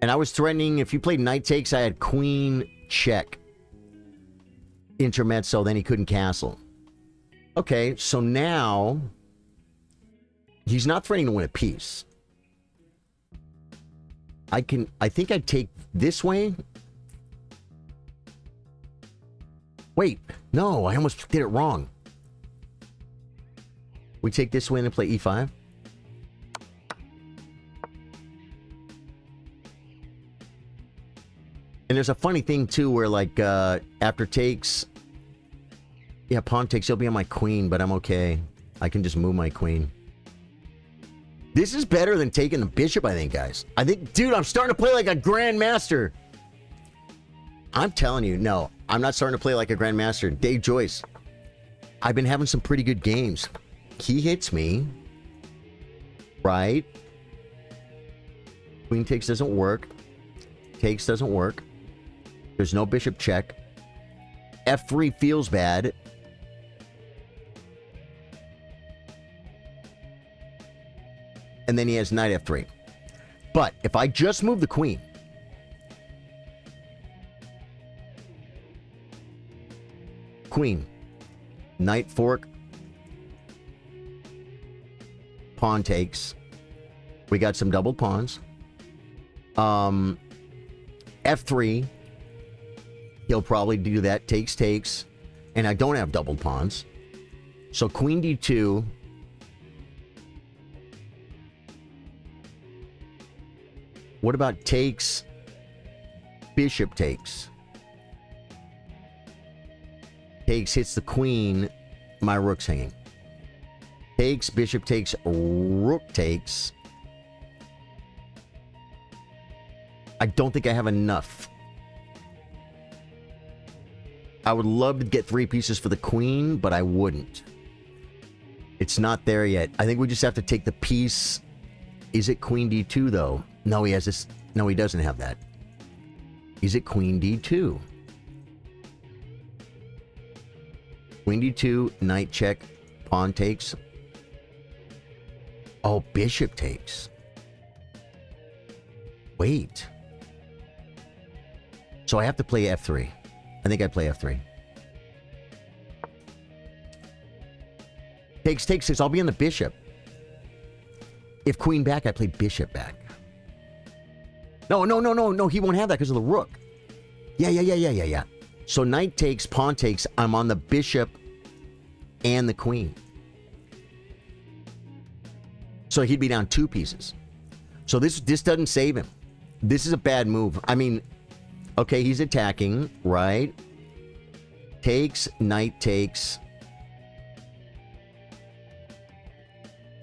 And I was threatening, if you played knight takes, I had queen check. Intermezzo, then he couldn't castle. Okay, so now he's not threatening to win a piece. I think I'd take this way. Wait, no, I almost did it wrong. We take this way and play e5. And there's a funny thing, too, where, like, after takes... Yeah, pawn takes, he'll be on my queen, but I'm okay. I can just move my queen. This is better than taking the bishop, I think, guys. I think, dude, I'm starting to play like a grandmaster. I'm telling you, no, I'm not starting to play like a grandmaster. Dave Joyce, I've been having some pretty good games. He hits me. Right? Queen takes doesn't work. Takes doesn't work. There's no bishop check. F3 feels bad. And then he has knight f3. But if I just move the queen, queen, knight fork, pawn takes. We got some double pawns. F3. He'll probably do that. Takes, takes. And I don't have double pawns. So queen d2. What about takes? Bishop takes. Takes hits the queen. My rook's hanging. Takes, bishop takes, rook takes. I don't think I have enough. I would love to get 3 pieces for the queen, but I wouldn't. It's not there yet. I think we just have to take the piece. Is it queen d2, though? No, he has this. No, he doesn't have that. Is it queen d2? Queen d2, knight check, pawn takes. Oh, bishop takes. Wait. So I have to play f3. I think I play f3. Takes, takes, takes. I'll be on the bishop. If queen back, I play bishop back. No. He won't have that because of the rook. Yeah. So knight takes, pawn takes. I'm on the bishop and the queen. So he'd be down 2 pieces. So this doesn't save him. This is a bad move. I mean, okay, he's attacking, right? Takes, knight takes.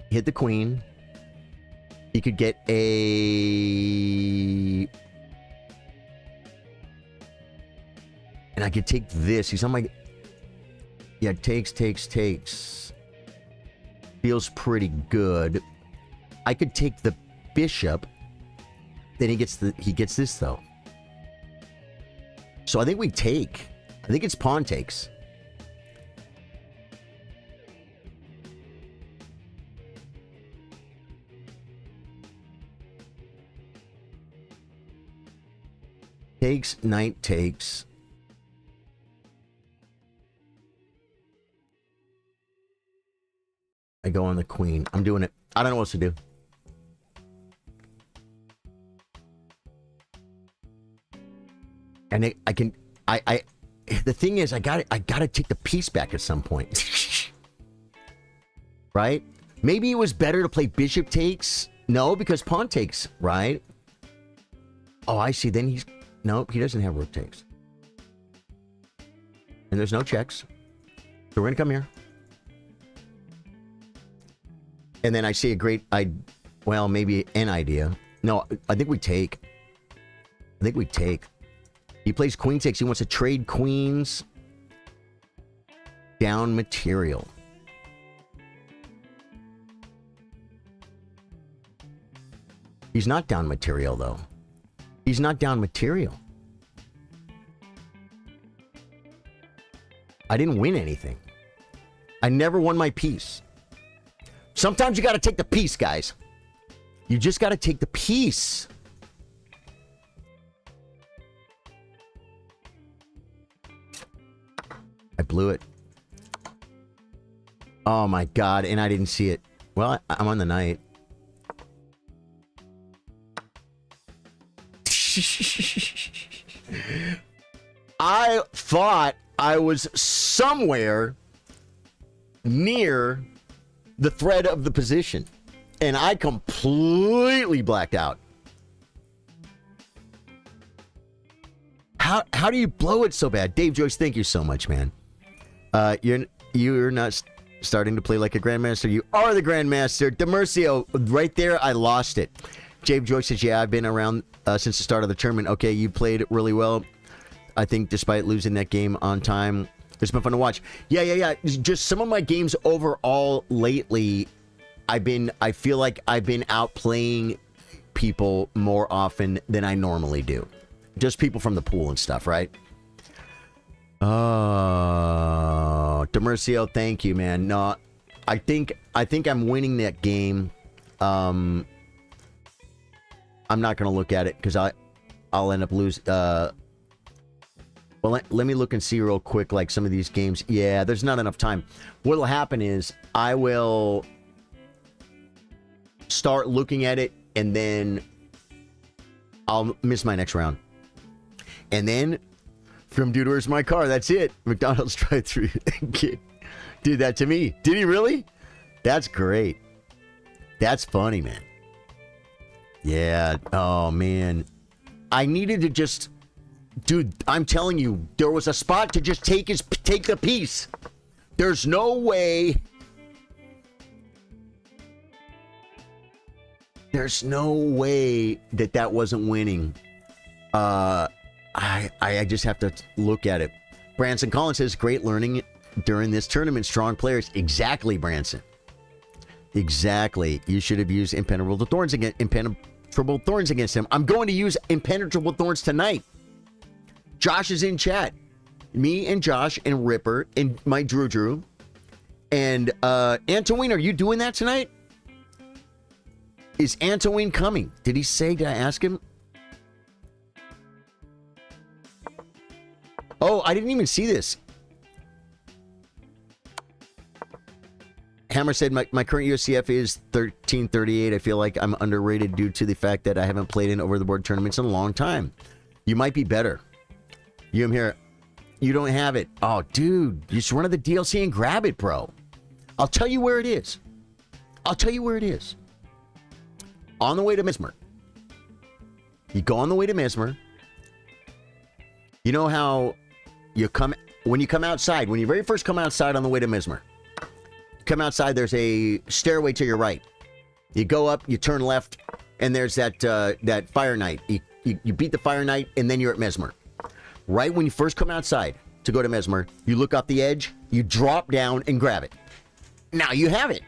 Hit the queen. He could get a... And I could take this. He's on my... Yeah, takes. Feels pretty good. I could take the bishop. Then he gets this, though. So I think we take. I think it's pawn takes. Takes, knight takes. I go on the queen. I'm doing it. I don't know what to do. And the thing is, I gotta take the piece back at some point. Right? Maybe it was better to play bishop takes. No, because pawn takes, right? Oh, I see. Then nope, he doesn't have rook takes. And there's no checks. So we're gonna come here. And then I see a great, well, maybe an idea. No, I think we take. He plays queen takes. He wants to trade queens. Down material. He's not down material, though. He's not down material. I didn't win anything. I never won my piece. Sometimes you got to take the piece, guys. You just got to take the piece. I blew it. Oh my God, and I didn't see it. Well, I'm on the knight. I thought I was somewhere near the thread of the position, and I completely blacked out. How do you blow it so bad? Dave Joyce, thank you so much, man. You're not starting to play like a grandmaster. You are the grandmaster. Demercio, right there, I lost it. Dave Joyce says, yeah, I've been around since the start of the tournament. Okay, you played really well. I think despite losing that game on time, it's been fun to watch. Yeah. Just some of my games overall lately, I feel like I've been outplaying people more often than I normally do. Just people from the pool and stuff, right? Oh, Demercio, thank you, man. No, I think I'm winning that game. I'm not going to look at it because I'll end up losing. Well, let me look and see real quick, like some of these games. Yeah, there's not enough time. What'll happen is I will start looking at it, and then I'll miss my next round. And then, from Dude, Where's My Car? That's it. McDonald's drive-thru kid did that to me. Did he really? That's great. That's funny, man. Yeah. Oh, man. I needed to just... Dude, I'm telling you, there was a spot to just take the piece. There's no way... There's no way that wasn't winning. I just have to look at it. Branson Collins says, great learning during this tournament. Strong players. Exactly, Branson. Exactly. You should have used impenetrable thorns against him. I'm going to use impenetrable thorns tonight. Josh is in chat. Me and Josh and Ripper and my Drew. And Antoine, are you doing that tonight? Is Antoine coming? Did he say? Did I ask him? Oh, I didn't even see this. Hammer said, my current USCF is 1338. I feel like I'm underrated due to the fact that I haven't played in over-the-board tournaments in a long time. You might be better. You am here. You don't have it. Oh, dude. You just run to the DLC and grab it, bro. I'll tell you where it is. On the way to Mesmer. You go on the way to Mesmer. You know how when you come outside, when you very first come outside on the way to Mesmer, come outside, there's a stairway to your right. You go up, you turn left, and there's that Fire Knight. You beat the Fire Knight, and then you're at Mesmer. Right when you first come outside to go to Mesmer, you look off the edge, you drop down and grab it. Now you have it.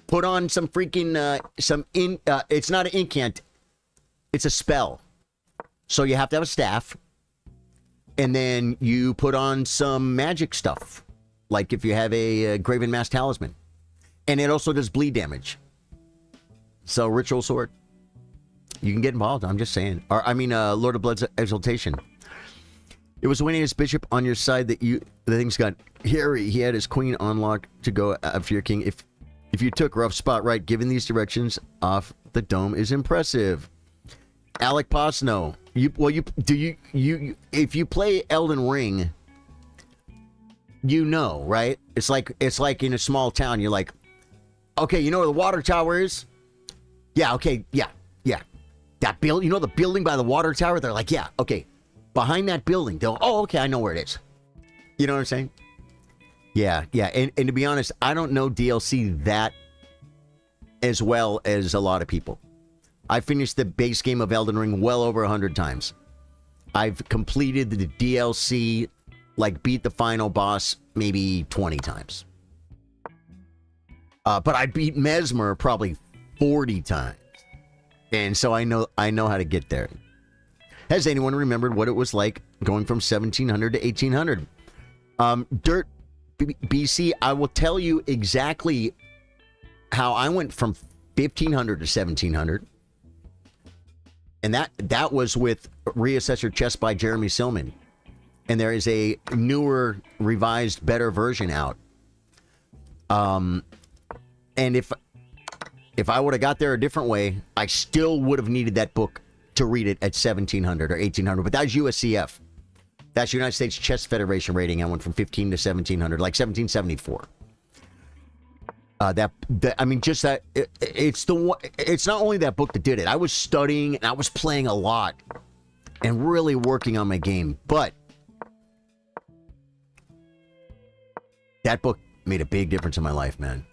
Put on some freaking, it's not an incant, it's a spell. So you have to have a staff. And then you put on some magic stuff. Like if you have a Graven Mass Talisman. And it also does bleed damage. So Ritual Sword. You can get involved, I'm just saying. Or, Lord of Blood's Exaltation. It was winning his bishop on your side that the things got hairy. He had his queen on lock to go after your king. If you took rough spot right, given these directions off the dome is impressive. Alec Posno. If you play Elden Ring, you know, right? It's like in a small town, you're like, okay, you know where the water tower is? Yeah, okay, yeah. That building, you know the building by the water tower? They're like, yeah, okay. Behind that building, okay, I know where it is. You know what I'm saying? Yeah. And to be honest, I don't know DLC that as well as a lot of people. I finished the base game of Elden Ring well over 100 times. I've completed the DLC, like beat the final boss maybe 20 times. But I beat Mesmer probably 40 times. And so I know how to get there. Has anyone remembered what it was like going from 1700 to 1800? Dirt BC, I will tell you exactly how I went from 1500 to 1700. And that was with Reassessor Chess by Jeremy Silman. And there is a newer, revised, better version out. And if I would have got there a different way, I still would have needed that book to read it at 1700 or 1800. But that's USCF. That's United States Chess Federation rating. I went from 15 to 1700, like 1774. It's not only that book that did it. I was studying and I was playing a lot and really working on my game. But that book made a big difference in my life, man.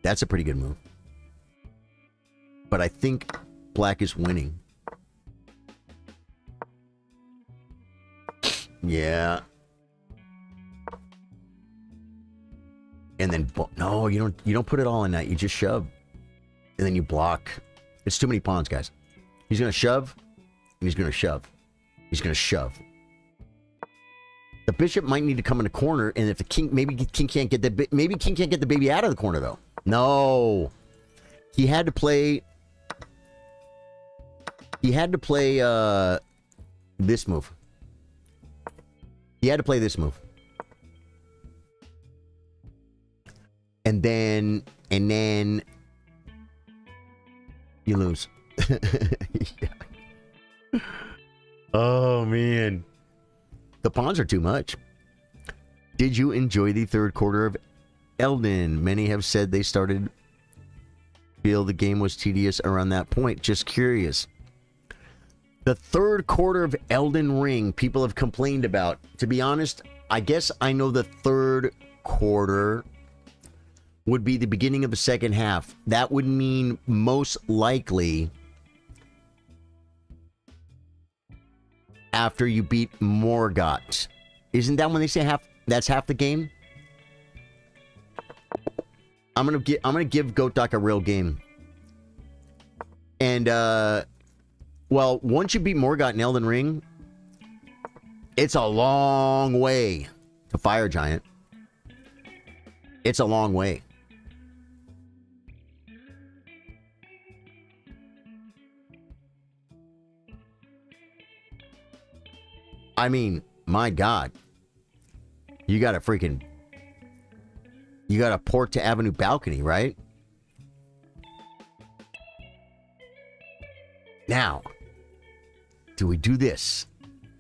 That's a pretty good move. But I think black is winning. Yeah. And then no, you don't put it all in that. You just shove. And then you block. It's too many pawns, guys. He's going to shove and he's going to shove. He's going to shove. The bishop might need to come in the corner, and if the king, maybe king can't get the baby out of the corner though. No. He had to play this move. He had to play this move. And then you lose. Yeah. Oh man. The pawns are too much. Did you enjoy the third quarter of Elden? Many have said they started feel the game was tedious around that point. Just curious. The third quarter of Elden Ring, people have complained about. To be honest, I guess I know the third quarter would be the beginning of the second half. That would mean most likely after you beat Morgott. Isn't that when they say that's half the game? I'm gonna give Goat Doc a real game. And well, once you beat Morgott in Elden Ring, it's a long way to Fire Giant. It's a long way. I mean, my God. You got a port to Avenue Balcony, right? Now, do we do this?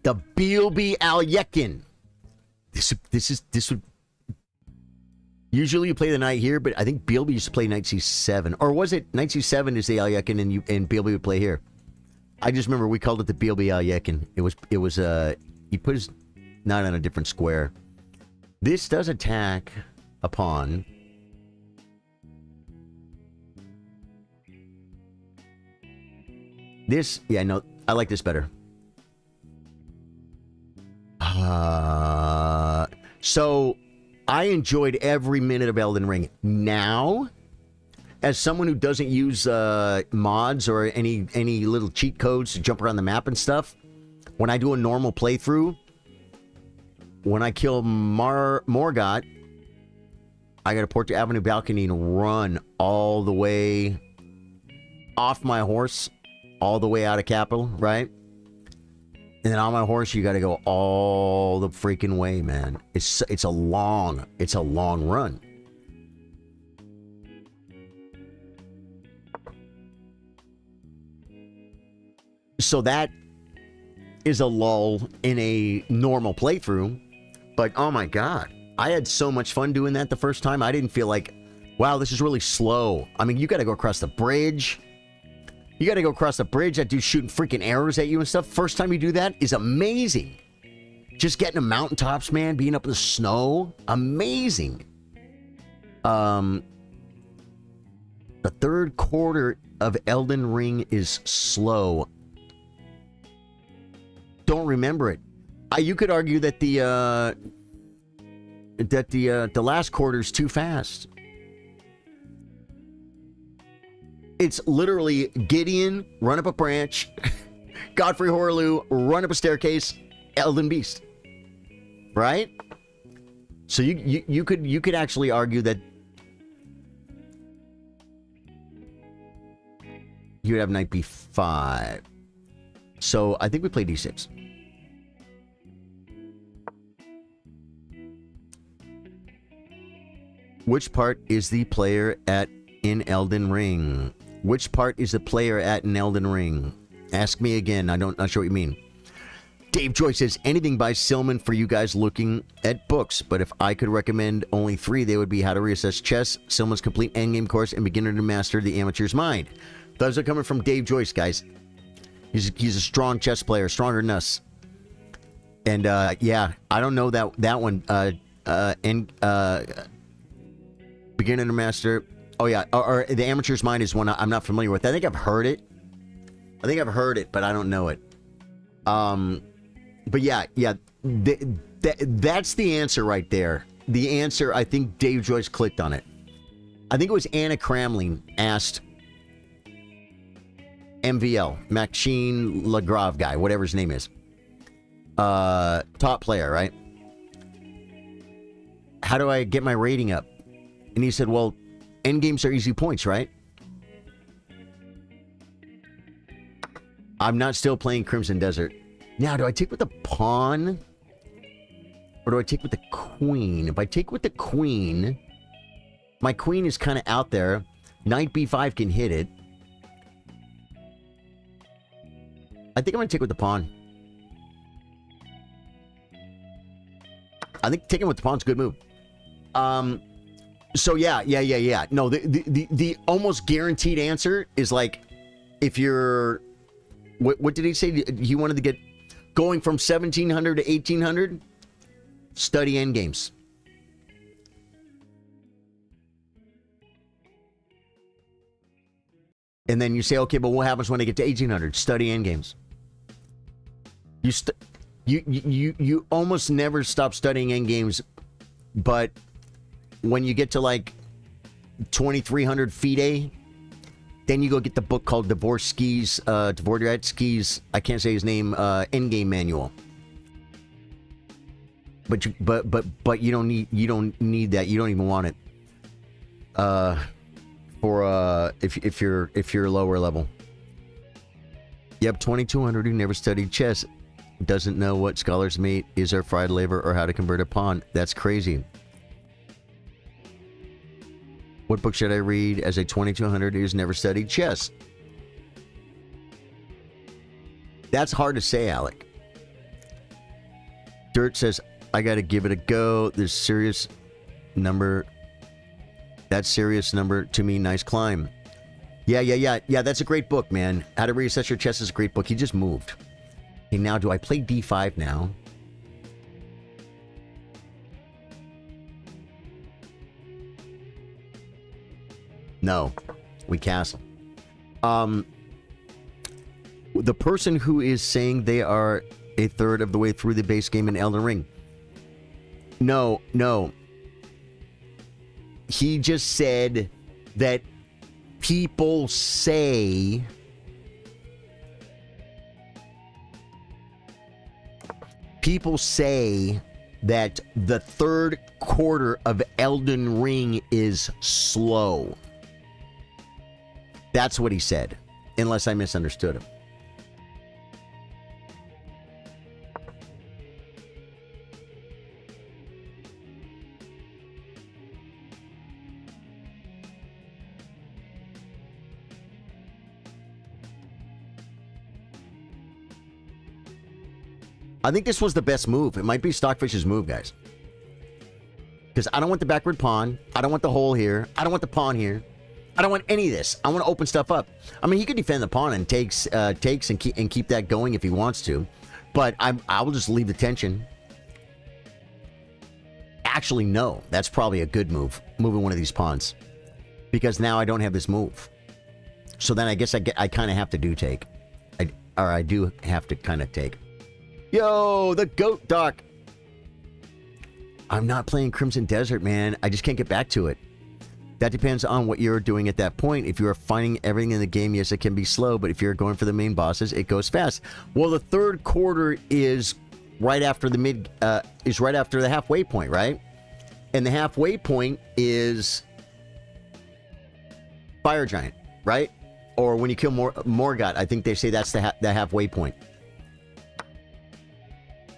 The Bilby Alyekin. This would... Usually you play the knight here, but I think Bilby used to play knight c7. Or was it knight c7 is the Alyekin and Bilby would play here? I just remember we called it the Bilby Alyekin. It was he put his knight on a different square. This does attack a pawn. This, yeah, no, I like this better. So I enjoyed every minute of Elden Ring. Now, as someone who doesn't use mods or any little cheat codes to jump around the map and stuff, when I do a normal playthrough, when I kill Morgott, I got to port to Avenue Balcony and run all the way off my horse, all the way out of Capital, right? And then on my horse, you got to go all the freaking way, man. It's a long run. So that is a lull in a normal playthrough. But oh my God, I had so much fun doing that the first time. I didn't feel like, wow, this is really slow. I mean, you got to go across the bridge. You got to go across the bridge. That dude's shooting freaking arrows at you and stuff. First time you do that is amazing. Just getting to mountaintops, man, being up in the snow, amazing. The third quarter of Elden Ring is slow. Don't remember it. You could argue that the last quarter is too fast. It's literally Gideon, run up a branch, Godfrey Horlu, run up a staircase, Elden Beast. Right? So you could actually argue that you would have knight b5. So I think we play d6. Which part is the player at in Elden Ring? Which part is the player at in Elden Ring? Ask me again. Not sure what you mean. Dave Joy says, anything by Silman for you guys looking at books, but if I could recommend only 3, they would be How to Reassess Chess, Silman's Complete Endgame Course, and Beginner to Master the Amateur's Mind. Those are coming from Dave Joyce, guys. He's a strong chess player, stronger than us. And yeah, I don't know that one. Beginner to Master. Oh yeah, or the Amateur's Mind is one I'm not familiar with. I think I've heard it. But I don't know it. But yeah, that's the answer right there. The answer, I think Dave Joyce clicked on it. I think it was Anna Cramling asked MVL, Maxine Lagrave guy, whatever his name is. Top player, right? How do I get my rating up? And he said, well, endgames are easy points, right? I'm not still playing Crimson Desert. Now, do I take with the pawn? Or do I take with the queen? If I take with the queen, my queen is kind of out there. Knight b5 can hit it. I think I'm going to take with the pawn. I think taking with the pawn's a good move. So yeah. No, the almost guaranteed answer is like, if you're... What did he say? He wanted to get... Going from 1700 to 1800? Study endgames. And then you say, okay, but what happens when I get to 1800? Study endgames. You almost never stop studying endgames, but when you get to like 2300 FIDE, then you go get the book called Dvorsky's, I can't say his name, Endgame Manual. But you don't need that. You don't even want it. If you're lower level. Yep, 2200 who never studied chess doesn't know what Scholar's Mate is, or fried liver, or how to convert a pawn. That's crazy. What book should I read as a 2200 who's never studied chess? That's hard to say, Alec. Dirt says, I gotta give it a go. There's serious number. That's serious number to me. Nice climb. Yeah. That's a great book, man. How to Reassess Your Chess is a great book. He just moved. Okay, now do I play d5 now? No, we castle. The person who is saying they are a third of the way through the base game in Elden Ring. No. He just said that people say that the third quarter of Elden Ring is slow. That's what he said, unless I misunderstood him. I think this was the best move. It might be Stockfish's move, guys. Because I don't want the backward pawn. I don't want the hole here. I don't want the pawn here. I don't want any of this. I want to open stuff up. I mean, he could defend the pawn and takes and keep that going if he wants to. But I will just leave the tension. Actually, no. That's probably a good move. Moving one of these pawns. Because now I don't have this move. So then I guess I kind of have to do take. I do have to kind of take. Yo, the goat doc. I'm not playing Crimson Desert, man. I just can't get back to it. That depends on what you're doing at that point. If you're finding everything in the game, yes, it can be slow. But if you're going for the main bosses, it goes fast. Well, the third quarter is right after the halfway point, right? And the halfway point is Fire Giant, right? Or when you kill Morgott, I think they say that's the halfway point.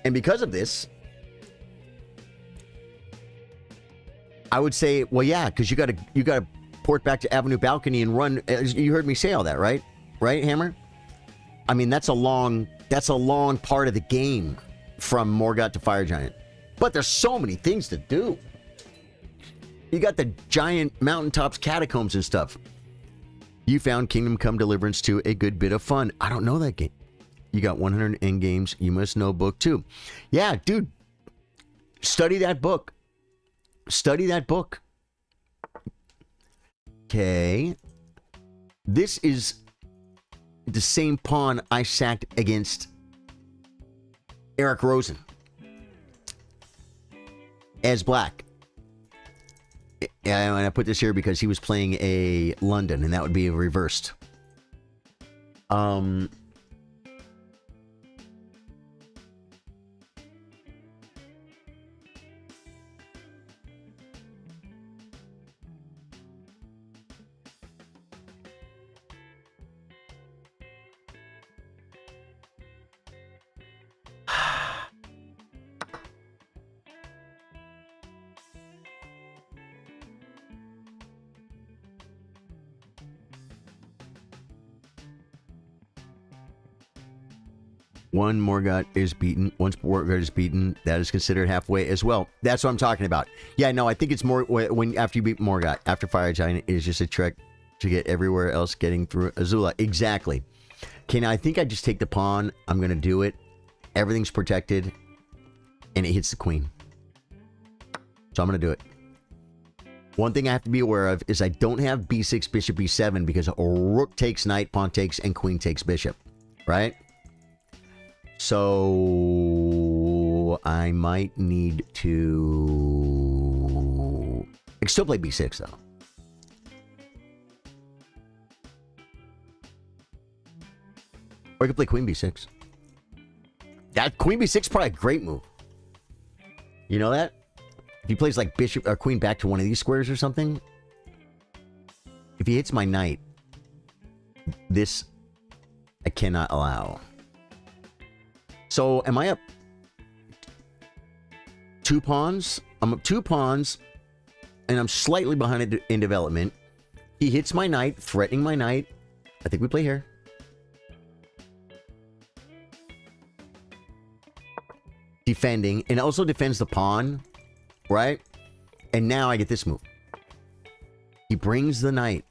And because of this, I would say, well, yeah, because you gotta port back to Avenue Balcony and run. You heard me say all that, right? Right, Hammer? I mean, that's a long part of the game from Morgott to Fire Giant. But there's so many things to do. You got the giant mountaintops catacombs and stuff. You found Kingdom Come Deliverance 2 a good bit of fun. I don't know that game. You got 100 end games. You must know book 2. Yeah, dude. Study that book. Study that book. Okay. This is the same pawn I sacked against Eric Rosen as black. And I put this here because he was playing a London, and that would be reversed. Once Morgott is beaten, that is considered halfway as well. That's what I'm talking about. Yeah, no, I think it's more when after you beat Morgott, after Fire Giant is just a trick to get everywhere else getting through Azula. Exactly. Okay, now I think I just take the pawn. I'm going to do it. Everything's protected. And it hits the queen. So I'm going to do it. One thing I have to be aware of is I don't have b6, bishop b7 because rook takes knight, pawn takes, and queen takes bishop. Right? So I might need to... I can still play b6 though. Or I could play queen b6. That queen b6 is probably a great move. You know that? If he plays like bishop or queen back to one of these squares or something. If he hits my knight, this I cannot allow. So am I up 2 pawns? I'm up 2 pawns, and I'm slightly behind it in development. He hits my knight, threatening my knight. I think we play here. Defending, and also defends the pawn, right? And now I get this move. He brings the knight,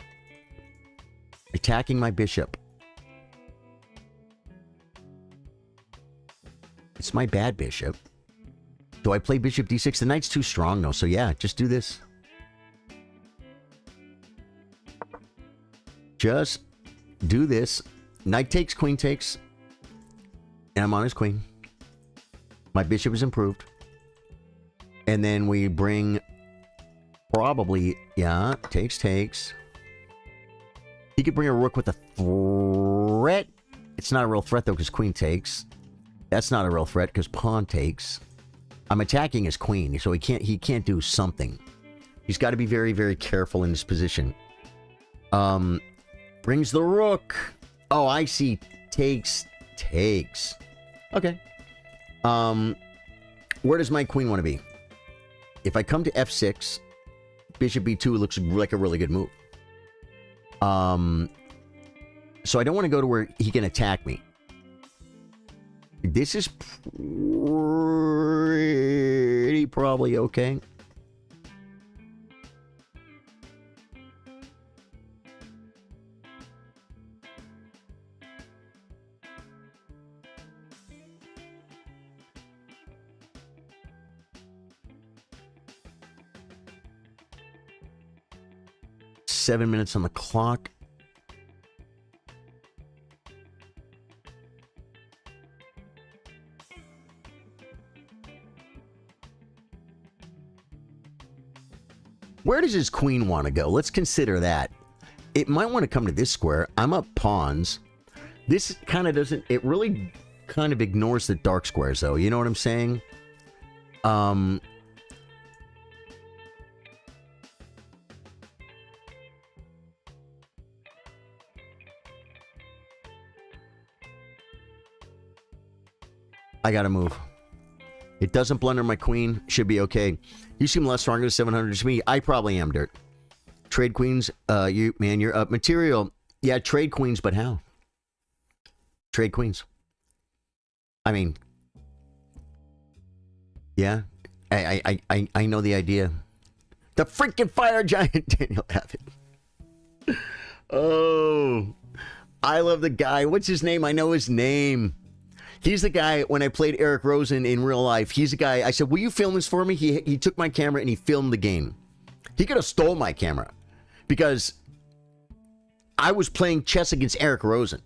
attacking my bishop. It's my bad bishop. Do I play bishop d6? The knight's too strong though, so yeah, just do this. Just do this. Knight takes, queen takes. And I'm on his queen. My bishop is improved. And then we bring probably, yeah, takes. He could bring a rook with a threat. It's not a real threat, though, because queen takes. That's not a real threat, because pawn takes. I'm attacking his queen, so he can't do something. He's got to be very, very careful in this position. Brings the rook. Oh, I see. Takes. Okay. Where does my queen want to be? If I come to f6, bishop b2 looks like a really good move. So I don't want to go to where he can attack me. This is pretty probably okay. Seven minutes on the clock. Where does his queen want to go? Let's consider that. It might want to come to this square. I'm up pawns. This kind of doesn't... It really kind of ignores the dark squares, though. You know what I'm saying? I gotta move. It doesn't blunder my queen. Should be okay. You seem less stronger than 700 to me. I probably am, Dirt. Trade queens. You're up. Material. Yeah, trade queens, but how? Trade queens. I mean, yeah. I know the idea. The freaking fire giant, Daniel Abbott. Oh, I love the guy. What's his name? I know his name. He's the guy, when I played Eric Rosen in real life, he's the guy, I said, will you film this for me? He took my camera and he filmed the game. He could have stole my camera because I was playing chess against Eric Rosen.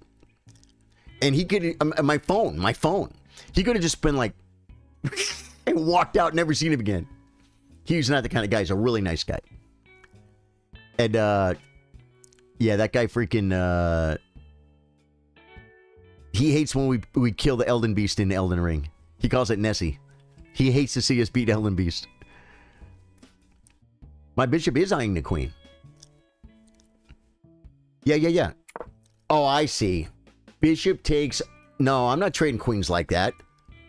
And he could, my phone. He could have just been like, and walked out, never seen him again. He's not the kind of guy, he's a really nice guy. And, yeah, that guy freaking, he hates when we kill the Elden Beast in Elden Ring. He calls it Nessie. He hates to see us beat Elden Beast. My bishop is eyeing the queen. Yeah. Oh, I see. Bishop takes... No, I'm not trading queens like that.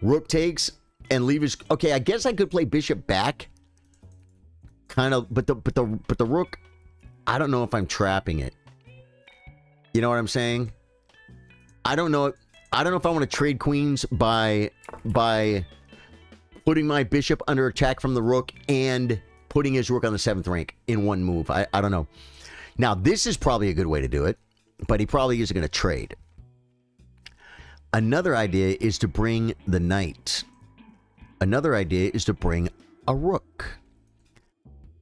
Rook takes and leave his... Okay, I guess I could play bishop back. Kind of, but the rook... I don't know if I'm trapping it. You know what I'm saying? I don't know if I want to trade queens by putting my bishop under attack from the rook and putting his rook on the 7th rank in one move. I don't know. Now, this is probably a good way to do it, but he probably isn't going to trade. Another idea is to bring the knight. Another idea is to bring a rook.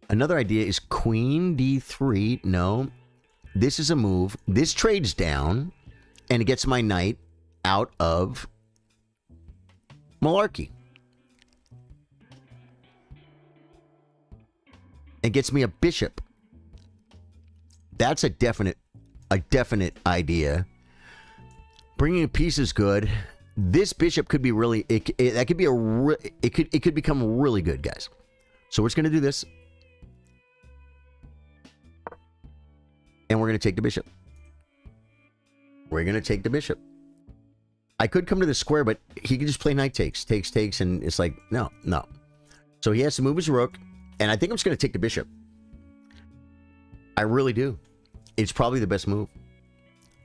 Another idea is queen d3. No, this is a move. This trades down. And it gets my knight out of malarkey. And gets me a bishop. That's a definite idea. Bringing a piece is good. This bishop could be really... It could become really good, guys. So we're just going to do this. And we're going to take the bishop. We're going to take the bishop. I could come to the square, but he could just play knight takes, and it's like, no. So he has to move his rook, and I think I'm just going to take the bishop. I really do. It's probably the best move.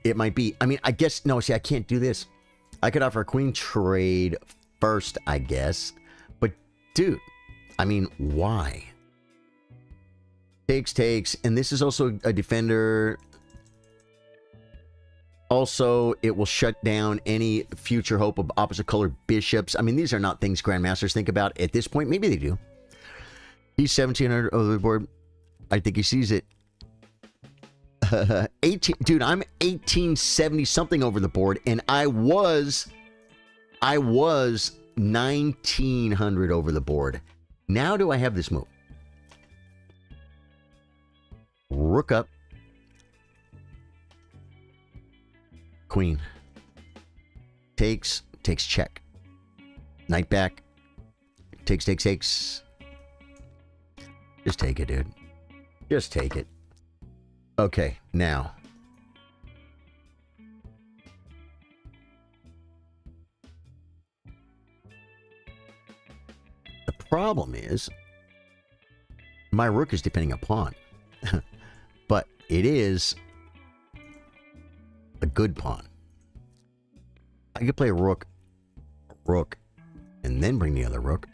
It might be. I mean, I guess, no, see, I can't do this. I could offer a queen trade first, I guess. But, dude, I mean, why? Takes, and this is also a defender... Also, it will shut down any future hope of opposite colored bishops. I mean, these are not things grandmasters think about at this point. Maybe they do. He's 1,700 over the board. I think he sees it. 18, dude, I'm 1870 something over the board, and I was 1900 over the board. Now do I have this move? Rook up. Queen. Takes check. Knight back. Takes. Just take it, dude. Just take it. Okay, now. The problem is, my rook is defending a pawn. But it is a good pawn. I could play rook, and then bring the other rook.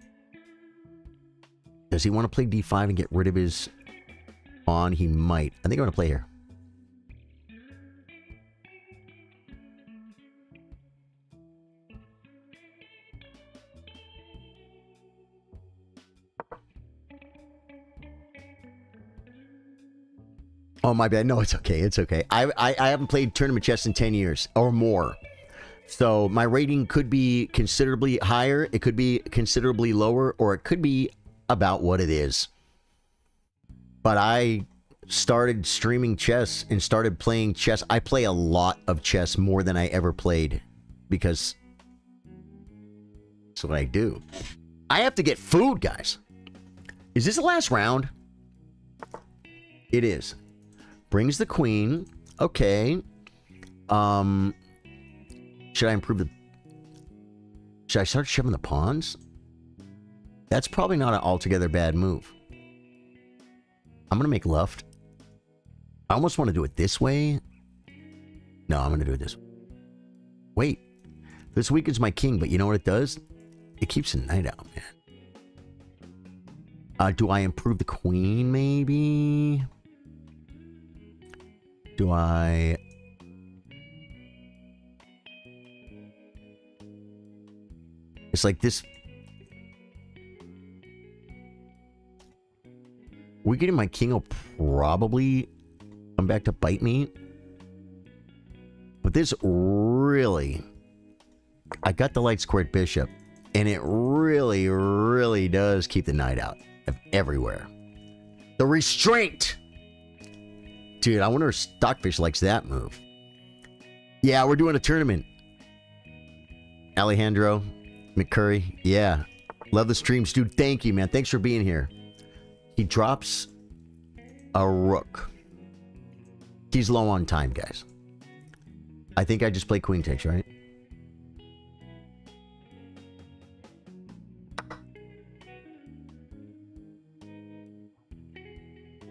Does he want to play d5 and get rid of his pawn? He might. I think I'm going to play here. Oh, my bad. No, it's okay. It's okay. I haven't played tournament chess in 10 years or more. So my rating could be considerably higher. It could be considerably lower, or it could be about what it is. But I started streaming chess and started playing chess. I play a lot of chess, more than I ever played, because that's what I do. I have to get food, guys. Is this the last round? It is. Brings the queen. Okay. Should I improve the... Should I start shoving the pawns? That's probably not an altogether bad move. I'm going to make left. I almost want to do it this way. No, I'm going to do it this way. Wait. This weakens my king, but you know what it does? It keeps the knight out, man. Do I improve the queen, maybe? Do I... It's like this. Weakening my king will probably come back to bite me. But this really... I got the light squared bishop. And it really, really does keep the knight out of everywhere. The restraint! Dude, I wonder if Stockfish likes that move. Yeah, we're doing a tournament. Alejandro McCurry, yeah. Love the streams, dude. Thank you, man. Thanks for being here. He drops a rook. He's low on time, guys. I think I just play queen takes, right?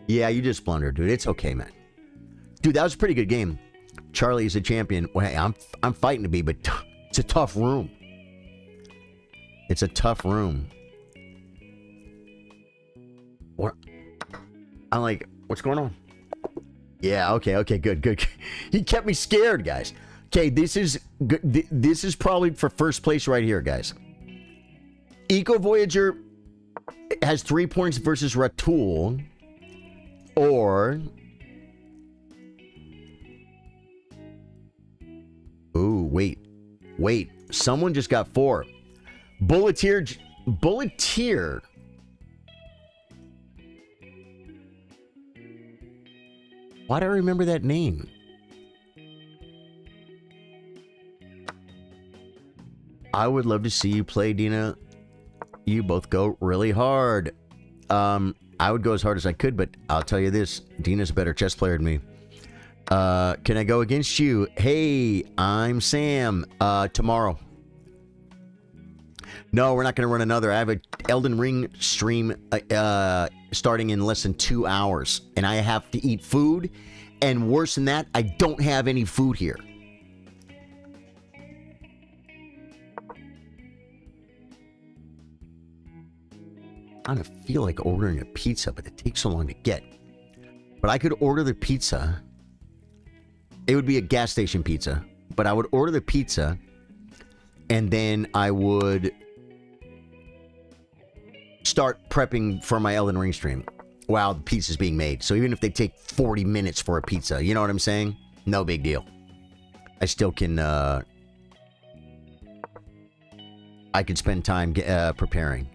Yeah, you just blundered, dude. It's okay, man. Dude, that was a pretty good game. Charlie is a champion. Well, hey, I'm fighting to be, but it's a tough room. It's a tough room. What? I'm like, what's going on? Yeah, okay, good. He kept me scared, guys. Okay, this is good. This is probably for first place right here, guys. Eco Voyager has 3 points versus Ratul. Or... Ooh, wait. Someone just got 4. Bulleteer. Why do I remember that name? I would love to see you play, Dina. You both go really hard. I would go as hard as I could, but I'll tell you this. Dina's a better chess player than me. Can I go against you? Hey, I'm Sam. Tomorrow. No, we're not going to run another. I have an Elden Ring stream starting in less than 2 hours. And I have to eat food. And worse than that, I don't have any food here. I don't feel like ordering a pizza, but it takes so long to get. But I could order the pizza. It would be a gas station pizza. But I would order the pizza. And then I would start prepping for my Elden Ring stream while the pizza's being made. So even if they take 40 minutes for a pizza, you know what I'm saying? No big deal. I still can, I I could spend time preparing.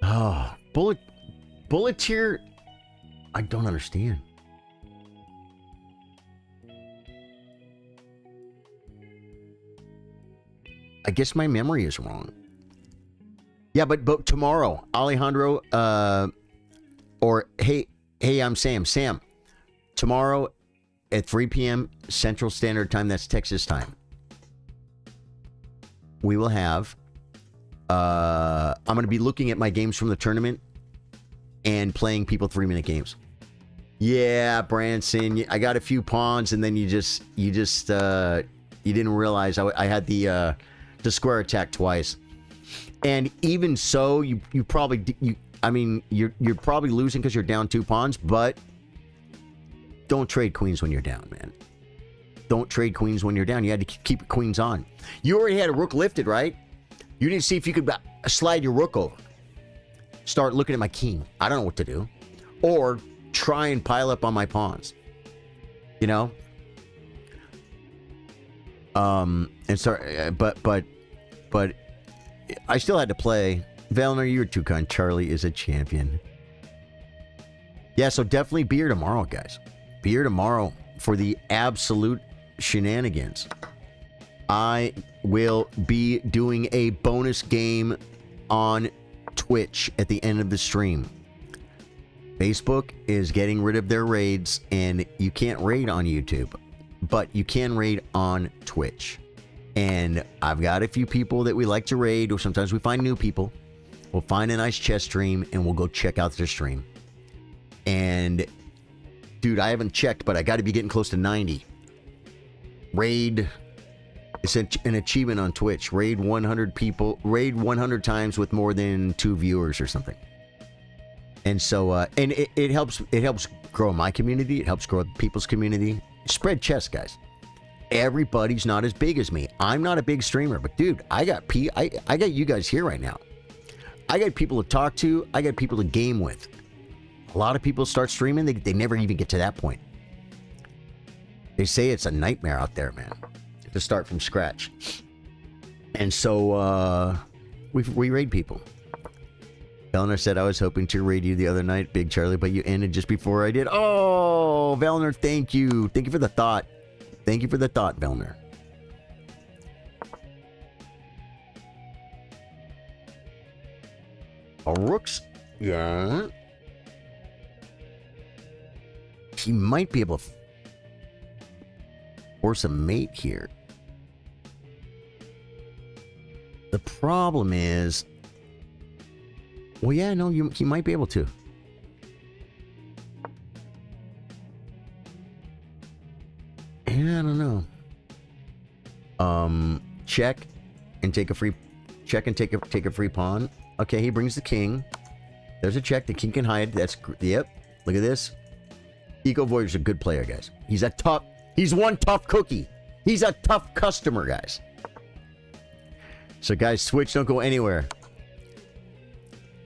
Oh, bullet tier. I don't understand. I guess my memory is wrong. Yeah, but tomorrow, Alejandro, or hey, I'm Sam. Sam, tomorrow at 3 p.m. Central Standard Time, that's Texas time, we will have, I'm going to be looking at my games from the tournament and playing people 3-minute games. Yeah, Branson, I got a few pawns, and then you didn't realize I had the square attack twice. And even so, you're probably losing because you're down 2 pawns, but don't trade queens when you're down, man. Don't trade queens when you're down. You had to keep queens on. You already had a rook lifted, right? You didn't see if you could slide your rook over. Start looking at my king. I don't know what to do. Or try and pile up on my pawns. You know? And start, but I still had to play. Valner, you're too kind. Charlie is a champion. Yeah, so definitely be here tomorrow, guys. Be here tomorrow for the absolute shenanigans. I will be doing a bonus game on Twitch at the end of the stream. Facebook is getting rid of their raids, and you can't raid on YouTube, but you can raid on Twitch. And I've got a few people that we like to raid, or sometimes we find new people. We'll find a nice chess stream, and we'll go check out their stream. And, dude, I haven't checked, but I got to be getting close to 90. Raid, it's an achievement on Twitch. Raid 100 people, raid 100 times with more than 2 viewers or something. And so, and it helps grow my community. It helps grow people's community. Spread chess, guys. Everybody's not as big as me. I'm not a big streamer, but dude, I got you guys here right now. I got people to talk to. I got people to game with. A lot of people start streaming, they never even get to that point. They say it's a nightmare out there, man, to start from scratch. And so we raid people. Valner said, I was hoping to raid you the other night, Big Charlie, but you ended just before I did. Oh, Valner, thank you. Thank you for the thought. Thank you for the thought, Velner. Rooks. Yeah. He might be able to force a mate here. The problem is... Well, yeah, no, he might be able to. Yeah, I don't know. Check and take a free pawn. Okay, he brings the king. There's a check. The king can hide. That's yep. Look at this. Eco Voyager's a good player, guys. He's one tough cookie. He's a tough customer, guys. So, guys, Switch, don't go anywhere.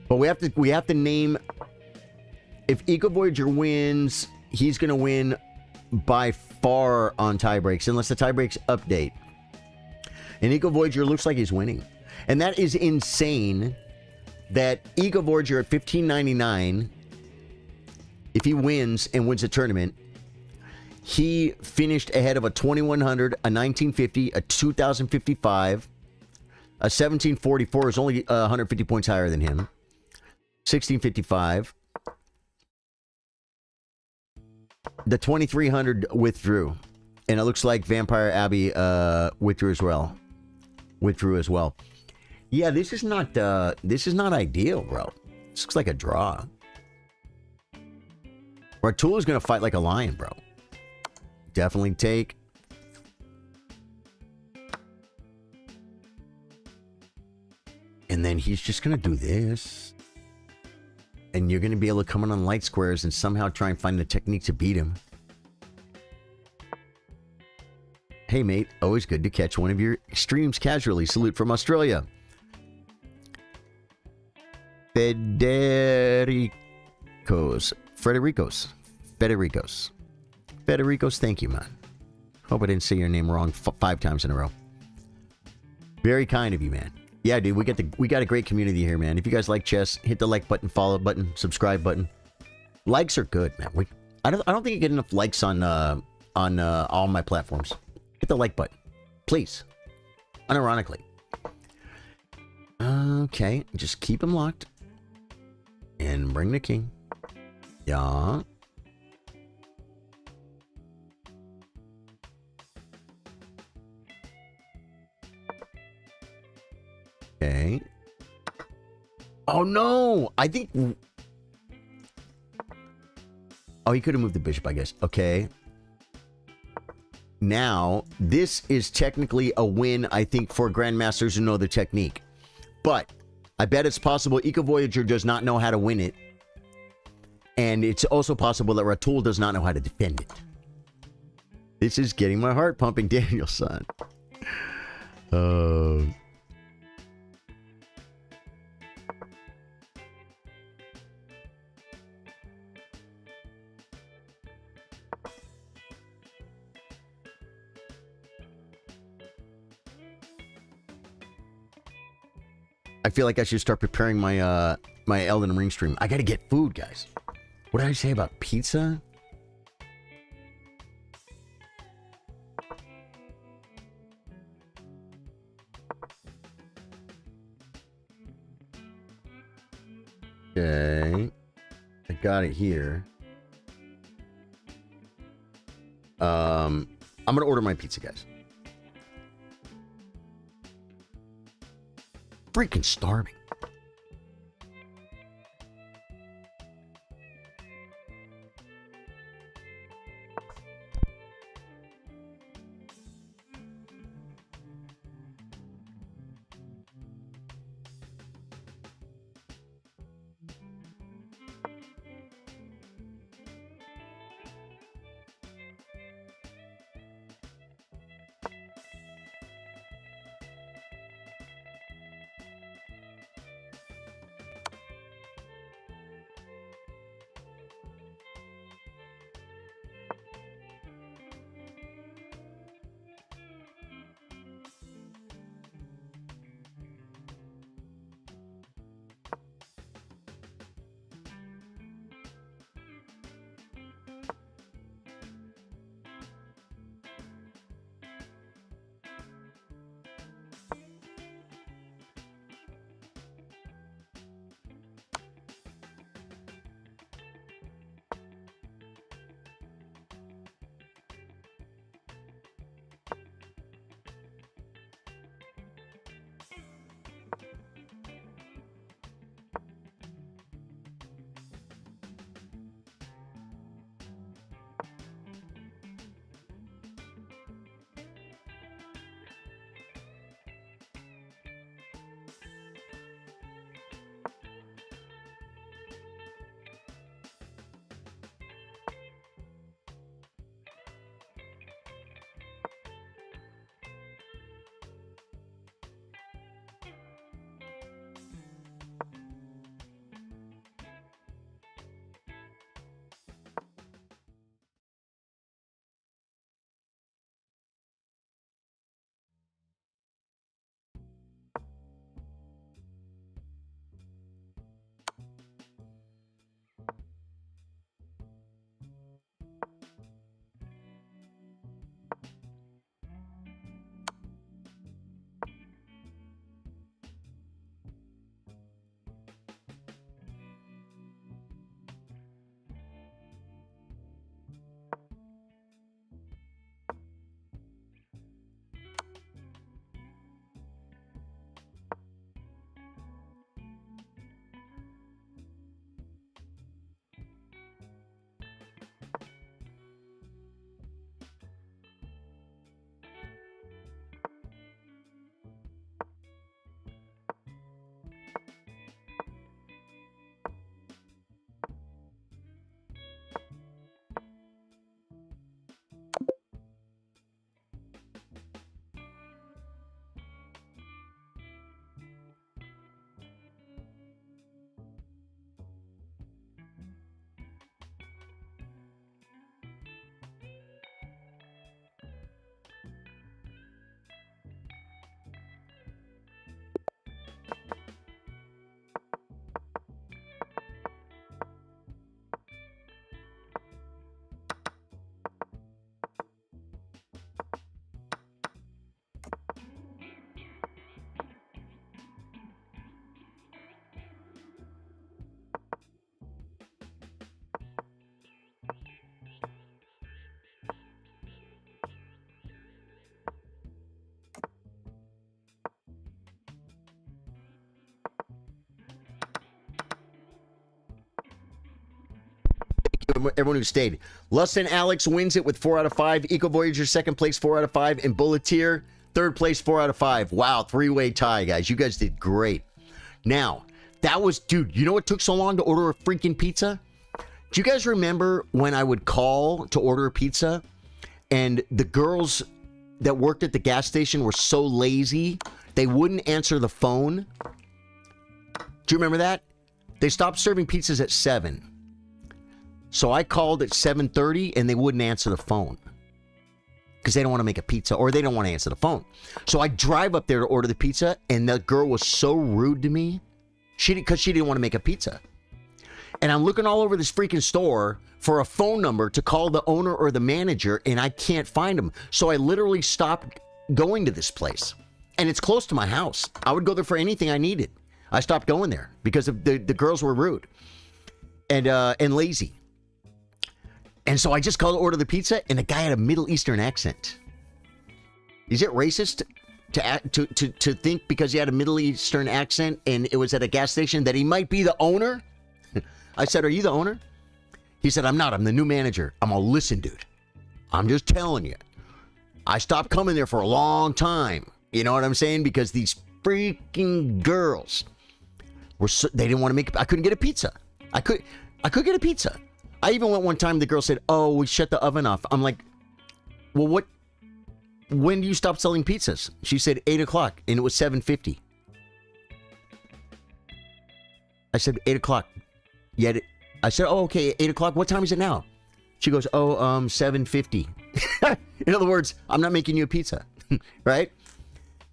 But we have to name. If Eco Voyager wins, he's gonna win by far on tie breaks, unless the tie breaks update. And Eco Voyager looks like he's winning. And that is insane that Eco Voyager at $15.99, if he wins and wins the tournament, he finished ahead of a 2100, a 1950, a 2055, a 1744 is only 150 points higher than him, 1655. The 2300 withdrew, and it looks like Vampire Abbey withdrew as well. Yeah, this is not ideal, bro. This looks like a draw. Bartula's gonna fight like a lion, bro. Definitely take. And then he's just gonna do this. And you're going to be able to come in on light squares and somehow try and find the technique to beat him. Hey, mate. Always good to catch one of your streams casually. Salute from Australia. Federicos. Thank you, man. Hope I didn't say your name wrong 5 times in a row. Very kind of you, man. Yeah, dude, we got a great community here, man. If you guys like chess, hit the like button, follow button, subscribe button. Likes are good, man. I don't think you get enough likes on all my platforms. Hit the like button, please. Unironically. Okay, just keep him locked. And bring the king. Yeah. Okay. Oh no! I think... Oh, he could have moved the bishop, I guess. Okay. Now, this is technically a win, I think, for grandmasters who know the technique. But I bet it's possible Eco Voyager does not know how to win it. And it's also possible that Ratul does not know how to defend it. This is getting my heart pumping, Daniel-san. I feel like I should start preparing my my Elden Ring stream. I gotta get food, guys. What did I say about pizza? Okay. I got it here. I'm gonna order my pizza, guys. Freaking starving. everyone who stayed. Lust and Alex wins it with 4 out of 5. Eco Voyager second place, 4 out of 5, and Bulleteer third place, 4 out of 5. Wow, 3-way tie, guys. You guys did great. Now, that was, dude. You know what took so long to order a freaking pizza? Do you guys remember when I would call to order a pizza, and the girls that worked at the gas station were so lazy they wouldn't answer the phone? Do you remember that? They stopped serving pizzas at 7. So I called at 7:30 and they wouldn't answer the phone. Because they don't want to make a pizza or they don't want to answer the phone. So I drive up there to order the pizza and the girl was so rude to me. Because she didn't want to make a pizza. And I'm looking all over this freaking store for a phone number to call the owner or the manager and I can't find them. So I literally stopped going to this place. And it's close to my house. I would go there for anything I needed. I stopped going there because of the girls were rude and lazy. And so I just called to order the pizza, and the guy had a Middle Eastern accent. Is it racist to think because he had a Middle Eastern accent and it was at a gas station that he might be the owner? I said, "Are you the owner?" He said, "I'm not. I'm the new manager." I'm all, "Listen, dude. I'm just telling you. I stopped coming there for a long time. You know what I'm saying? Because these freaking girls they didn't want to make. I couldn't get a pizza. I could get a pizza. I even went one time. The girl said, "Oh, we shut the oven off." I'm like, "Well, what? When do you stop selling pizzas?" She said 8 o'clock, and it was 7:50. I said 8 o'clock. Yet I said, "Oh, okay, 8 o'clock. What time is it now?" She goes, "Oh, 7:50." In other words, I'm not making you a pizza, right?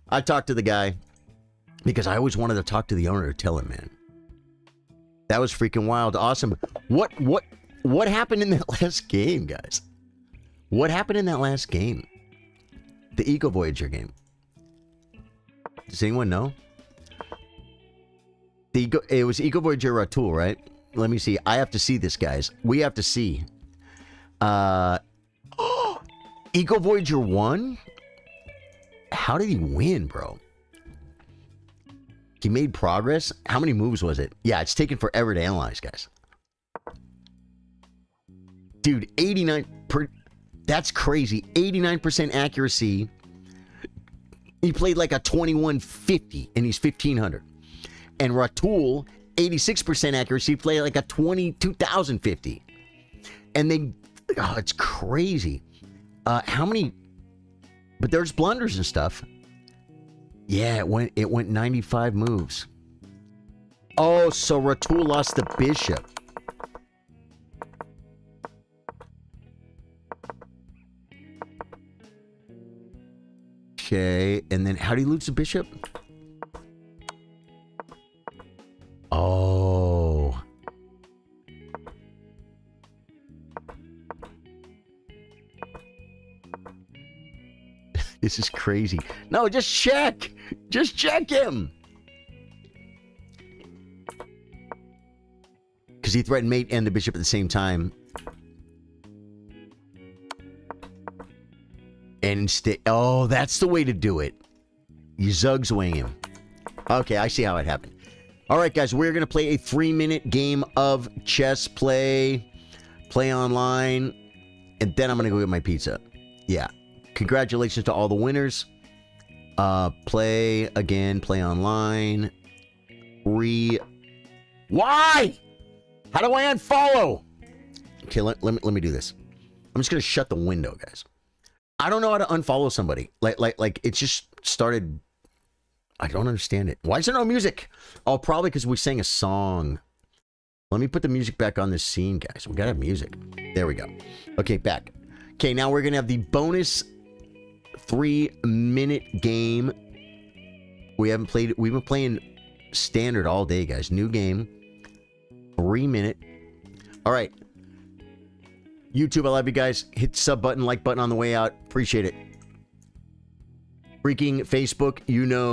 I talked to the guy because I always wanted to talk to the owner to tell him, man. That was freaking wild. Awesome. What happened in that last game, guys? What happened in that last game? The Eco Voyager game. Does anyone know? It was Eco Voyager Ratul, right? Let me see. I have to see this, guys. We have to see. Eco Voyager won? How did he win, bro? He made progress? How many moves was it? Yeah, it's taken forever to analyze, guys. Dude, 89 per... That's crazy. 89% accuracy. He played like a 2150 and he's 1500. And Ratul, 86% accuracy, played like a 22,050. And they... Oh, it's crazy. How many... But there's blunders and stuff. Yeah, it went 95 moves. Oh, so Ratul lost the bishop. Okay, and then how do you lose the bishop? Oh. This is crazy. No, just check. Just check him. Because he threatened mate and the bishop at the same time. And instead... Oh, that's the way to do it. You zug swing him. Okay, I see how it happened. All right, guys, we're going to play a 3-minute game of chess play. Play online. And then I'm going to go get my pizza. Yeah. Congratulations to all the winners. Play again, play online. Why? How do I unfollow? Okay, let me do this. I'm just gonna shut the window, guys. I don't know how to unfollow somebody. Like it just started. I don't understand it. Why is there no music? Oh, probably because we sang a song. Let me put the music back on this scene, guys. We gotta have music. There we go. Okay, back. Okay, now we're gonna have the bonus 3-minute game. We've been playing standard all day, guys. New game. 3-minute. All right. YouTube, I love you guys. Hit sub button, like button on the way out. Appreciate it. Freaking Facebook, you know.